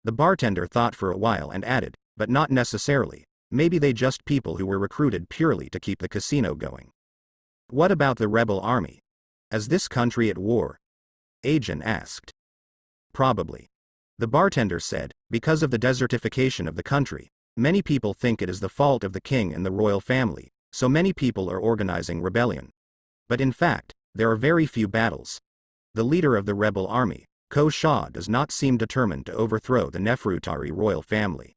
The bartender thought for a while and added, "But not necessarily, maybe they just people who were recruited purely to keep the casino going." "What about the rebel army? Is this country at war?" Jhin asked. "Probably." The bartender said, "Because of the desertification of the country, many people think it is the fault of the king and the royal family, so many people are organizing rebellion. But in fact, there are very few battles. The leader of the rebel army, Ko Sha, does not seem determined to overthrow the Neferutari royal family.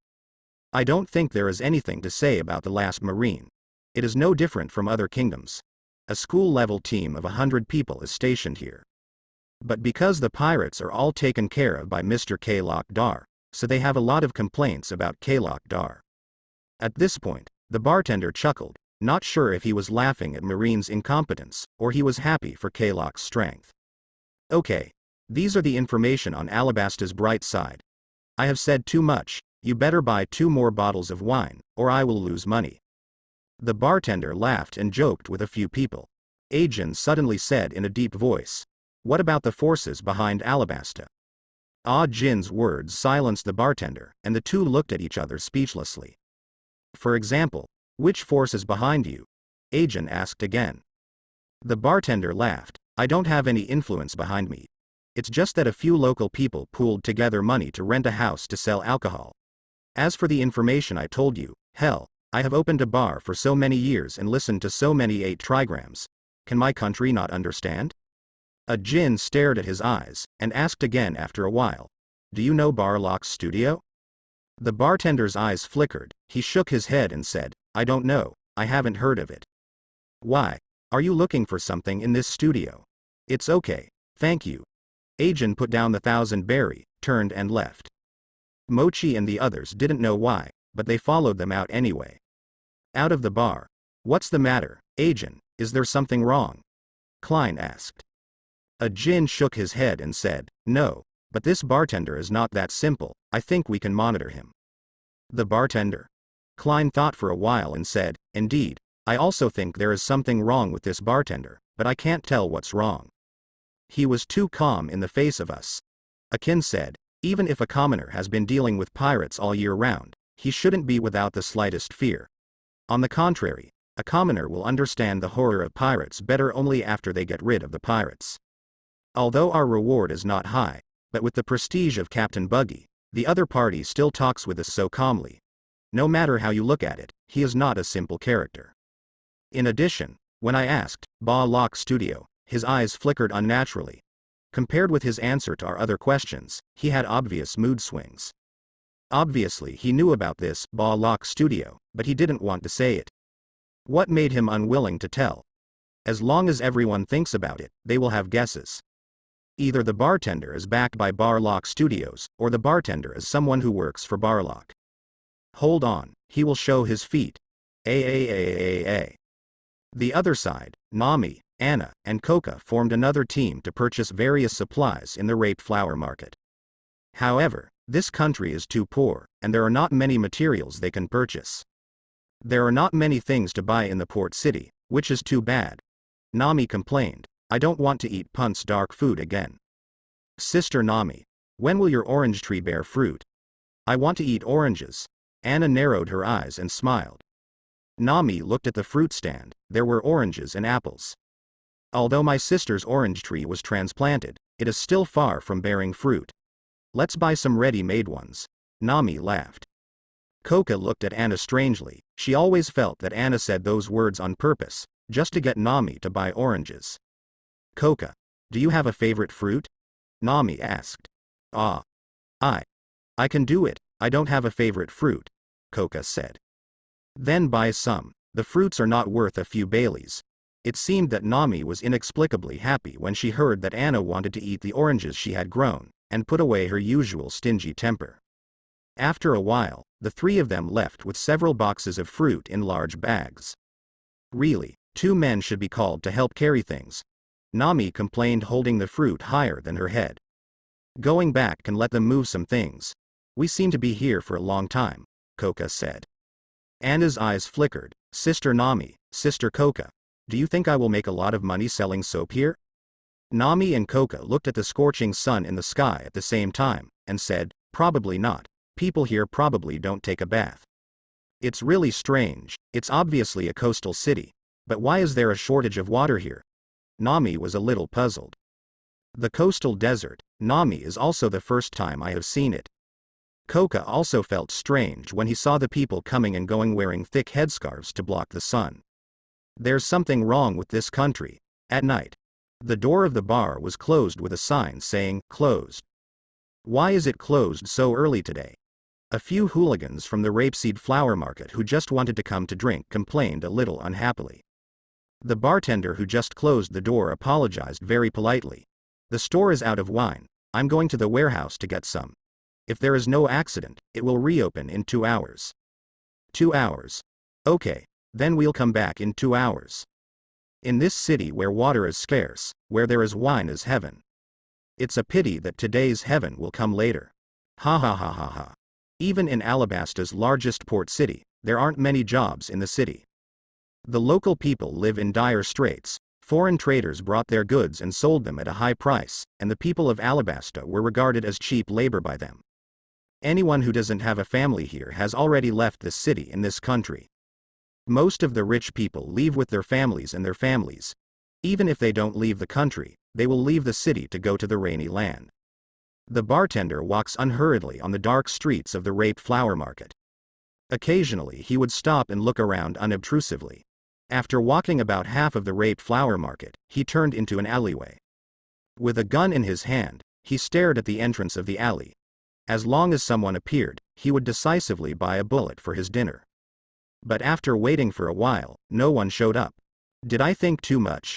I don't think there is anything to say about the last marine. It is no different from other kingdoms. A school-level team of 100 people is stationed here. But because the pirates are all taken care of by Mr. Qiwuhai, so they have a lot of complaints about Qiwuhai. At this point, the bartender chuckled, not sure if he was laughing at Marine's incompetence, or he was happy for Qiwuhai's strength. Okay. These are the information on Alabasta's bright side. I have said too much, you better buy 2 more bottles of wine, or I will lose money. The bartender laughed and joked with a few people. Jhin suddenly said in a deep voice, "What about the forces behind Alabasta?" Jhin's words silenced the bartender, and the two looked at each other speechlessly. For example, which force is behind you? Jhin asked again. The bartender laughed. I don't have any influence behind me. It's just that a few local people pooled together money to rent a house to sell alcohol. As for the information I told you, hell, I have opened a bar for so many years and listened to so many 8 trigrams. Can my country not understand? Jhin stared at his eyes, and asked again after a while. Do you know Barlock's studio? The bartender's eyes flickered, he shook his head and said, I don't know, I haven't heard of it. Why? Are you looking for something in this studio? It's okay, thank you. Jhin put down the 1000 berry, turned and left. Mochi and the others didn't know why, but they followed them out anyway. Out of the bar. What's the matter, Jhin, is there something wrong? Klein asked. Jhin shook his head and said, no, but this bartender is not that simple, I think we can monitor him. The bartender? Klein thought for a while and said, indeed, I also think there is something wrong with this bartender, but I can't tell what's wrong. He was too calm in the face of us. Akin said, even if a commoner has been dealing with pirates all year round, he shouldn't be without the slightest fear. On the contrary, a commoner will understand the horror of pirates better only after they get rid of the pirates. Although our reward is not high, but with the prestige of Captain Buggy, the other party still talks with us so calmly. No matter how you look at it, he is not a simple character. In addition, when I asked, Ba Locke Studio, his eyes flickered unnaturally. Compared with his answer to our other questions, he had obvious mood swings. Obviously he knew about this Ba Locke Studio, but he didn't want to say it. What made him unwilling to tell? As long as everyone thinks about it, they will have guesses. Either the bartender is backed by Barlock Studios, or the bartender is someone who works for Barlock. Hold on, he will show his feet. The other side, Nami, Anna, and Koka formed another team to purchase various supplies in the rape flower market. However, this country is too poor, and there are not many materials they can purchase. There are not many things to buy in the port city, which is too bad. Nami complained, I don't want to eat Punt's dark food again. Sister Nami, when will your orange tree bear fruit? I want to eat oranges. Anna narrowed her eyes and smiled. Nami looked at the fruit stand, there were oranges and apples. Although my sister's orange tree was transplanted, it is still far from bearing fruit. Let's buy some ready-made ones. Nami laughed. Koka looked at Anna strangely, she always felt that Anna said those words on purpose, just to get Nami to buy oranges. Koka, do you have a favorite fruit? Nami asked. I can do it, I don't have a favorite fruit, Koka said. Then buy some, the fruits are not worth a few Baileys. It seemed that Nami was inexplicably happy when she heard that Anna wanted to eat the oranges she had grown, and put away her usual stingy temper. After a while, the 3 of them left with several boxes of fruit in large bags. Really, 2 men should be called to help carry things. Nami complained, holding the fruit higher than her head. Going back can let them move some things. We seem to be here for a long time, Koka said. Anna's eyes flickered. Sister Nami, Sister Koka, do you think I will make a lot of money selling soap here? Nami and Koka looked at the scorching sun in the sky at the same time, and said, probably not. People here probably don't take a bath. It's really strange, it's obviously a coastal city. But why is there a shortage of water here? Nami was a little puzzled. The coastal desert, Nami, is also the first time I have seen it. Koka also felt strange when he saw the people coming and going wearing thick headscarves to block the sun. There's something wrong with this country. At night, the door of the bar was closed with a sign saying, closed. Why is it closed so early today? A few hooligans from the rapeseed flower market who just wanted to come to drink complained a little unhappily. The bartender who just closed the door apologized very politely. The store is out of wine. I'm going to the warehouse to get some. If there is no accident, it will reopen in 2 hours. 2 hours. Okay, then we'll come back in 2 hours. In this city where water is scarce, where there is wine is heaven. It's a pity that today's heaven will come later. Ha ha ha ha ha. Even in Alabasta's largest port city, there aren't many jobs in the city. The local people live in dire straits. Foreign traders brought their goods and sold them at a high price, and the people of Alabasta were regarded as cheap labor by them. Anyone who doesn't have a family here has already left this city and this country. Most of the rich people leave with their families and their families. Even if they don't leave the country, they will leave the city to go to the rainy land. The bartender walks unhurriedly on the dark streets of the rape flower market. Occasionally he would stop and look around unobtrusively. After walking about half of the rape flower market, he turned into an alleyway. With a gun in his hand, he stared at the entrance of the alley. As long as someone appeared, he would decisively buy a bullet for his dinner. But after waiting for a while, no one showed up. Did I think too much?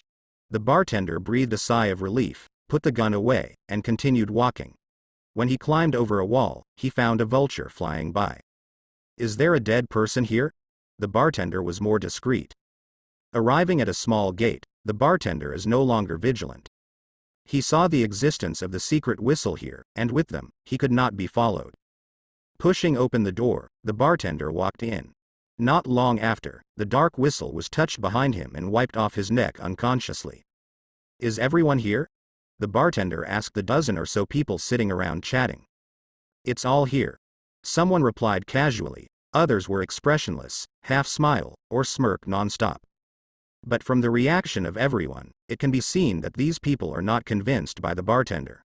The bartender breathed a sigh of relief, put the gun away, and continued walking. When he climbed over a wall, he found a vulture flying by. Is there a dead person here? The bartender was more discreet. Arriving at a small gate, the bartender is no longer vigilant. He saw the existence of the secret whistle here, and with them, he could not be followed. Pushing open the door, the bartender walked in. Not long after, the dark whistle was touched behind him and wiped off his neck unconsciously. Is everyone here? The bartender asked the dozen or so people sitting around chatting. It's all here. Someone replied casually, others were expressionless, half smile, or smirk nonstop. But from the reaction of everyone, it can be seen that these people are not convinced by the bartender.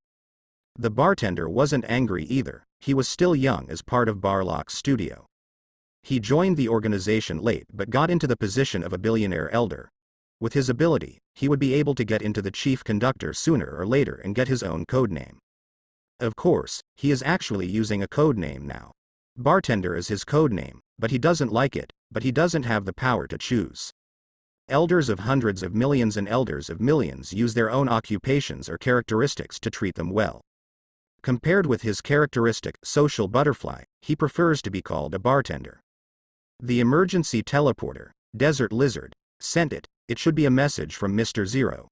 The bartender wasn't angry either, he was still young as part of Barlock's studio. He joined the organization late but got into the position of a billionaire elder. With his ability, he would be able to get into the chief conductor sooner or later and get his own codename. Of course, he is actually using a codename now. Bartender is his codename, but he doesn't like it, but he doesn't have the power to choose. Elders of hundreds of millions and elders of millions use their own occupations or characteristics to treat them well. Compared with his characteristic, social butterfly, he prefers to be called a bartender. The emergency teleporter, Desert Lizard, sent it. It should be a message from Mr. Zero.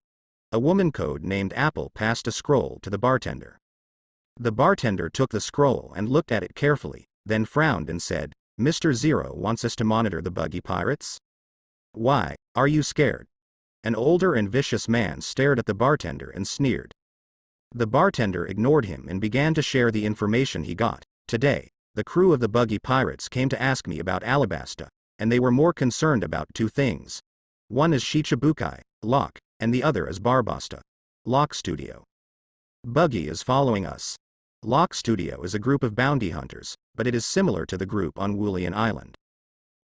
A woman code named Apple passed a scroll to the bartender. The bartender took the scroll and looked at it carefully, then frowned and said, Mr. Zero wants us to monitor the Buggy pirates? Why, are you scared? An older and vicious man stared at the bartender and sneered. The bartender ignored him and began to share the information he got. Today, the crew of the Buggy pirates came to ask me about Alabasta, and they were more concerned about two things. One is Shicibukai, Lock, and the other is Barbasta, Lock Studio. Buggy is following us. Lock Studio is a group of bounty hunters, but it is similar to the group on Wulian Island.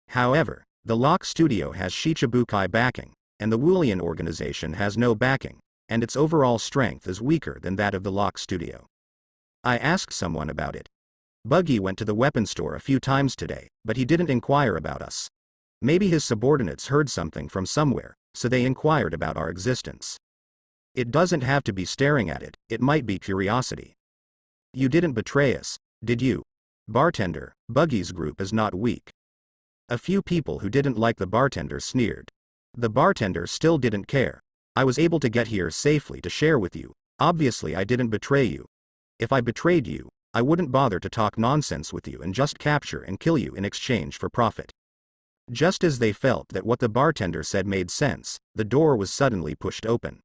However, the Lock Studio has Shicibukai backing, and the Wulian organization has no backing, and its overall strength is weaker than that of the Lock Studio. I asked someone about it. Buggy went to the weapon store a few times today, but he didn't inquire about us. Maybe his subordinates heard something from somewhere, so they inquired about our existence. It doesn't have to be staring at it, it might be curiosity. You didn't betray us, did you? Bartender, Buggy's group is not weak. A few people who didn't like the bartender sneered. The bartender still didn't care. I was able to get here safely to share with you. Obviously I didn't betray you. If I betrayed you, I wouldn't bother to talk nonsense with you and just capture and kill you in exchange for profit. Just as they felt that what the bartender said made sense, the door was suddenly pushed open.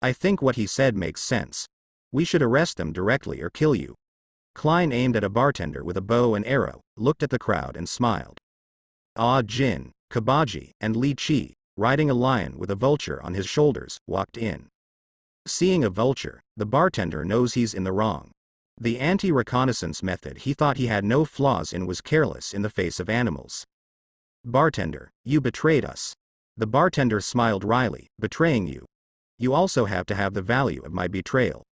I think what he said makes sense. We should arrest them directly or kill you. Klein aimed at a bartender with a bow and arrow, looked at the crowd and smiled. Jhin, Kabaji, and Li Chi, riding a lion with a vulture on his shoulders, walked in. Seeing a vulture, the bartender knows he's in the wrong. The anti-reconnaissance method he thought he had no flaws in was careless in the face of animals. Bartender, you betrayed us. The bartender smiled wryly, betraying you. You also have to have the value of my betrayal.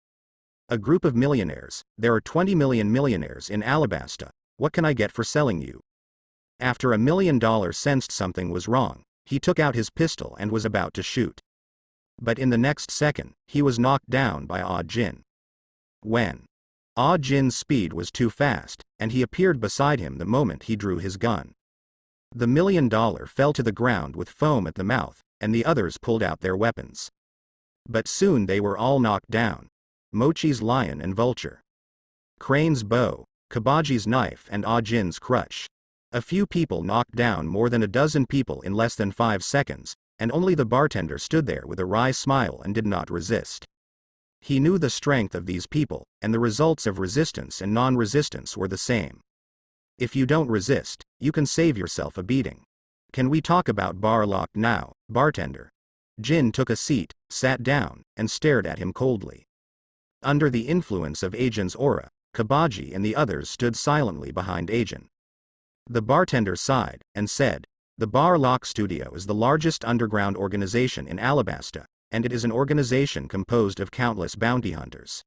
A group of millionaires, there are 20 million millionaires in Alabasta, What can I get for selling you? After $1 million sensed something was wrong, he took out his pistol and was about to shoot. But in the next second, he was knocked down by Jhin. When Jin's speed was too fast, and he appeared beside him the moment he drew his gun. The $1 million fell to the ground with foam at the mouth, and the others pulled out their weapons. But soon they were all knocked down. Mochi's lion and vulture, Crane's bow, Kabaji's knife and Jin's crutch. A few people knocked down more than a dozen people in less than 5 seconds, and only the bartender stood there with a wry smile and did not resist. He knew the strength of these people, and the results of resistance and non-resistance were the same. If you don't resist, you can save yourself a beating. Can we talk about bar lock now, bartender? Jhin took a seat, sat down, and stared at him coldly. Under the influence of Jhin's aura, Kabaji and the others stood silently behind Jhin. The bartender sighed, and said, "The Bar Lock Studio is the largest underground organization in Alabasta, and it is an organization composed of countless bounty hunters."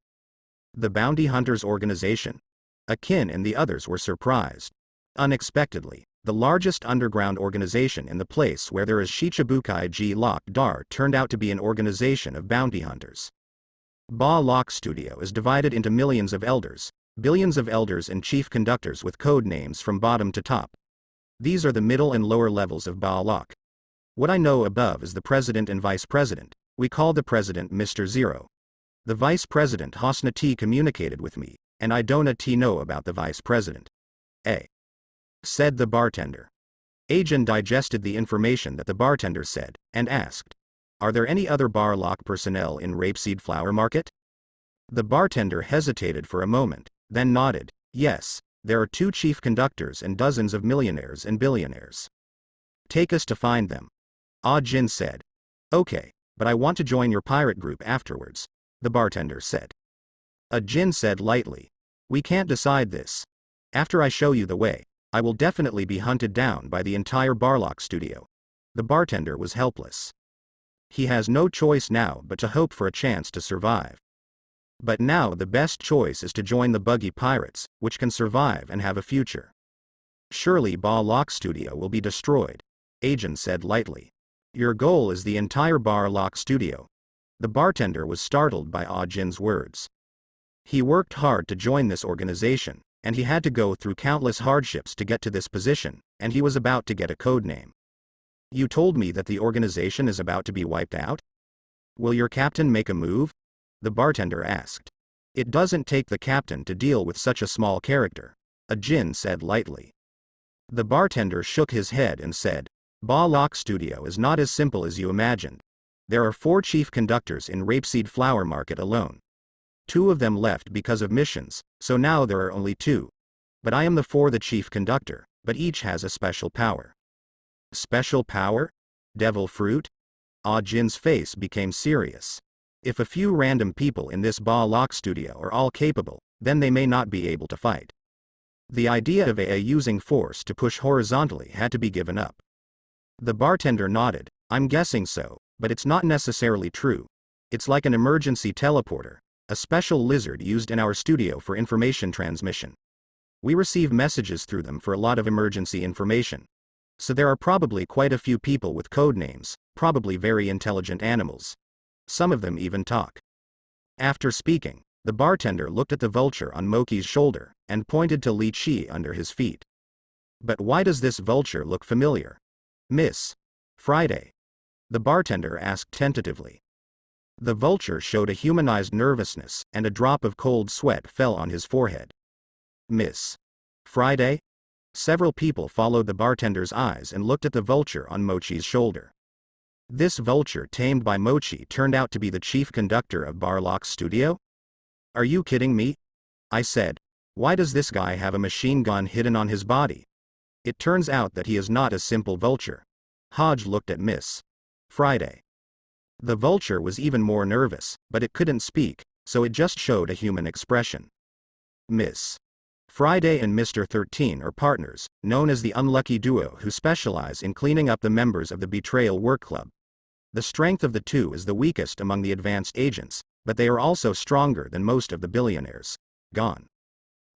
The Bounty Hunters Organization? Akin and the others were surprised. Unexpectedly, the largest underground organization in the place where there is Shicibukai G Lock Dar turned out to be an organization of bounty hunters. Ba Lock Studio is divided into millions of elders, billions of elders and chief conductors with code names from bottom to top. These are the middle and lower levels of Ba Lock. What I know above is the president and vice president. We call the president Mr. Zero. The vice president Hosna T communicated with me, and I don't know about the vice president. Said the bartender. Jhin digested the information that the bartender said, and asked, "Are there any other Bar Lock personnel in Rapeseed Flower Market?" The bartender hesitated for a moment, then nodded, "Yes, there are 2 chief conductors and dozens of millionaires and billionaires." "Take us to find them." Jhin said. "Okay, but I want to join your pirate group afterwards," the bartender said. Jhin said lightly, "We can't decide this. After I show you the way, I will definitely be hunted down by the entire Barlock Studio." The bartender was helpless. He has no choice now but to hope for a chance to survive. But now the best choice is to join the Buggy Pirates, which can survive and have a future. "Surely Ba Lock Studio will be destroyed," Jhin said lightly. "Your goal is the entire Bar Lock Studio." The bartender was startled by Jin's words. He worked hard to join this organization, and he had to go through countless hardships to get to this position, and he was about to get a code name. "You told me that the organization is about to be wiped out? Will your captain make a move?" the bartender asked. "It doesn't take the captain to deal with such a small character," Jhin said lightly. The bartender shook his head and said, "Ba Lock Studio is not as simple as you imagined. There are 4 chief conductors in Rapeseed Flower Market alone. 2 of them left because of missions, so now there are only 2. But I am the chief conductor, but each has a special power." "Special power? Devil fruit?" Jin's face became serious. "If a few random people in this Ba Lock Studio are all capable, then they may not be able to fight." The idea of using force to push horizontally had to be given up. The bartender nodded, "I'm guessing so, but it's not necessarily true. It's like an emergency teleporter, a special lizard used in our studio for information transmission. We receive messages through them for a lot of emergency information. So there are probably quite a few people with code names, probably very intelligent animals. Some of them even talk." After speaking, the bartender looked at the vulture on Moki's shoulder, and pointed to Li Chi under his feet. "But why does this vulture look familiar? Miss Friday?" the bartender asked tentatively. The vulture showed a humanized nervousness, and a drop of cold sweat fell on his forehead. "Miss Friday?" Several people followed the bartender's eyes and looked at the vulture on Mochi's shoulder. This vulture tamed by Mochi turned out to be the chief conductor of Barlock's studio? "Are you kidding me?" I said. "Why does this guy have a machine gun hidden on his body?" It turns out that he is not a simple vulture. Hodge looked at Miss Friday. The vulture was even more nervous, but it couldn't speak, so it just showed a human expression. Miss Friday and Mr. 13 are partners, known as the Unlucky Duo, who specialize in cleaning up the members of the Betrayal Work Club. The strength of the 2 is the weakest among the advanced agents, but they are also stronger than most of the billionaires. Gone.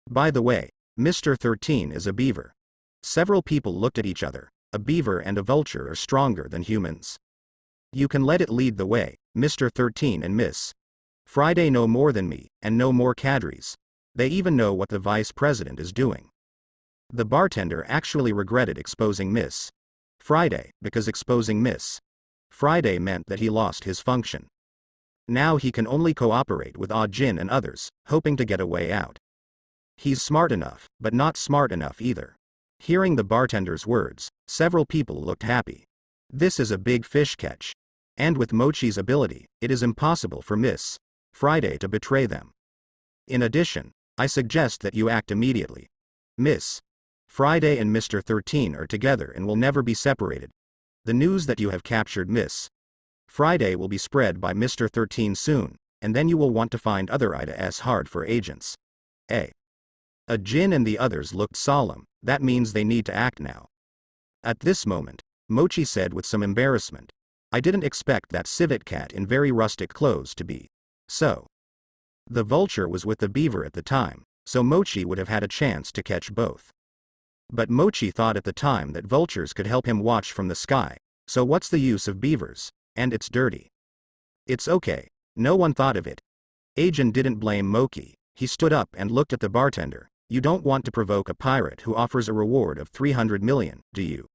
By the way, Mr. 13 is a beaver. Several people looked at each other. A beaver and a vulture are stronger than humans. You can let it lead the way, Mr. 13 and Miss Friday know more than me, and know more cadres. They even know what the vice president is doing. The bartender actually regretted exposing Miss Friday, because exposing Miss Friday meant that he lost his function. Now he can only cooperate with Jhin and others, hoping to get a way out. He's smart enough, but not smart enough either. Hearing the bartender's words, several people looked happy. This is a big fish catch. And with Mochi's ability, it is impossible for Miss Friday to betray them. In addition, I suggest that you act immediately. Miss Friday and Mr. 13 are together and will never be separated. The news that you have captured Miss Friday will be spread by Mr. 13 soon, and then you will want to find other Ida's hard for agents. A Jhin and the others looked solemn. That means they need to act now. At this moment, Mochi said with some embarrassment, I didn't expect that civet cat in very rustic clothes to be so. The vulture was with the beaver at the time, so Mochi would have had a chance to catch both. But Mochi thought at the time that vultures could help him watch from the sky, so what's the use of beavers? And it's dirty. It's okay. No one thought of it. Ajin didn't blame Mochi. He stood up and looked at the bartender. You don't want to provoke a pirate who offers a reward of 300 million, do you?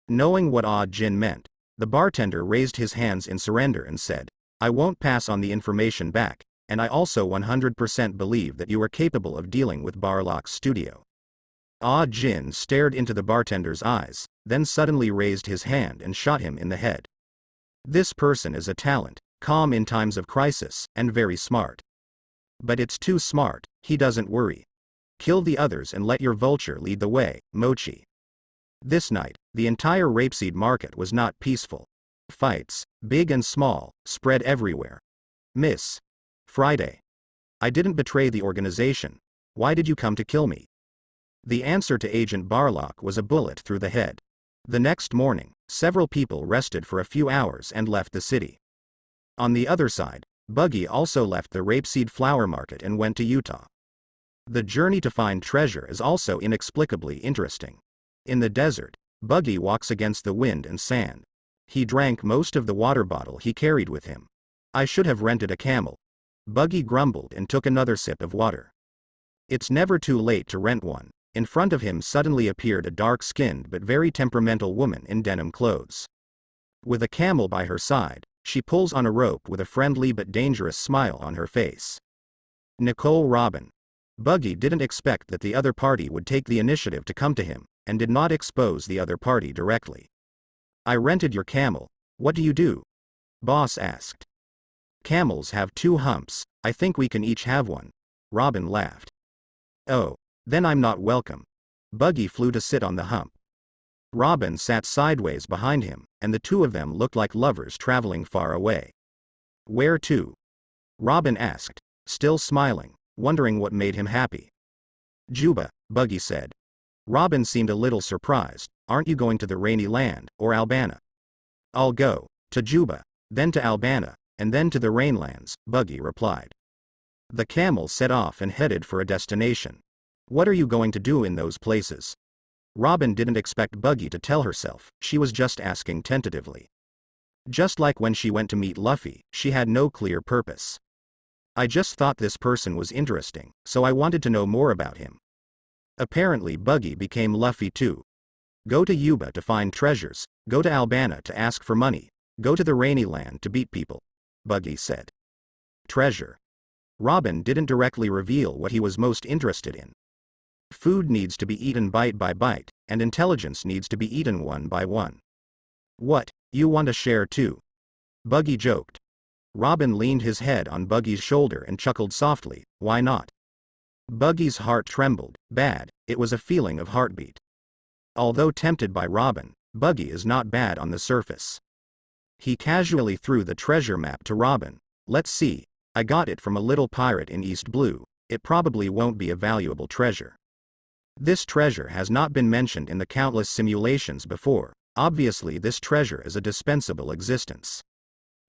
Knowing what Jhin meant, the bartender raised his hands in surrender and said, I won't pass on the information back, and I also 100% believe that you are capable of dealing with Barlock's studio. Jhin stared into the bartender's eyes, then suddenly raised his hand and shot him in the head. This person is a talent, calm in times of crisis, and very smart. But it's too smart, he doesn't worry. Kill the others and let your vulture lead the way, Mochi. This night, the entire rapeseed market was not peaceful. Fights, big and small, spread everywhere. Miss Friday. I didn't betray the organization. Why did you come to kill me? The answer to Agent Barlock was a bullet through the head. The next morning, several people rested for a few hours and left the city. On the other side, Buggy also left the rapeseed flower market and went to Utah. The journey to find treasure is also inexplicably interesting. In the desert, Buggy walks against the wind and sand. He drank most of the water bottle he carried with him. I should have rented a camel. Buggy grumbled and took another sip of water. It's never too late to rent one. In front of him suddenly appeared a dark-skinned but very temperamental woman in denim clothes. With a camel by her side, she pulls on a rope with a friendly but dangerous smile on her face. Nicole Robin. Buggy didn't expect that the other party would take the initiative to come to him, and did not expose the other party directly. I rented your camel. What do you do? Boss asked. Camels have 2 humps, I think we can each have one. Robin laughed. Oh, then I'm not welcome. Buggy flew to sit on the hump. Robin sat sideways behind him, and the two of them looked like lovers traveling far away. Where to? Robin asked, still smiling, wondering what made him happy. Juba, Buggy said. Robin seemed a little surprised. Aren't you going to the rainy land, or Albana? I'll go to Juba, then to Albana, and then to the Rainlands, Buggy replied. The camel set off and headed for a destination. What are you going to do in those places? Robin didn't expect Buggy to tell herself, she was just asking tentatively. Just like when she went to meet Luffy, she had no clear purpose. I just thought this person was interesting, so I wanted to know more about him. Apparently Buggy became Luffy too. Go to Yuba to find treasures, go to Albana to ask for money, go to the rainy land to beat people, Buggy said. Treasure. Robin didn't directly reveal what he was most interested in. Food needs to be eaten bite by bite, and intelligence needs to be eaten one by one. What, you want to share too? Buggy joked. Robin leaned his head on Buggy's shoulder and chuckled softly, why not? Buggy's heart trembled, bad, it was a feeling of heartbeat. Although tempted by Robin, Buggy is not bad on the surface. He casually threw the treasure map to Robin. Let's see, I got it from a little pirate in East Blue, it probably won't be a valuable treasure. This treasure has not been mentioned in the countless simulations before, obviously this treasure is a dispensable existence.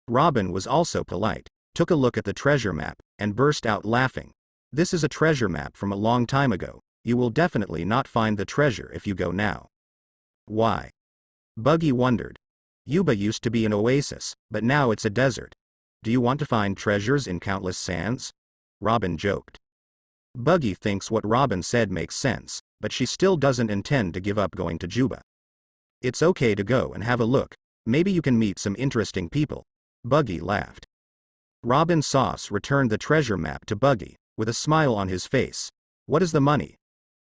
Robin was also polite, took a look at the treasure map, and burst out laughing. This is a treasure map from a long time ago. You will definitely not find the treasure if you go now. Why? Buggy wondered. Yuba used to be an oasis, but now it's a desert. Do you want to find treasures in countless sands? Robin joked. Buggy thinks what Robin said makes sense, but she still doesn't intend to give up going to Juba. It's okay to go and have a look. Maybe you can meet some interesting people. Buggy laughed. Robin Sauce returned the treasure map to Buggy, with a smile on his face. What is the money?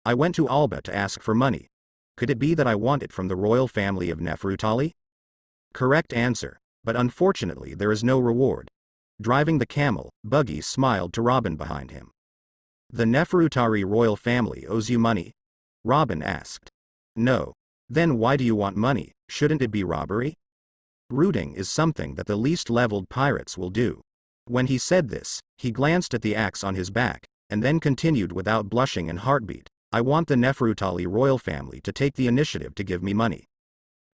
I went to Alba to ask for money. Could it be that I want it from the royal family of Neferutali? Correct answer, but unfortunately there is no reward. Driving the camel, Buggy smiled to Robin behind him. The Neferutari royal family owes you money? Robin asked. No. Then why do you want money? Shouldn't it be robbery? Rooting is something that the least leveled pirates will do. When he said this, he glanced at the axe on his back, and then continued without blushing and heartbeat. I want the Neferutali royal family to take the initiative to give me money.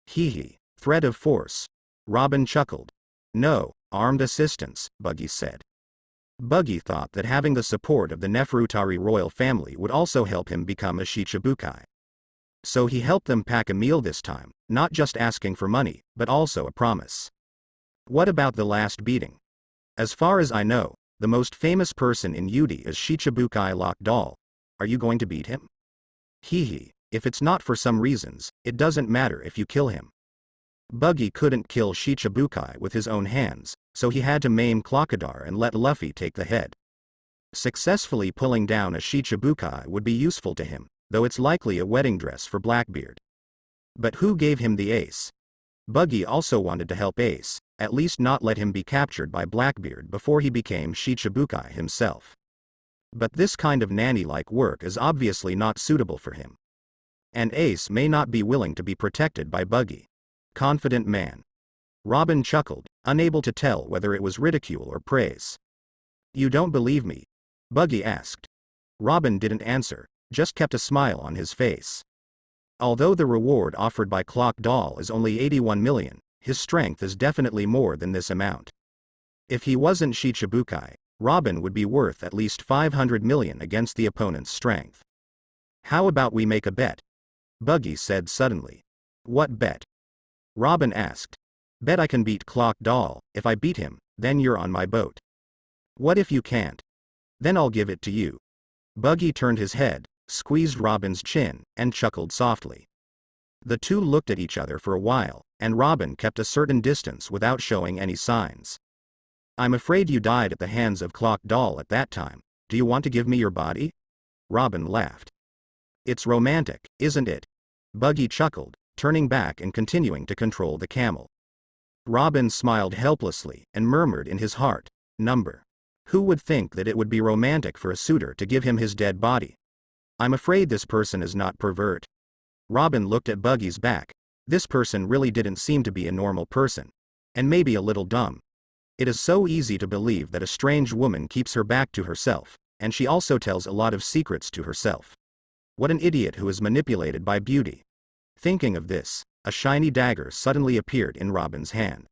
Hee. Threat of force. Robin chuckled. No, armed assistance, Buggy said. Buggy thought that having the support of the Neferutari royal family would also help him become a Shicibukai. So he helped them pack a meal this time, not just asking for money, but also a promise. What about the last beating? As far as I know, the most famous person in Yudi is Shicibukai Locked Doll. Are you going to beat him? Hee. If it's not for some reasons, it doesn't matter if you kill him. Buggy couldn't kill Shicibukai with his own hands, so he had to maim Clockadar and let Luffy take the head. Successfully pulling down a Shicibukai would be useful to him, though it's likely a wedding dress for Blackbeard. But who gave him the ace? Buggy also wanted to help Ace, at least not let him be captured by Blackbeard before he became Shicibukai himself. But this kind of nanny-like work is obviously not suitable for him. And Ace may not be willing to be protected by Buggy. Confident man. Robin chuckled, unable to tell whether it was ridicule or praise. You don't believe me? Buggy asked. Robin didn't answer, just kept a smile on his face. Although the reward offered by Clock Doll is only 81 million, his strength is definitely more than this amount. If he wasn't Shicibukai, Robin would be worth at least 500 million against the opponent's strength. How about we make a bet? Buggy said suddenly. What bet? Robin asked. Bet I can beat Clock Doll. If I beat him, then you're on my boat. What if you can't? Then I'll give it to you. Buggy turned his head, squeezed Robin's chin, and chuckled softly. The two looked at each other for a while, and Robin kept a certain distance without showing any signs. I'm afraid you died at the hands of Clock Doll at that time. Do you want to give me your body? Robin laughed. It's romantic, isn't it? Buggy chuckled, turning back and continuing to control the camel. Robin smiled helplessly and murmured in his heart, number. Who would think that it would be romantic for a suitor to give him his dead body? I'm afraid this person is not pervert. Robin looked at Buggy's back. This person really didn't seem to be a normal person. And maybe a little dumb. It is so easy to believe that a strange woman keeps her back to herself, and she also tells a lot of secrets to herself. What an idiot who is manipulated by beauty. Thinking of this, a shiny dagger suddenly appeared in Robin's hand.